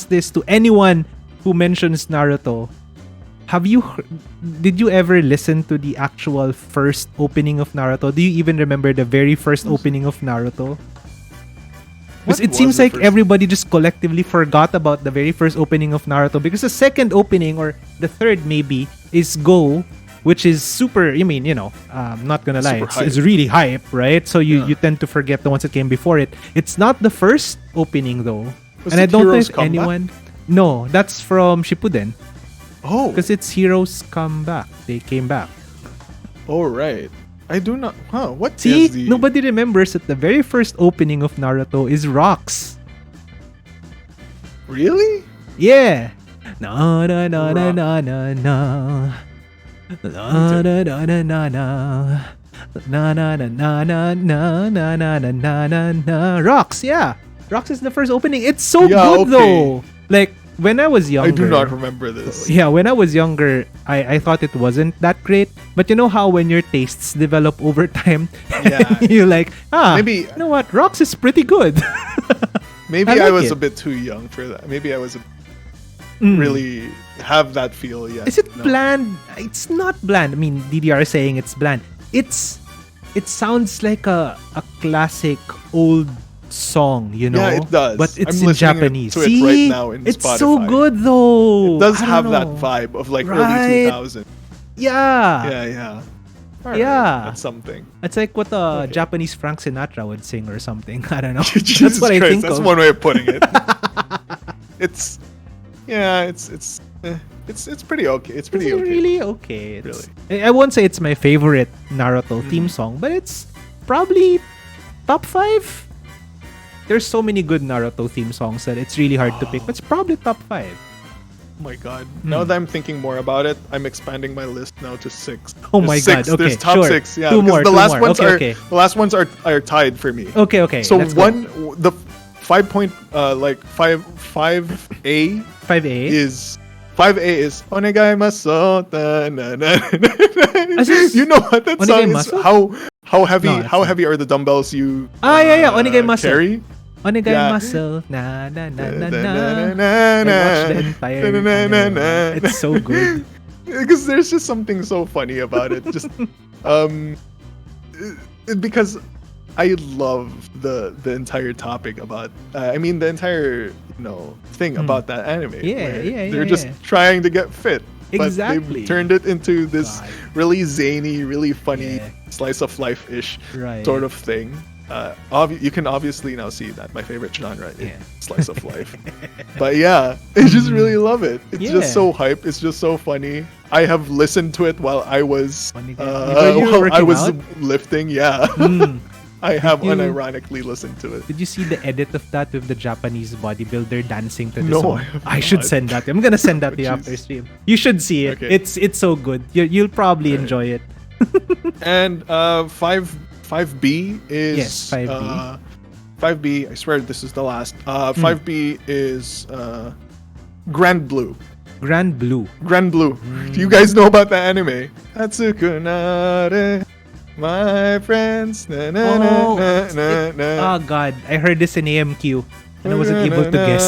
this to anyone who mentions Naruto. Did you ever listen to the actual first opening of Naruto? Do you even remember the very first opening of Naruto? Because it seems like everybody just collectively forgot about the very first opening of Naruto, because the second opening, or the third maybe, is Go, which is super, not gonna lie, it's really hype, right? So you tend to forget the ones that came before it. It's not the first opening though. And I don't think anyone... No, that's from Shippuden. Oh. Because it's Heroes Come Back. They came back. Oh, right. I do not... Huh, what See? is the... Nobody remembers that the very first opening of Naruto is Rocks. Really? Yeah. Na na na na na na na. Na na na na na na. Na na na na na na na na na na na. Rocks, yeah. Rocks is the first opening. It's so good though. Like, when I was younger... I do not remember this. Yeah, when I was younger, I thought it wasn't that great. But you know how when your tastes develop over time, you're like, maybe, you know what? Rocks is pretty good. Maybe I was a bit too young for that. Maybe I was really have that feel yet. Is it bland? It's not bland. I mean, DDR is saying it's bland. It sounds like a classic old song, Yeah, it does. But it's I'm in Japanese. To it right now in it's Spotify. so good though. It does have that vibe of like early 2000s. Yeah. Right, that's something. It's like what a Japanese Frank Sinatra would sing or something. I don't know. That's what I think. That's one way of putting it. It's pretty okay. It's pretty okay. Really okay. I won't say it's my favorite Naruto theme song, but it's probably top 5. There's so many good Naruto theme songs that it's really hard to pick. But it's probably top 5. Oh my god. Now that I'm thinking more about it, I'm expanding my list now to 6. Oh my god. Okay, there's top 6. Yeah, two more. The last ones are tied for me. Okay. So the 5A 5A is 5A is Onegai Maso. You know what that song is? How heavy are the dumbbells you Onegai Maso. carry? Onegai Muscle. Na na na na na. I watched the entire It's so good. Because there's just something so funny about it. Just because I love the entire topic about the entire thing about that anime. They're just trying to get fit. Exactly. But they've turned it into this really zany, really funny slice of life-ish sort of thing. You can obviously now see that my favorite genre is slice of life. But I just really love it. It's just so hype. It's just so funny. I have listened to it while I was lifting. I have unironically listened to it. Did you see the edit of that with the Japanese bodybuilder dancing to the No, song? I should send that. I'm gonna send that to you after stream. You should see it. Okay. It's so good. You'll probably enjoy it. And 5B is 5B. 5B. I swear this is the last. 5B is Grand Blue. Grand Blue. Do you guys know about the anime? Hatsukunare, my friends. Na, na, na, na, na, na. Oh god, I heard this in AMQ and I wasn't able to guess.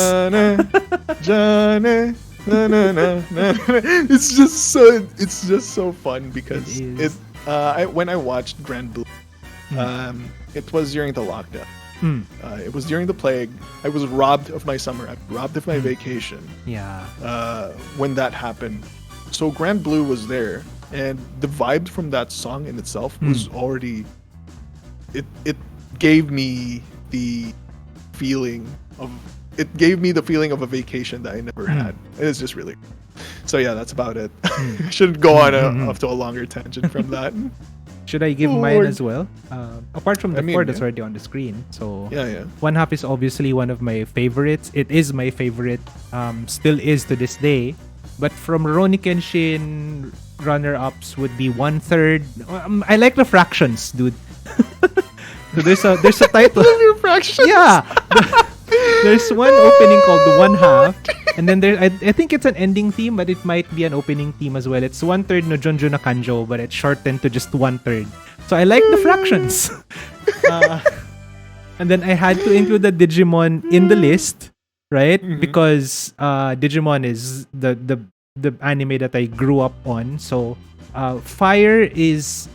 It's just so fun because when I watched Grand Blue, it was during the lockdown. It was during the plague. I was robbed of my summer. I was robbed of my vacation. Yeah. When that happened, so Grand Blue was there, and the vibe from that song in itself was already. It gave me the feeling of. It gave me the feeling of a vacation that I never had. And it's just really. So yeah, that's about it. Shouldn't go on up to a longer tangent from that. Should I give mine as well? Apart from the four that's already on the screen. So yeah. One Half is obviously one of my favorites. It is my favorite. Still is to this day. But from Rurouni Kenshin, runner-ups would be 1/3. I like the fractions, dude. So there's a title. Your fractions. Yeah. There's one opening called the 1/2, and then I think it's an ending theme, but it might be an opening theme as well. It's 1/3 no Jonjo na Kanjo, but it's shortened to just 1/3. So I like the fractions. And then I had to include the Digimon in the list, right? Because Digimon is the anime that I grew up on. So Fire is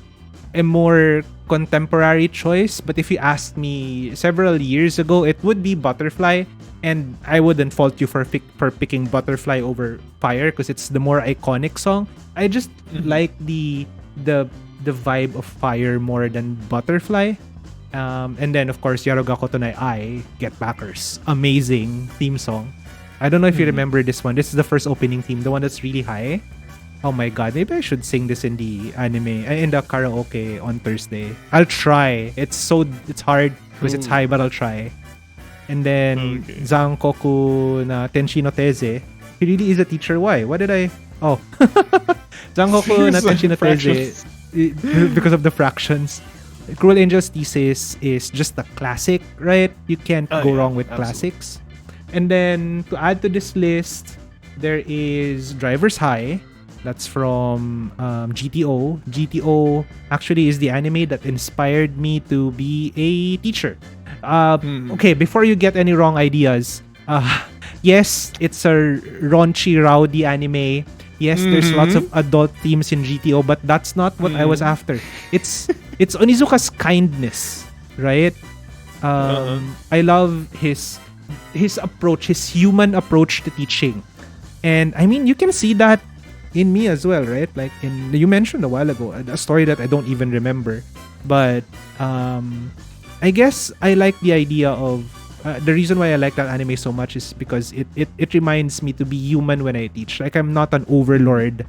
a more contemporary choice, but if you asked me several years ago, it would be Butterfly, and I wouldn't fault you for picking Butterfly over Fire because it's the more iconic song. I just like the vibe of Fire more than Butterfly. And then of course Yaruga Kotonai Ai, Get Backers, amazing theme song. I don't know if you remember this one. This is the first opening theme, the one that's really high. Oh my god, maybe I should sing this in the anime, in the karaoke on Thursday. I'll try. It's hard because it's high, but I'll try. And then Zankoku na Tenshi no Teze. He really is a teacher. Why? What did I? Oh. Zankoku na Tenshi no Teze because of the fractions. Cruel Angel's Thesis is just a classic, right? You can't go wrong with classics. And then to add to this list, there is Driver's High. That's from GTO. GTO actually is the anime that inspired me to be a teacher. Okay, before you get any wrong ideas, yes, it's a raunchy, rowdy anime. Yes, there's lots of adult themes in GTO, but that's not what I was after. It's Onizuka's kindness, right? I love his approach, his human approach to teaching. And I mean, you can see that in me as well, right? Like you mentioned a while ago, a story that I don't even remember. But I guess I like the idea of the reason why I like that anime so much is because it reminds me to be human when I teach. Like I'm not an overlord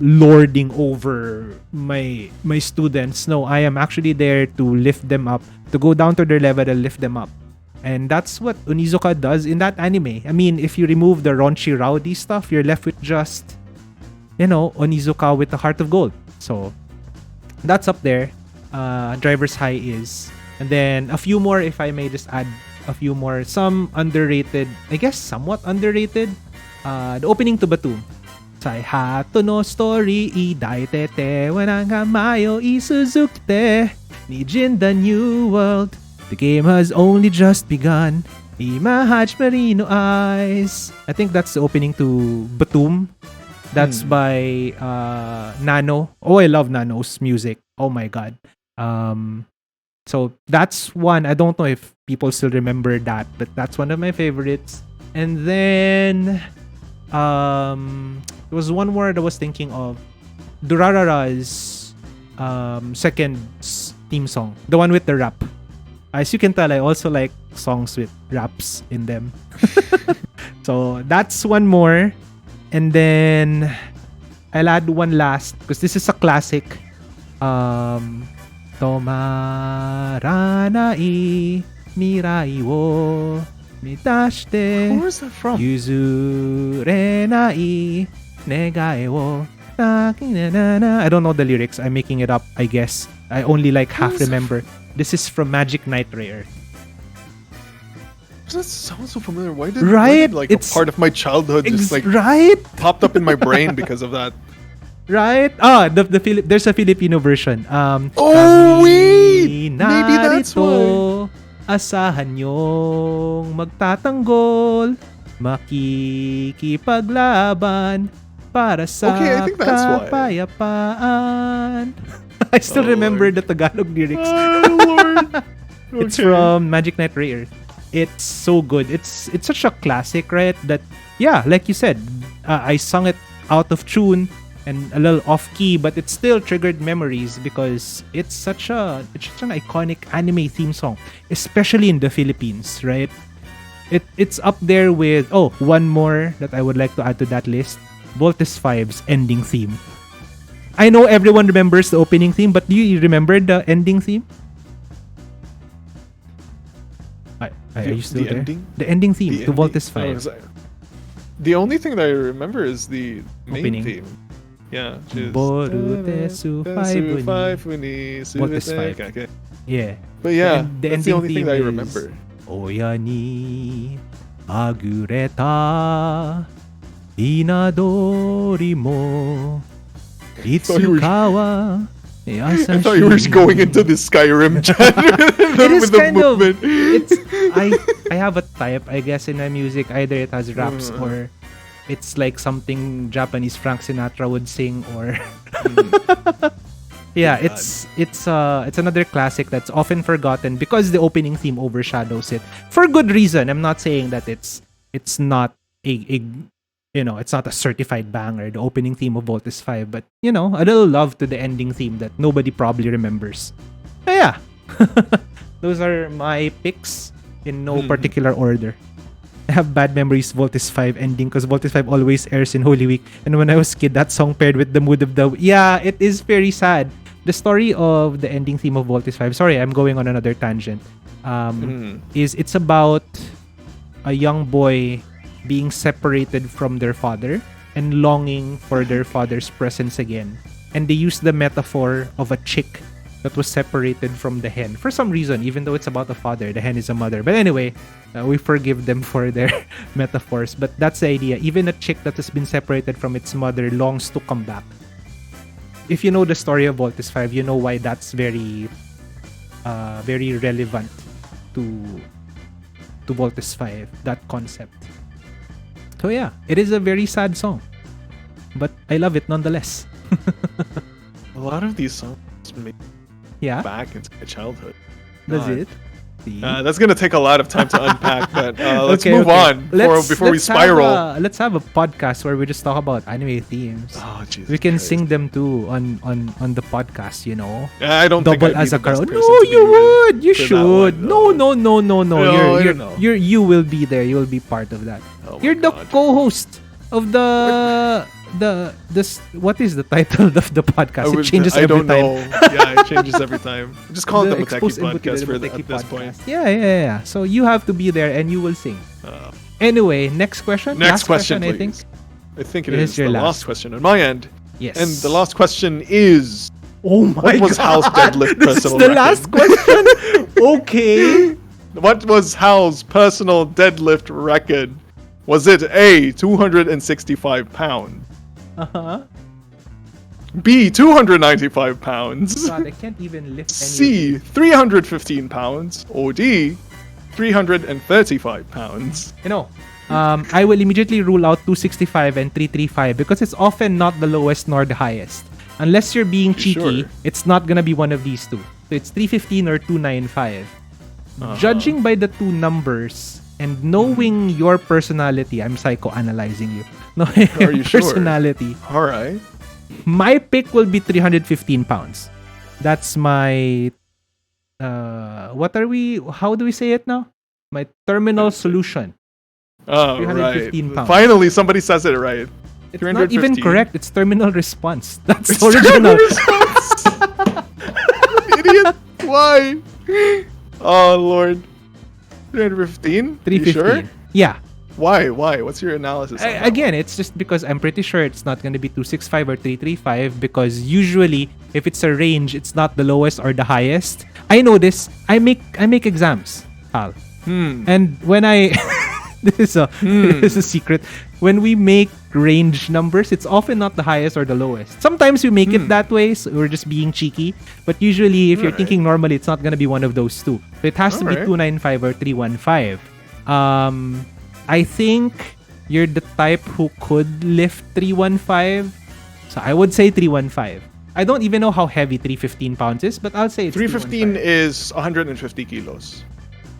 lording over my students. No, I am actually there to lift them up, to go down to their level and lift them up. And that's what Onizuka does in that anime. I mean, if you remove the raunchy, rowdy stuff, you're left with just, Onizuka with the heart of gold. So that's up there. Driver's High is. And then a few more, if I may just add a few more. Some underrated, I guess somewhat underrated. The opening to Batum. Sai hato no story idaitete wananga mayo isuzukite. Nijin the new world. The game has only just begun. Imahaj Marino Eyes. I think that's the opening to Batum. That's by Nano. Oh, I love Nano's music. Oh my god. So that's one. I don't know if people still remember that, but that's one of my favorites. And then there was one more that I was thinking of. Durarara's second theme song. The one with the rap. As you can tell, I also like songs with raps in them. So that's one more. And then I'll add one last because this is a classic. Tomaranai mirai wo mitashite. Where's that from? Yuzurenai negae wo. I don't know the lyrics. I'm making it up, I guess. I only like half remember. This is from Magic Knight Rare. That sounds so familiar. Why did It's a part of my childhood just popped up in my brain because of that? Right? There's a Filipino version. Wait! Maybe that's why. Asahan nyong magtatanggol, makikipaglaban para sa kapayapaan. I still remember the Tagalog lyrics. Lord. It's from Magic Knight Rare. It's so good. It's such a classic, right? That like you said, I sung it out of tune and a little off key, but it still triggered memories because it's such an iconic anime theme song, especially in the Philippines, right? It's up there with one more that I would like to add to that list, Voltes 5's ending theme. I know everyone remembers the opening theme, but do you remember the ending theme? Are you still there? The ending theme to Voltes 5. The only thing that I remember is the main opening theme. Yeah. Voltes 5. Voltes 5. Okay. Yeah. But yeah, that's the only thing that I remember. Oya ni agureta inadori mo itsukawa. I thought you were going into the Skyrim chant with the movement. I have a type, I guess, in my music. Either it has raps or it's like something Japanese Frank Sinatra would sing, or yeah, it's another classic that's often forgotten because the opening theme overshadows it for good reason. I'm not saying that it's not a it's not a certified banger, the opening theme of Voltes 5, but a little love to the ending theme that nobody probably remembers. But yeah, those are my picks in no particular order. I have bad memories Voltes 5 ending because Voltes 5 always airs in Holy Week, and when I was a kid, that song paired with the mood of the it is very sad. The story of the ending theme of Voltes 5, sorry, I'm going on another tangent, it's about a young boy being separated from their father and longing for their father's presence again. And they use the metaphor of a chick that was separated from the hen. For some reason, even though it's about a father, the hen is a mother. But anyway, we forgive them for their metaphors. But that's the idea. Even a chick that has been separated from its mother longs to come back. If you know the story of Voltes 5, you know why that's very relevant to Voltes 5, that concept. So yeah, it is a very sad song, but I love it nonetheless. A lot of these songs make back into my childhood. Does it? That's gonna take a lot of time to unpack, but let's move on before we spiral. Let's have a podcast where we just talk about anime themes. Oh, Jesus we can Christ. Sing them too on the podcast. I don't double think as a karaoke. No, you would. You should. One, no. No, You will be there. You will be part of that. Oh You're the co-host of what is the title of the podcast? It changes every time. I don't know. Yeah, it changes every time. Just call it the Muteki podcast at this point. Yeah. So you have to be there and you will sing. Anyway, next question. Next question, I think. I think it is the last question on my end. Yes. And the last question is... Oh my God. What was Hal's deadlift personal record? This is the last question? Okay. What was Hal's personal deadlift record? Was it A, 265 pounds? Uh-huh. B, 295 pounds? God, I can't even lift C, 315 pounds? Or D, 335 pounds? I will immediately rule out 265 and 335 because it's often not the lowest nor the highest. Unless you're being cheeky, it's not gonna be one of these two. So it's 315 or 295. Judging by the two numbers and knowing your personality, I'm psychoanalyzing you. Knowing Are you your personality. Sure? Alright. My pick will be 315 pounds. That's my... How do we say it now? My terminal solution. Oh, 315 right. pounds. Finally, somebody says it right. It's not even correct. It's terminal response. That's the original. Idiot. Why? Oh, Lord. 315? 315. Sure? Yeah. Why? What's your analysis? Again, it's just because I'm pretty sure it's not going to be 265 or 335 because usually if it's a range, it's not the lowest or the highest. I know this. I make exams, Hal. And when I this is a secret. When we make range numbers, it's often not the highest or the lowest. Sometimes we make it that way, so we're just being cheeky. But usually, if you're thinking normally, it's not gonna be one of those two. So it has to be 295 or 315. I think you're the type who could lift 315. So I would say 315. I don't even know how heavy 315 pounds is, but I'll say it's 315 is 150 kilos.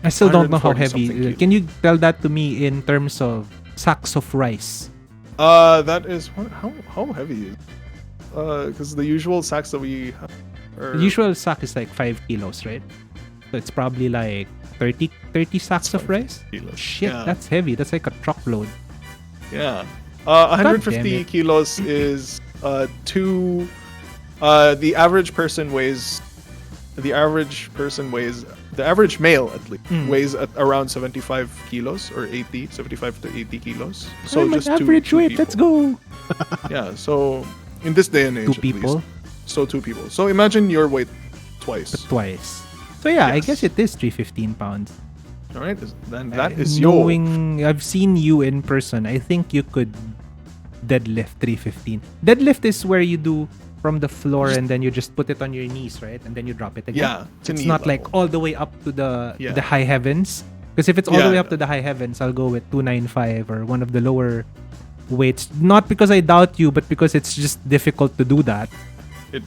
I still don't know how heavy. Can you tell that to me in terms of sacks of rice? That is how heavy is? because the usual sacks that we have The usual sack is like 5 kilos, right? So it's probably like 30 sacks of rice. kilos. Shit, Yeah. that's heavy. That's like a truckload. Yeah. damn 150 it. kilos is two. The average male at least weighs at around 75 kilos or 75 to 80 kilos. So I'm just an average two weight. people. Let's go. Yeah. So in this day and age, 2 at people. least. So 2 people. So imagine your weight twice. Twice. So yeah, I Yes. guess it is 315 pounds. All right. Then that is your. Knowing I've seen you in person, I think you could deadlift 315. Deadlift is where you do from the floor and then you just put it on your knees, right? And then you drop it again. Yeah. to It's knee not like level. all the way up to the Yeah. the high heavens. Because if it's all the Yeah, way up yeah. to the high heavens, I'll go with 295 or one of the lower weights. Not because I doubt you, but because it's just difficult to do that.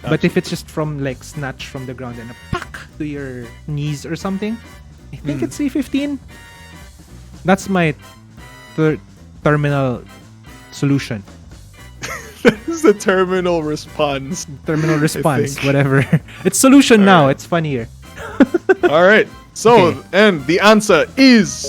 But if it's just from like snatch from the ground and a pack to your knees or something, I think it's 315. That's my terminal solution. Is the terminal response. Terminal response, think. whatever. It's solution now. Alright. It's funnier. All right. So, Okay. and the answer is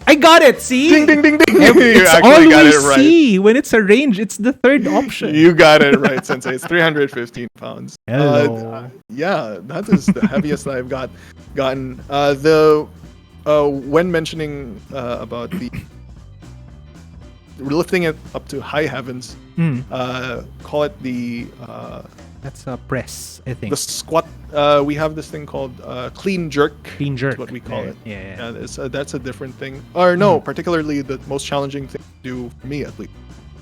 I got it. See, ding ding ding ding. You it's actually always got it right. C. When it's a range, it's the third option. You got it right, Sensei. It's 315 pounds. Hello. Yeah, that is the heaviest that I've gotten. When mentioning about the lifting it up to high heavens, call it the That's a press, I think. squat. We have this thing called clean jerk. Clean jerk. Is what we call it. Yeah. That's a different thing. Or no, particularly the most challenging thing to do for me at least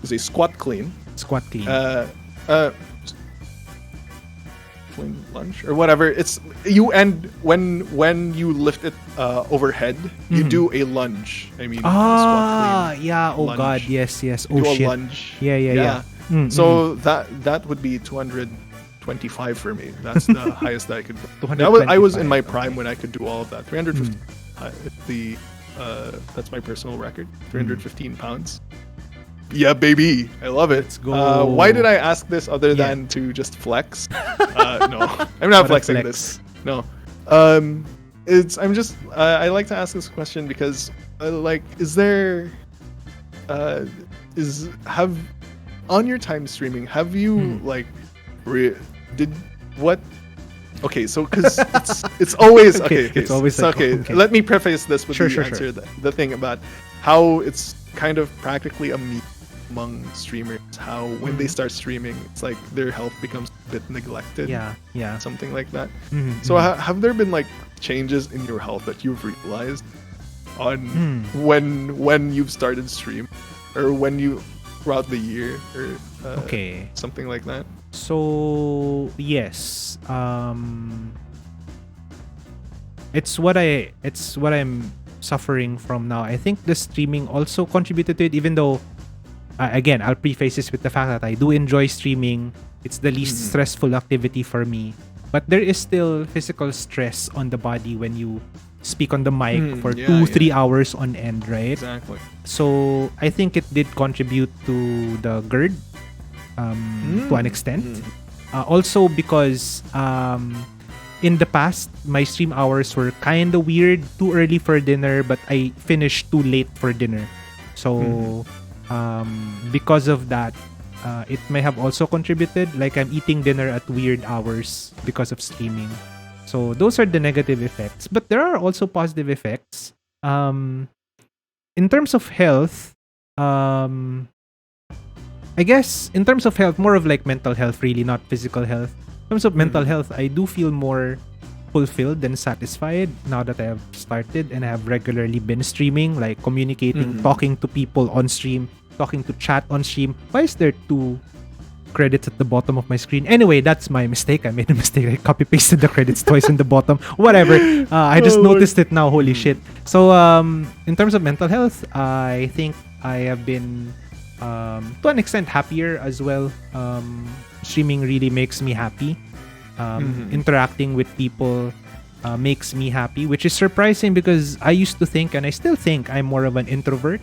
is a squat clean. Squat clean. Clean lunge or whatever. It's you end when you lift it overhead, you do a lunge. I mean, squat clean. Yeah. Oh lunge. God. Yes. You Oh do a shit. lunge. Yeah. So that would be 225 for me. That's the highest that I could. I was in my prime when I could do all of that. 350. That's my personal record. 315 pounds. Yeah, baby. I love it. Let's go. Why did I ask this other than to just flex? No, I'm not What a flexing flex. this. No. I'm just. I like to ask this question because, is there, have on your time streaming, have you Okay, so because it's always okay. It's always so, like, okay. okay. Let me preface this with Sure. the answer. The thing about how it's kind of practically a meme among streamers. How when they start streaming, it's like their health becomes a bit neglected. Yeah. Something like that. Mhm, So have there been like changes in your health that you've realized on when you've started stream, or when you throughout the year, or Okay. something like that? So yes, it's what I'm suffering from now. I think the streaming also contributed to it, even though again, I'll preface this with the fact that I do enjoy streaming. It's the least stressful activity for me, but there is still physical stress on the body when you speak on the mic for 2-3 hours on end, right? Exactly. So I think it did contribute to the GERD to an extent. Also because in the past, my stream hours were kind of weird. Too early for dinner, but I finished too late for dinner. So because of that, it may have also contributed. Like I'm eating dinner at weird hours because of streaming. So those are the negative effects. But there are also positive effects. In terms of health, I guess in terms of health, more of like mental health, really, not physical health. In terms of mental health, I do feel more fulfilled and satisfied now that I have started and I have regularly been streaming, like communicating, talking to people on stream, talking to chat on stream. Why is there 2 credits at the bottom of my screen? Anyway, that's my mistake. I made a mistake. I copy pasted the credits twice in the bottom. Whatever. I just noticed it now. Holy shit. So in terms of mental health, I think I have been to an extent happier as well. Streaming really makes me happy. Interacting with people makes me happy, which is surprising because I used to think, and I still think, I'm more of an introvert.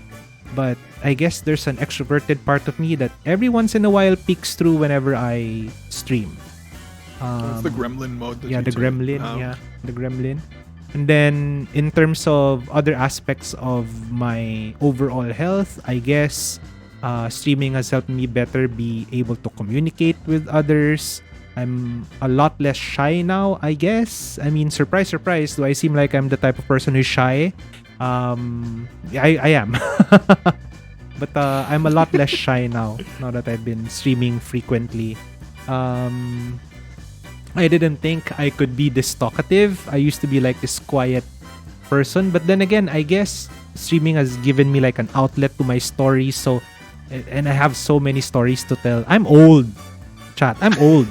but I guess there's an extroverted part of me that every once in a while peeks through whenever I stream. It's the gremlin mode. Yeah, the gremlin. Yeah, the gremlin. And then in terms of other aspects of my overall health, I guess streaming has helped me better be able to communicate with others. I'm a lot less shy now, I guess. I mean, surprise, surprise. Do I seem like I'm the type of person who's shy? I am. But I'm a lot less shy now that I've been streaming frequently. I didn't think I could be this talkative. I used to be like this quiet person. But then again, I guess streaming has given me like an outlet to my stories. So, and I have so many stories to tell. I'm old, chat. I'm old.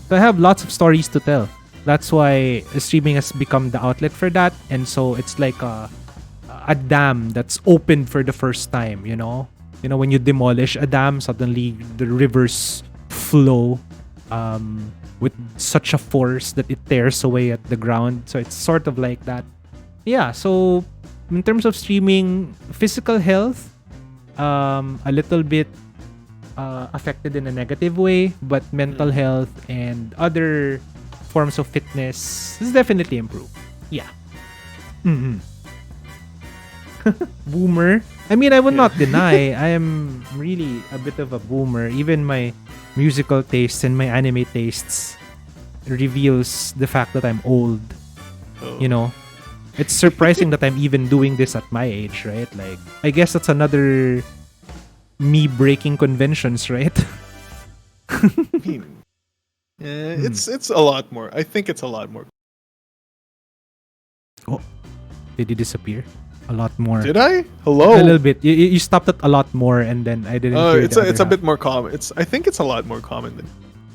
So I have lots of stories to tell. That's why streaming has become the outlet for that. And so it's like a dam that's opened for the first time, you know? You know, when you demolish a dam, suddenly the rivers flow with such a force that it tears away at the ground. So it's sort of like that. Yeah, so in terms of streaming, physical health, a little bit affected in a negative way, but mental health and other forms of fitness is definitely improved. Yeah. Mm-hmm. Boomer. I mean, I would not deny I am really a bit of a boomer. Even my musical tastes and my anime tastes reveals the fact that I'm old. You know, it's surprising that I'm even doing this at my age, right? Like, I guess that's another me breaking conventions, right? It's a lot more. I think it's a lot more. Oh, did he disappear? A lot more. Did I? Hello. A little bit. You stopped at a lot more, and then I didn't. Hear it's a bit more common. I think it's a lot more common than.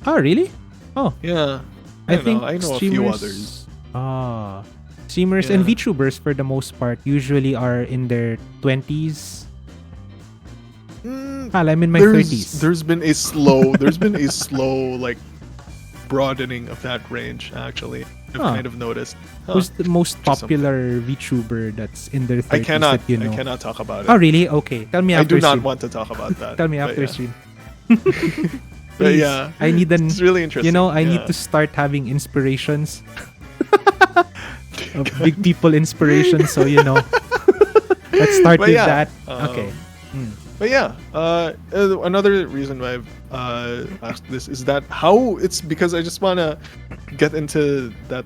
Oh really? Oh yeah. I think I know a few others. Streamers and VTubers for the most part usually are in their 20s. I'm in my 30s. There's been a slow like broadening of that range actually. I've kind of noticed. Who's the most popular VTuber that's in their 30s? I cannot. That you know? I cannot talk about it. Oh really? Okay. Tell me after stream. I do stream. not want to talk about that. Tell me after stream. But yeah, I need it's really interesting. You know, I need to start having inspirations. Of big people inspiration. So you know, let's start with that. Okay. But yeah, another reason why I've asked this is that how it's because I just want to get into that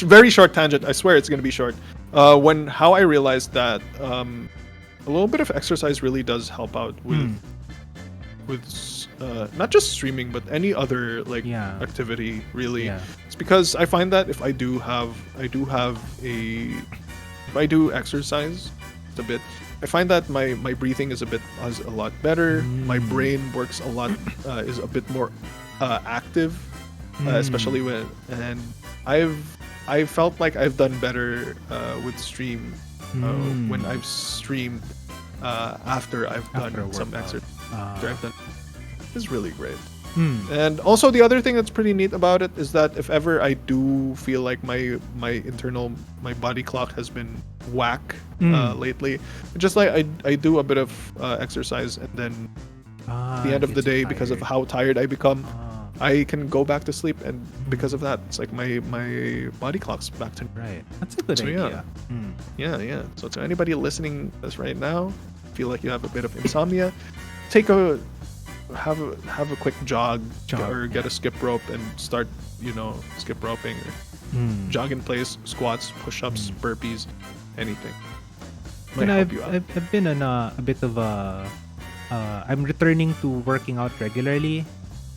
very short tangent. I swear it's going to be short. How I realized that a little bit of exercise really does help out with not just streaming but any other activity really. It's because I find that if I do exercise a bit, I find that my breathing is a lot better. My brain works a lot is a bit more active, especially and I've felt like I've done better with stream when I've streamed after I've done some exercise. It's really great. And also the other thing that's pretty neat about it is that if ever I do feel like my body clock has been whack lately, just like I do a bit of exercise, and then at the end of the day, because of how tired I become, I can go back to sleep, and because of that, it's like my body clock's back to right. That's a good idea. Yeah. So to anybody listening to this right now, feel like you have a bit of insomnia, have a quick jog or get a skip rope and start skip roping or jog in place, squats, push-ups, burpees, anything. I've been on a bit of a I'm returning to working out regularly.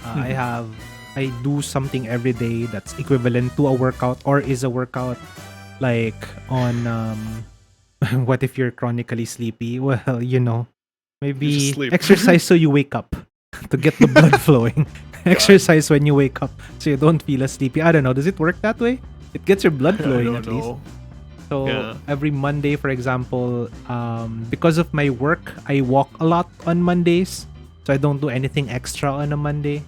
I do something every day that's equivalent to a workout or is a workout, like on what if you're chronically sleepy? Well, maybe exercise so you wake up. To get the blood flowing. Exercise when you wake up so you don't feel as sleepy. I don't know. Does it work that way? It gets your blood flowing at least. So every Monday, for example, because of my work, I walk a lot on Mondays. So I don't do anything extra on a Monday.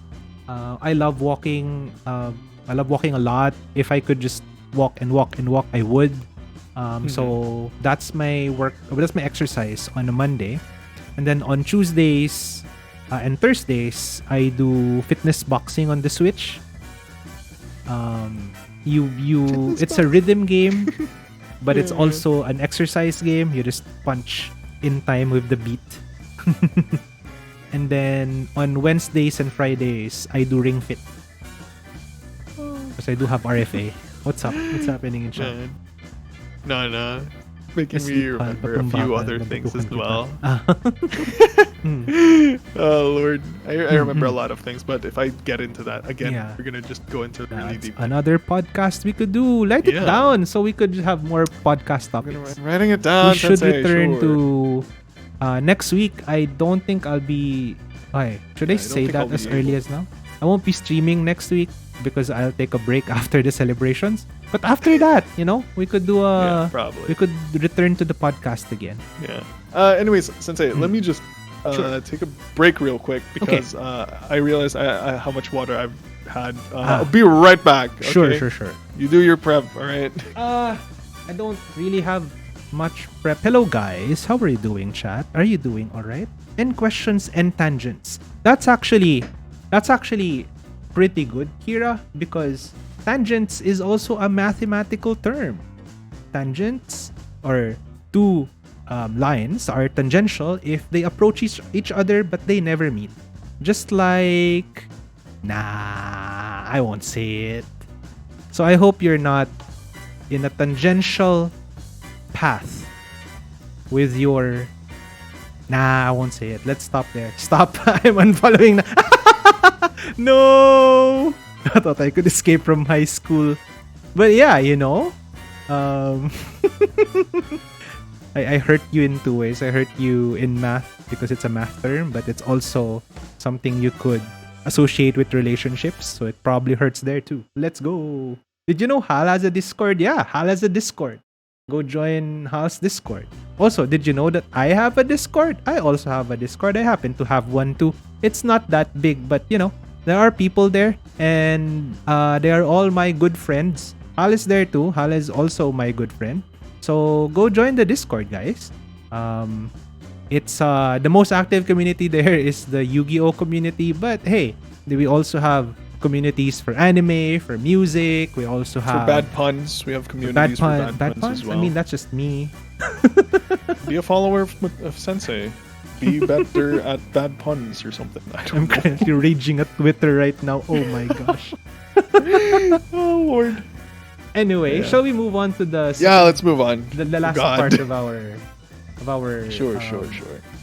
I love walking. I love walking a lot. If I could just walk and walk and walk, I would. So that's my work. That's my exercise on a Monday, and then on Tuesdays and Thursdays I do fitness boxing on the Switch. It's a rhythm game, but it's also an exercise game. You just punch in time with the beat. And then on Wednesdays and Fridays I do Ring Fit because I do have RFA. What's up? What's happening in chat? No. Making me remember a few other things as well. Oh Lord, I remember a lot of things, but if I get into that again, we're gonna just go into really deep. Another podcast we could do. Write it down so we could have more podcast topics. Writing it down. We should return to next week. I don't think I'll be. Should I say that as early as now? I won't be streaming next week because I'll take a break after the celebrations. But after that, we could do probably. We could return to the podcast again. Yeah. Anyways, Sensei, let me just take a break real quick because I realized how much water I've had. I'll be right back. Okay? Sure. You do your prep, all right? I don't really have much prep. Hello, guys. How are you doing, chat? Are you doing all right? And questions and tangents. That's actually pretty good, Kira, because tangents is also a mathematical term. Tangents, or two lines, are tangential if they approach each other but they never meet. Just like... Nah, I won't say it. So I hope you're not in a tangential path with your... Nah, I won't say it. Let's stop there. Stop. I'm unfollowing. No! I thought I could escape from high school. But yeah, I hurt you in two ways. I hurt you in math because it's a math term, but it's also something you could associate with relationships, so it probably hurts there too. Let's go. Did you know Hal has a Discord? Yeah, Hal has a Discord. Go join Hal's Discord. Also, did you know that I have a Discord? I also have a Discord. I happen to have one too. It's not that big, but there are people there, and they are all my good friends. Hal is there too. Hal is also my good friend. So go join the Discord, guys. It's the most active community there is the Yu-Gi-Oh community, but hey, we also have communities for anime, for music. We also have for bad puns. We have communities for bad puns as well. I mean, that's just me. Be a follower of Sensei. Be better at bad puns or something. I'm currently raging at Twitter right now. Oh my gosh. Oh Lord. Anyway, shall we move on to the let's move on. The last part of our sure.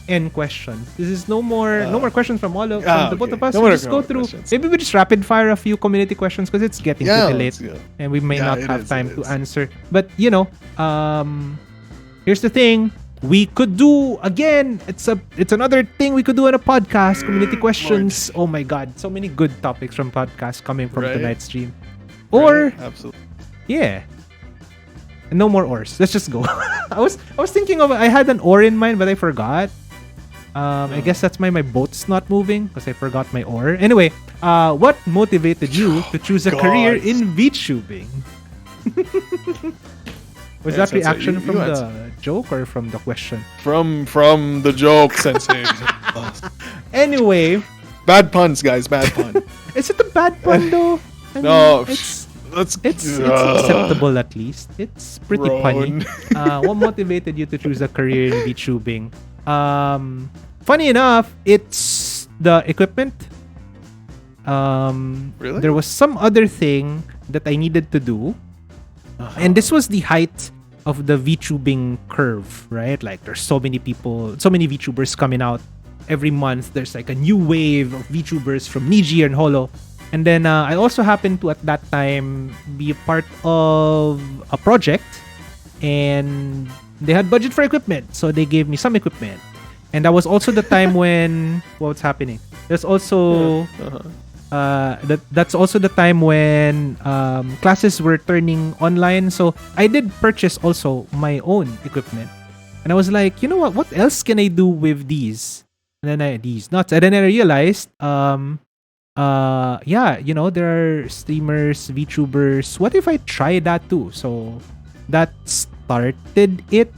end questions. This is no more questions from all of the both of us. No We'll just go through. Questions. Maybe we just rapid fire a few community questions because it's getting pretty late, and we may not have time to answer. But here's the thing. We could do again. It's another thing we could do on a podcast. Community questions. Lord. Oh my God, so many good topics from podcasts coming from tonight's stream. Or absolutely, yeah. No more ores. Let's just go. I was thinking of I had an ore in mind, but I forgot. I guess that's why my boat's not moving because I forgot my ore. Anyway, what motivated you to choose a career in VTubing? Was that reaction from the joke or from the question? From the joke, Sensei. Anyway, bad puns, guys. Bad pun. Is it a bad pun though? I mean, it's acceptable at least. It's pretty funny. What motivated you to choose a career in VTubing? Funny enough, it's the equipment. Really? There was some other thing that I needed to do. And this was the height of the VTubing curve, right? Like there's so many people, so many VTubers coming out every month. There's like a new wave of VTubers from Niji and Holo. And then I also happened to at that time be a part of a project, and they had budget for equipment, so they gave me some equipment. And that was also the time when what's happening. There's also that's also the time when classes were turning online. So I did purchase also my own equipment, and I was like, you know what else can I do with these? And then and then I realized there are streamers, VTubers. What if I try that too? So that's started it.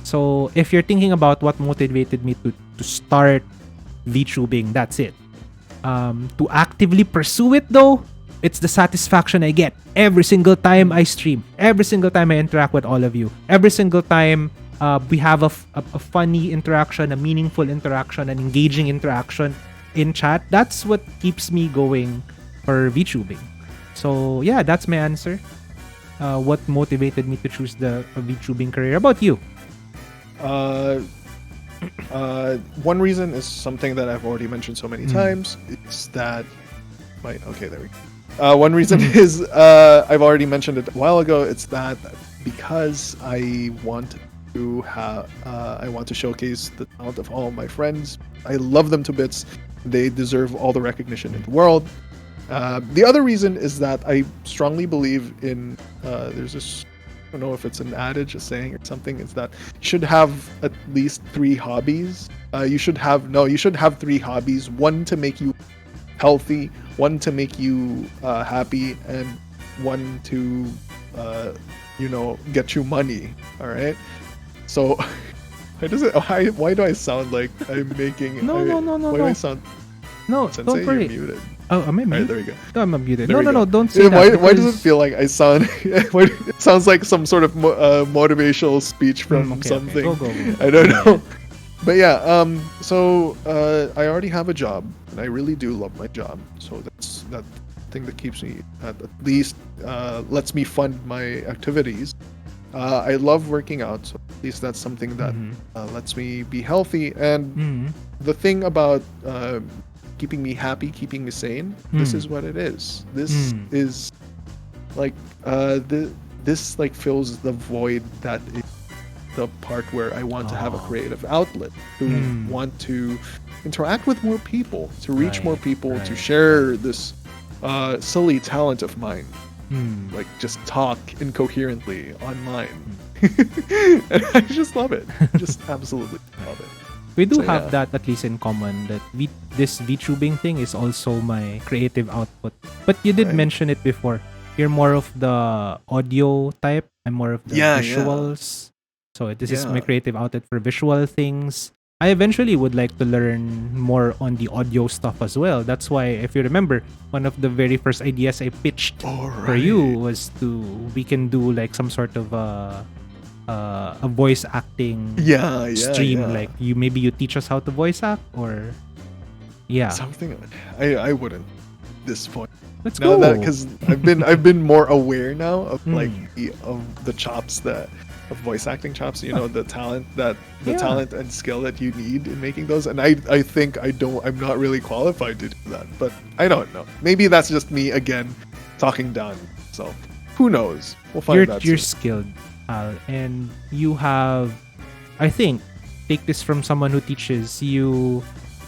So if you're thinking about what motivated me to start VTubing, that's it. To actively pursue it though, it's the satisfaction I get every single time I stream, every single time I interact with all of you, every single time we have a funny interaction, a meaningful interaction, an engaging interaction in chat. That's what keeps me going for VTubing. So yeah, that's my answer. What motivated me to choose the VTubing career? How about you? One reason is something that I've already mentioned so many times. It's that there we go. One reason is I've already mentioned it a while ago. It's that because I want to showcase the talent of all my friends. I love them to bits. They deserve all the recognition in the world. The other reason is that I strongly believe in there's this, I don't know if it's an adage, a saying or something, is that you should have at least 3 hobbies. You should have 3 hobbies. One to make you healthy, one to make you happy, and one to get you money. All right. So why do I sound like I'm making No. Why do I sound Sensei, don't worry. You're muted. Oh, am I muted? Right, there we go. No, I'm muted. There No, don't say that. Why does it feel like I sound? It sounds like some sort of motivational speech from something. Okay. Go. I don't know. But yeah, so I already have a job, and I really do love my job. So that's that thing that keeps me at least lets me fund my activities. I love working out, so at least that's something that lets me be healthy. And the thing about keeping me happy, keeping me sane, this is what it is. This is like this like fills the void that is the part where I want to have a creative outlet, to want to interact with more people, to reach more people, to share this silly talent of mine. Like just talk incoherently online. And I just love it. Just absolutely love it. We do have that at least in common, that this VTubing thing is also my creative output. But you did mention it before. You're more of the audio type. I'm more of the visuals. So this is my creative outlet for visual things. I eventually would like to learn more on the audio stuff as well. That's why, if you remember, one of the very first ideas I pitched for you was we can do like some sort of a voice acting stream. Like maybe you teach us how to voice act, or something. I wouldn't at this point. Let's go. Because I've been more aware now of like the chops of voice acting chops, the talent talent and skill that you need in making those. And I think I'm not really qualified to do that, but I don't know. Maybe that's just me again talking down. So who knows? We'll find out. You're skilled, Al, and you have, I think, take this from someone who teaches you.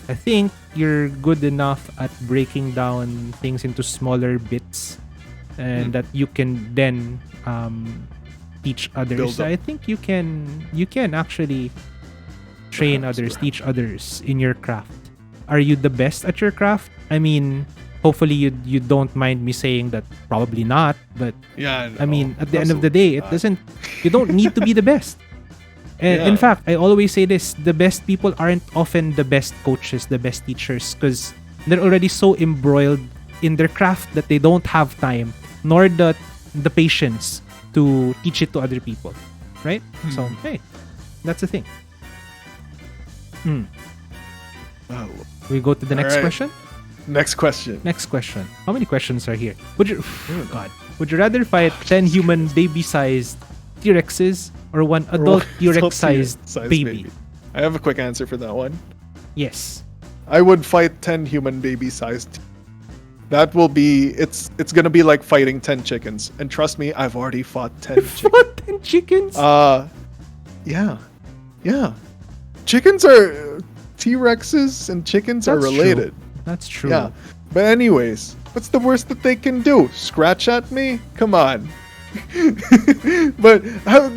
I think you're good enough at breaking down things into smaller bits, and that you can then teach others. I think you can actually train others, teach others in your craft. Are you the best at your craft? I mean, hopefully you don't mind me saying that. Probably not, but I mean, at the end of the day, you don't need to be the best. And in fact, I always say this: the best people aren't often the best coaches, the best teachers, because they're already so embroiled in their craft that they don't have time nor the patience to teach it to other people, right? So hey, that's the thing. We go to the next question. Next question. How many questions are here? Would you rather fight 10 human baby-sized T-Rexes or one adult T-Rex-sized baby? I have a quick answer for that one. Yes. I would fight 10 human baby-sized. That will be, it's gonna be like fighting 10 chickens. And trust me, I've already fought 10 chickens. Fought 10 chickens? Yeah. Chickens are, T-Rexes and chickens are related. That's true. Yeah. But anyways, what's the worst that they can do? Scratch at me? Come on. But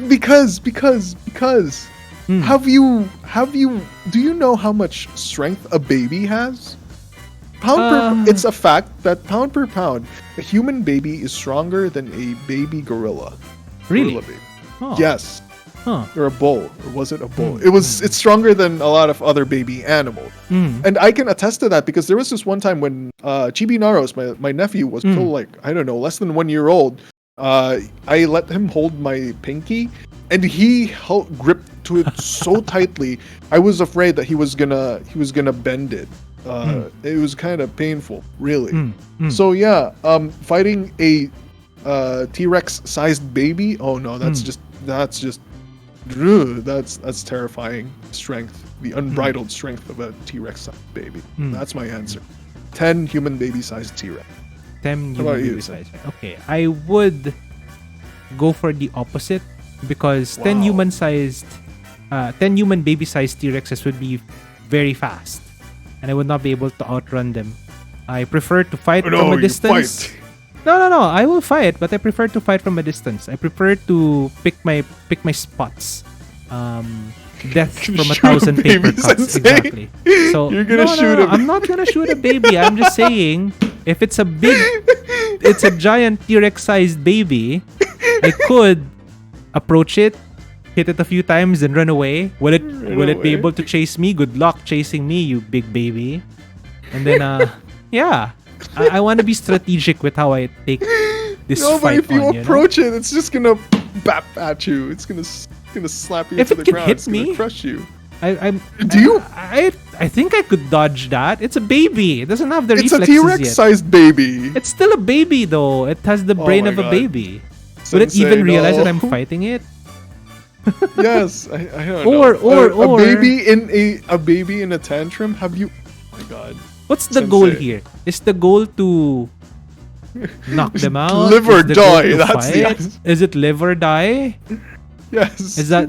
because do you know how much strength a baby has? It's a fact that pound per pound, a human baby is stronger than a baby gorilla. Really? Gorilla baby. Oh. Yes. Huh. Or a bull. Or was it a bull? It's stronger than a lot of other baby animals. And I can attest to that because there was this one time when Chibi Naros, my nephew, was still like, I don't know, less than 1 year old. I let him hold my pinky and he gripped to it so tightly. I was afraid that he was gonna bend it. It was kind of painful, really. So yeah, fighting a T-Rex sized baby. Oh no, that's terrifying strength. The unbridled strength of a T-Rex sized baby. That's my answer. 10 human baby sized T-Rex. 10 human baby sized. Okay, I would go for the opposite because 10 human baby sized T-Rexes would be very fast, and I would not be able to outrun them. I prefer to fight from a distance. Fight. No. I will fight, but I prefer to fight from a distance. I prefer to pick my spots. Death from 1,000 paper cuts. Exactly. So you're gonna shoot him. I'm not gonna shoot a baby. I'm just saying, if it's a giant T-Rex sized baby, I could approach it, hit it a few times, and run away. Will it be able to chase me? Good luck chasing me, you big baby. And then yeah. I want to be strategic with how I take this fight on. But if you approach it, it's just gonna bap at you. It's gonna slap you to the ground. It's gonna crush you. I think I could dodge that. It's a baby. It doesn't have the reflexes yet. It's a T-Rex-sized baby. It's still a baby though. It has the brain of a baby. Would it even realize that I'm fighting it? Yes, I don't know. Or a baby in a tantrum. Have you? Oh my god. What's the goal here? Is the goal to knock them out? Live or die. That's the answer. Is it live or die? Yes. Is that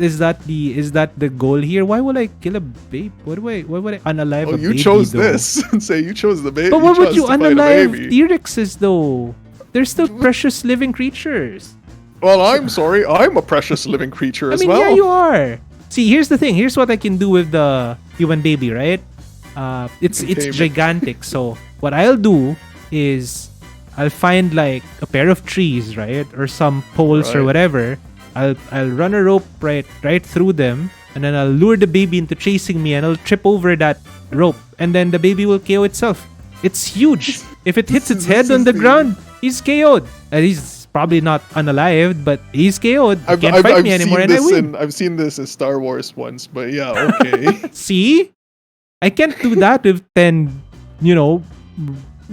the goal here? Why would I kill a baby? Why would I unalive a baby? You chose this. Say you chose the baby. But why would you unalive T-Rexes though? They're still precious living creatures. Well, I'm sorry. I'm a precious living creature as well. Yeah, you are. See, here's the thing. Here's what I can do with the human baby, right? It's gigantic. So what I'll do is I'll find like a pair of trees, right, or some poles or whatever. I'll run a rope right through them, and then I'll lure the baby into chasing me, and I'll trip over that rope, and then the baby will KO itself. It's huge. If it hits its head on the ground, he's KO'd. He's probably not unalived, but he's KO'd. He can't fight me anymore, and I win. I've seen this in Star Wars once, but yeah, okay. See? I can't do that with 10,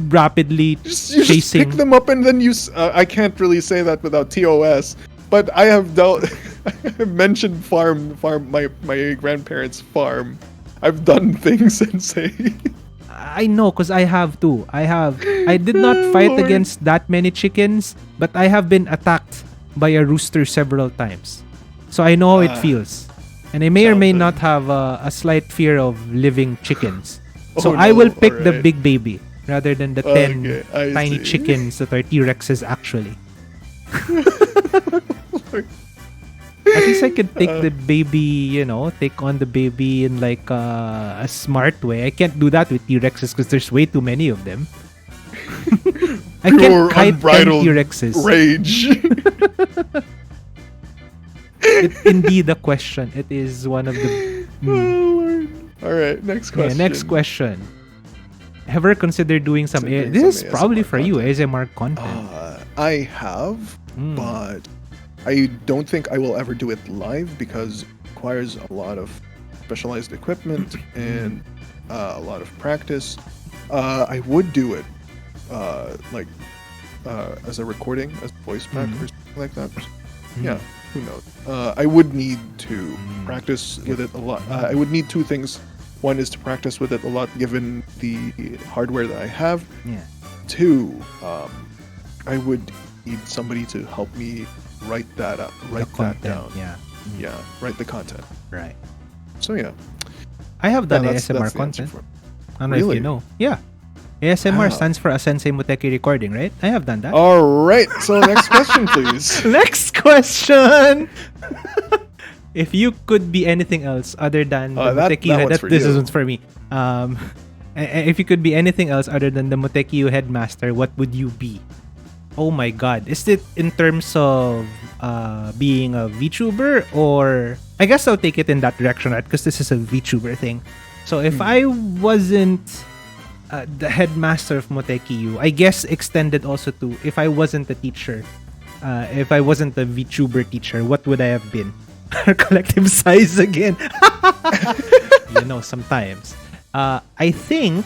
rapidly chasing. You just pick them up and then I can't really say that without TOS, but I have I've mentioned my grandparents' farm. I've done things, Sensei. I know, because I have too. I did not fight against that many chickens, but I have been attacked by a rooster several times. So I know how it feels. And I may or may not have a slight fear of living chickens. So I will pick the big baby rather than the 10 tiny chickens that are T-Rexes actually. At least I can take the baby, take on the baby in like a smart way. I can't do that with T-Rexes because there's way too many of them. I can't kite 10 T-Rexes. Rage. Indeed a question. It is one of the... All right, next question. Yeah, next question. Ever considered doing some... This is probably for you, ASMR content. I have, but I don't think I will ever do it live because it requires a lot of specialized equipment and a lot of practice. I would do it as a recording, as a voice pack or something like that. Yeah. Who knows? I would need to practice with it a lot. I would need two things. One is to practice with it a lot, given the hardware that I have. Yeah. Two, I would need somebody to help me write that up, write that down. Yeah. Yeah, write the content. Right. So yeah. I have done ASMR content. I don't know if you know. Yeah. ASMR stands for a Sensei Muteki recording, right? I have done that. All right. So next question, please. Next question. If you could be anything else other than the Muteki, this isn't for me. If you could be anything else other than the Muteki headmaster, what would you be? Oh my God! Is it in terms of being a VTuber, or I guess I'll take it in that direction, right? Because this is a VTuber thing. So if I wasn't the headmaster of Moteki U, I guess extended also to if I wasn't a teacher, if I wasn't a VTuber teacher, what would I have been? Collective size again. Sometimes. I think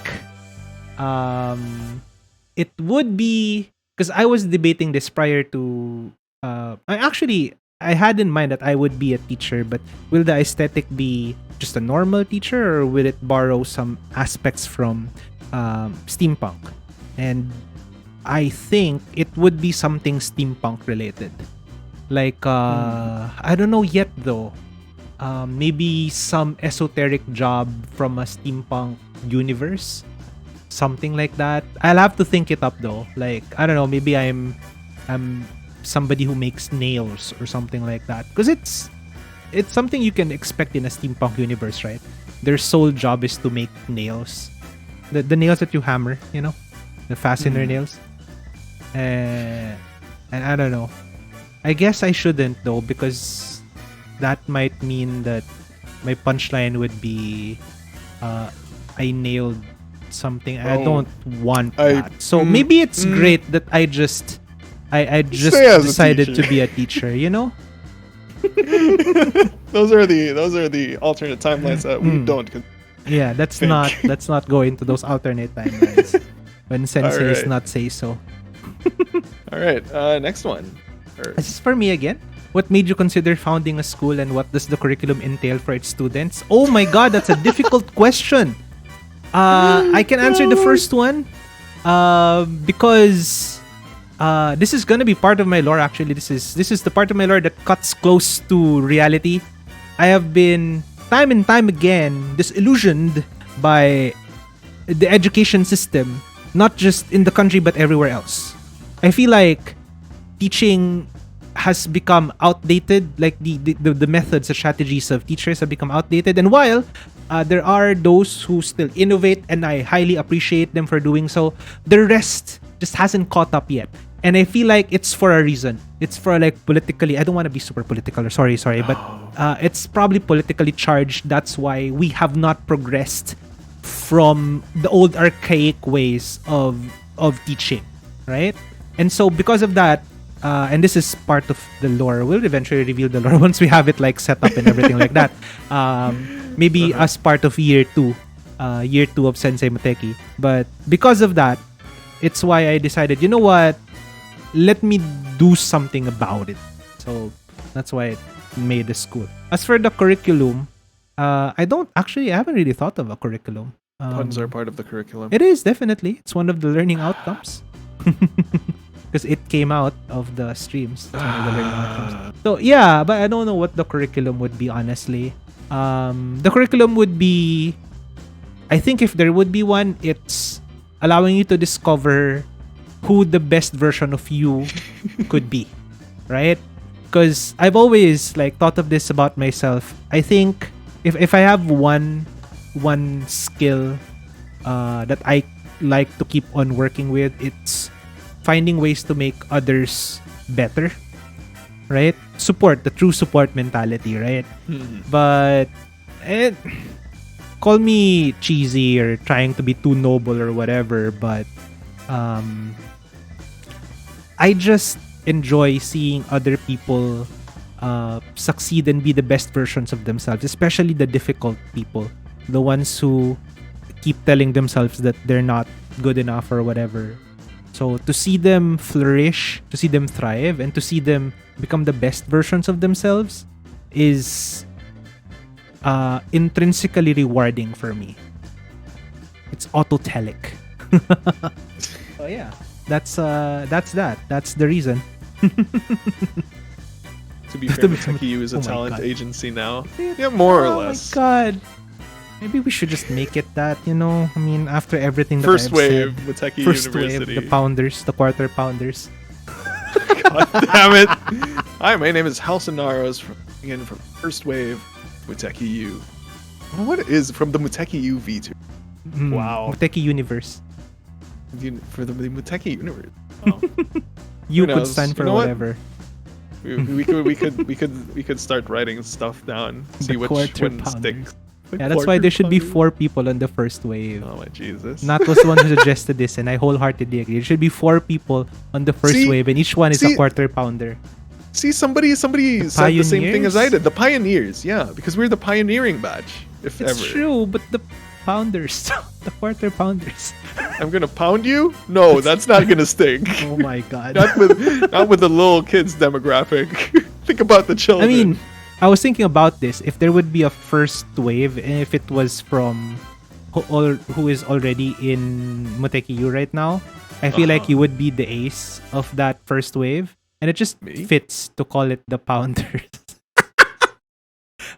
it would be, because I was debating this prior to I had in mind that I would be a teacher, but will the aesthetic be just a normal teacher, or will it borrow some aspects from steampunk? And I think it would be something steampunk related. Like I don't know yet though. Maybe some esoteric job from a steampunk universe, something like that. I'll have to think it up though. Like I don't know, maybe I'm somebody who makes nails or something like that, because it's something you can expect in a steampunk universe, right? Their sole job is to make nails, the nails that you hammer, the fastener nails. And I don't know, I guess I shouldn't though, because that might mean that my punchline would be I nailed something. I don't want that. So maybe it's great that I just decided to be a teacher, Those are the alternate timelines that we don't. Yeah, let's not go into those alternate timelines when Sensei is not say so. All right, next one. This is for me again. What made you consider founding a school, and what does the curriculum entail for its students? Oh my god, that's a difficult question. I can answer the first one because this is gonna be part of my lore. Actually, this is the part of my lore that cuts close to reality. I have been time and time again disillusioned by the education system, not just in the country but everywhere else. I feel like teaching has become outdated. Like the methods, the strategies of teachers have become outdated. And while there are those who still innovate, and I highly appreciate them for doing so, the rest just hasn't caught up yet. And I feel like it's for a reason. It's for like politically, I don't want to be super political, or sorry, but it's probably politically charged. That's why we have not progressed from the old archaic ways of teaching, right? And so because of that, and this is part of the lore, we'll eventually reveal the lore once we have it like set up and everything like that. Maybe as part of year two of Sensei Moteki. But because of that, it's why I decided, you know what, let me do something about it. So that's why I made the school. As for the curriculum, I haven't really thought of a curriculum. Puns are part of the curriculum. It is, definitely. It's one of the learning outcomes. Because it came out of the streams. That's one of the learning outcomes. So yeah, but I don't know what the curriculum would be, honestly. The curriculum would be, I think if there would be one, it's allowing you to discover who the best version of you could be, right? Because I've always like thought of this about myself. I think if I have one skill that I like to keep on working with, it's finding ways to make others better, right? The true support mentality, right? But call me cheesy or trying to be too noble or whatever, but I just enjoy seeing other people succeed and be the best versions of themselves, especially the difficult people, the ones who keep telling themselves that they're not good enough or whatever. So to see them flourish, to see them thrive, and to see them become the best versions of themselves is intrinsically rewarding for me. It's autotelic. Oh yeah, that's that. That's the reason. To be fair, Moteki U is a talent agency now. Yeah, more or less. Oh my god. Maybe we should just make it that, I mean, after everything that First I've wave, said. Moteki First University. Wave, the pounders, the quarter pounders. God damn it. Hi, my name is Halsonaros from First Wave, Moteki U. What is from the Moteki U V2? Wow. Moteki Universe. For the Moteki Universe. Oh. U could stand for whatever. We could start writing stuff down. See which one sticks. Yeah, that's why there should be 4 people on the first wave. Oh my Jesus! Nat was the one who suggested this, and I wholeheartedly agree. There should be 4 people on the first wave, and each one is a quarter pounder. See, somebody said the same thing as I did. The pioneers, yeah, because we're the pioneering batch. If it's ever. True, but the pounders, the quarter pounders. I'm gonna pound you? No, that's not gonna stick. Oh my God! not with the little kids demographic. Think about the children. I mean, I was thinking about this. If there would be a first wave, and if it was from who is already in Muteki U right now, I feel like you would be the ace of that first wave. And it just fits to call it the Pounders.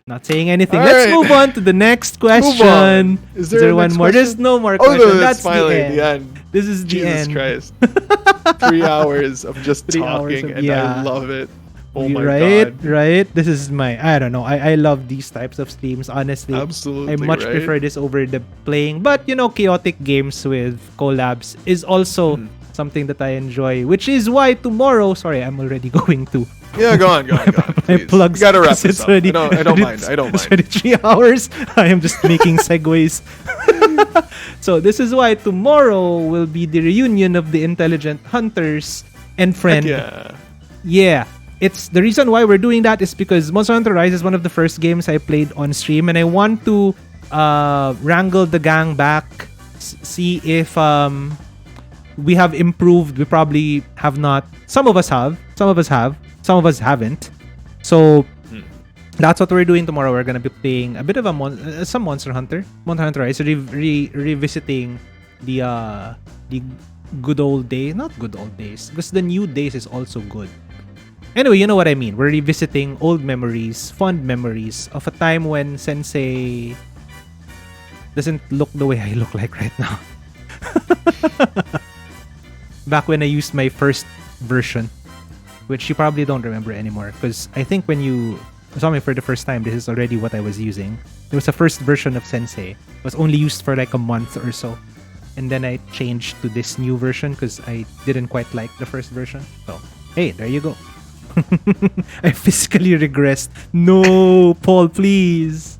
Not saying anything. Let's move on to the next question. Is there one more? There's no more question. No, that's finally the end. This is the end. Jesus Christ. 3 hours of just talking, and I love it. Oh my God. Right? This is I don't know. I love these types of streams, honestly. Absolutely. I much prefer this over the playing. But, chaotic games with collabs is also something that I enjoy, which is why tomorrow, sorry, I'm already going to. Yeah, go on. My plugs. You gotta wrap this up. I don't mind. It's already 3 hours. I am just making segues. So this is why tomorrow will be the reunion of the Intelligent Hunters and Friend. Yeah. It's the reason why we're doing that is because Monster Hunter Rise is one of the first games I played on stream, and I want to wrangle the gang back, see if we have improved. We probably have not. Some of us have. Some of us have. Some of us haven't. So that's what we're doing tomorrow. We're gonna be playing a bit of some Monster Hunter Rise, revisiting the good old days. Not good old days, because the new days is also good. Anyway, you know what I mean. We're revisiting old memories, fond memories of a time when Sensei doesn't look the way I look like right now. Back when I used my first version, which you probably don't remember anymore, because I think when you saw me for the first time, this is already what I was using. It was the first version of Sensei. It was only used for like a month or so. And then I changed to this new version because I didn't quite like the first version. So, hey, there you go. I physically regressed. No, Paul, please.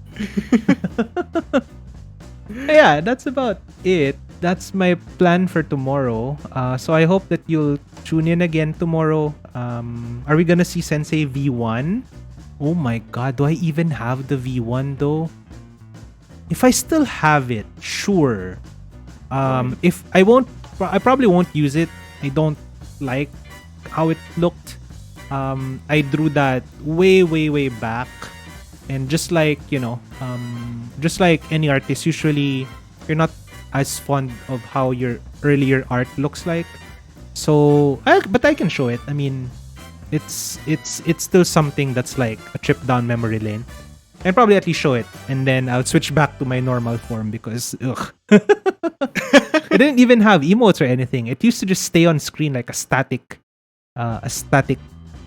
Yeah, that's about it. That's my plan for tomorrow. So I hope that you'll tune in again tomorrow. Are we gonna see Sensei V1? Oh my God, do I even have the V1 though? If I still have it, sure. If I probably won't use it. I don't like how it looked. I drew that way back, and just like just like any artist, usually you're not as fond of how your earlier art looks like. So, but I can show it. I mean, it's still something that's like a trip down memory lane. And probably at least show it, and then I'll switch back to my normal form because it didn't even have emotes or anything. It used to just stay on screen like a static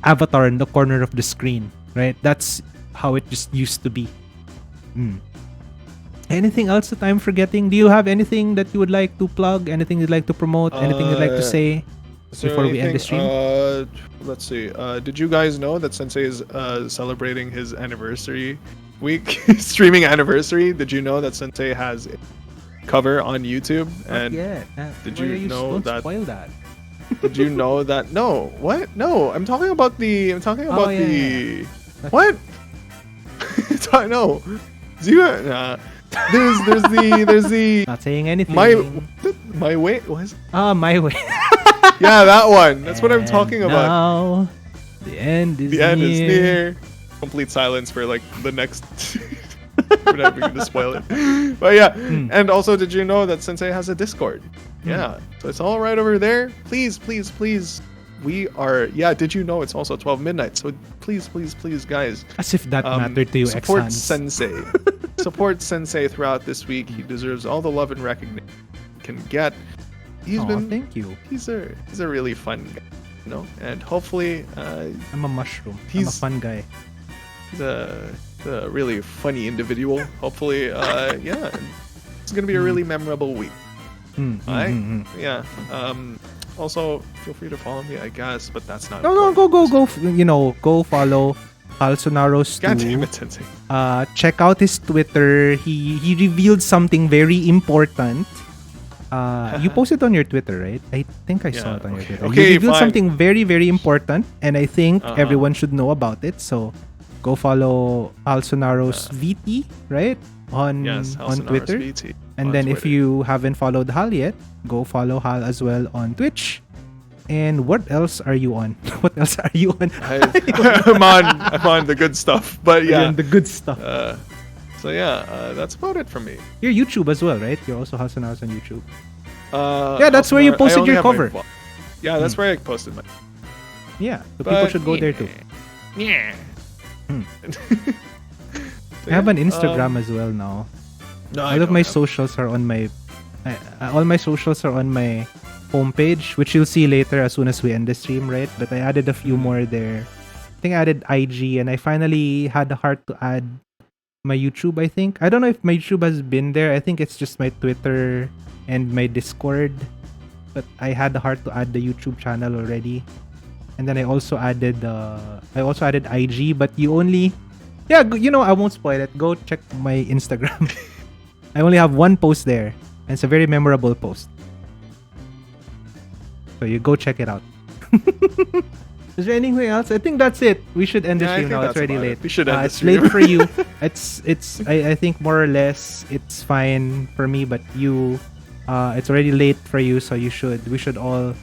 avatar in the corner of the screen, right? That's how it just used to be. Anything else that I'm forgetting? Do you have anything that you would like to plug? Anything you'd like to promote? Anything you'd like to say before we end the stream? Let's see. Did you guys know that Sensei is celebrating his anniversary week? Streaming anniversary? Did you know that Sensei has a cover on YouTube? And did you know that? Spoil that. Did you know that? No. What? No. I'm talking about the. What? No. There's the. Not saying anything. My way. What is? My way. Yeah, that one. That's what I'm talking about. Now, the end is near. Complete silence for like the next. We're not going to spoil it. But yeah. And also, did you know that Sensei has a Discord? Yeah. So it's all right over there. Please. We are. Yeah. Did you know it's also 12 midnight? So please, guys. As if that mattered to you, support Sensei. Support Sensei throughout this week. He deserves all the love and recognition he can get. Thank you. He's a really fun guy, and hopefully I'm a mushroom. I'm a fun guy. He's a really funny individual. Hopefully, it's gonna be a really memorable week. Yeah. Also, feel free to follow me, I guess, but that's not. No, go. Go follow Alsonaros God too. damn it, Sensei. Check out his Twitter. He revealed something very important. You posted on your Twitter, right? I think I saw it on your Twitter. Okay, you revealed fine. something very, very important, and I think everyone should know about it. So, go follow Alsonaros VT, right? On Twitter. VT and on then Twitter. if you haven't followed Hal yet, go follow Hal as well on Twitch. And what else are you on? What else are you on? I'm on the good stuff, but You're yeah, on the good stuff. so yeah, that's about it from me. You're YouTube as well, right? You're also Alsonaros on YouTube. Yeah, that's where you posted your cover. Yeah, that's where I posted my. Yeah, so people should go there too. Yeah. I have an Instagram as well now. No, All of my socials are on my homepage, which you'll see later as soon as we end the stream, right? But I added a few more there. I think I added IG, and I finally had the heart to add my YouTube, I think. I don't know if my YouTube has been there. I think it's just my Twitter and my Discord. But I had the heart to add the YouTube channel already. And then I also added IG, but you only... Yeah, I won't spoil it. Go check my Instagram. I only have one post there, and it's a very memorable post. So you go check it out. Is there anything else? I think that's it. We should end the stream now. It's already late. We should end the it's stream. late for you. I think more or less it's fine for me, but you it's already late for you, so we should all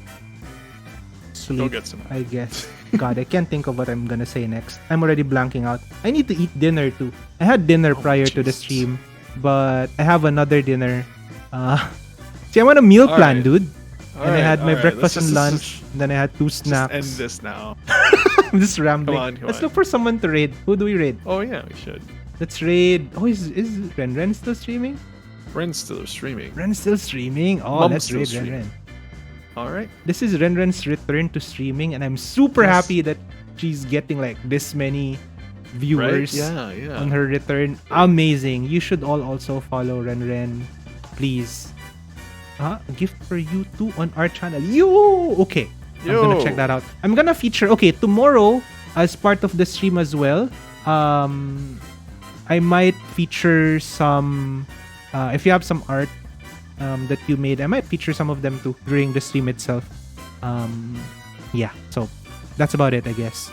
sleep. Go get some. I guess. God, I can't think of what I'm gonna say next. I'm already blanking out. I need to eat dinner too. I had dinner prior to the stream, but I have another dinner. See, I'm on a meal plan, dude. And I had my breakfast and lunch. And then I had 2 snacks. Just end this now. I'm just rambling. Come Let's on. look for someone to raid. Who do we raid? Oh yeah, we should. Let's raid. Oh, is Ren still streaming? Ren's still streaming. Ren's still streaming? Oh, Mom's let's still raid streaming. Ren. Alright. This is Ren's return to streaming, and I'm super happy that she's getting like this many viewers on her return. Amazing. You should all also follow Ren, please. A gift for you too on our channel. Okay. I'm gonna check that out. I'm gonna feature tomorrow as part of the stream as well. I might feature some if you have some art that you made, I might feature some of them too during the stream itself. Yeah, so that's about it, I guess.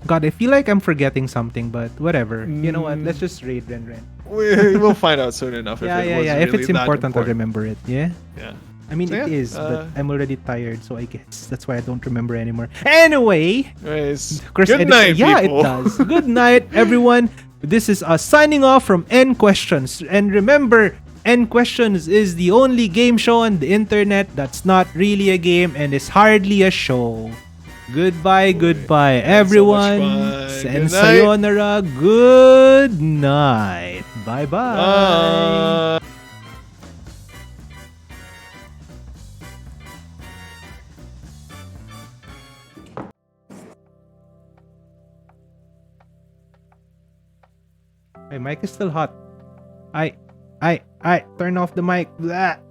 God, I feel like I'm forgetting something, but whatever. You know what? Let's just raid Ren. We'll find out soon enough. Yeah. Really If it's important, I'll remember it. Yeah. Yeah. I mean, it is, but I'm already tired, so I guess that's why I don't remember anymore. Anyway, good night, yeah, people. It does. Good night, everyone. This is us signing off from N Questions. And remember, N Questions is the only game show on the internet that's not really a game and is hardly a show. Goodbye, everyone. And sayonara. Good night. Bye-bye. My mic is still hot. I turn off the mic. Blah.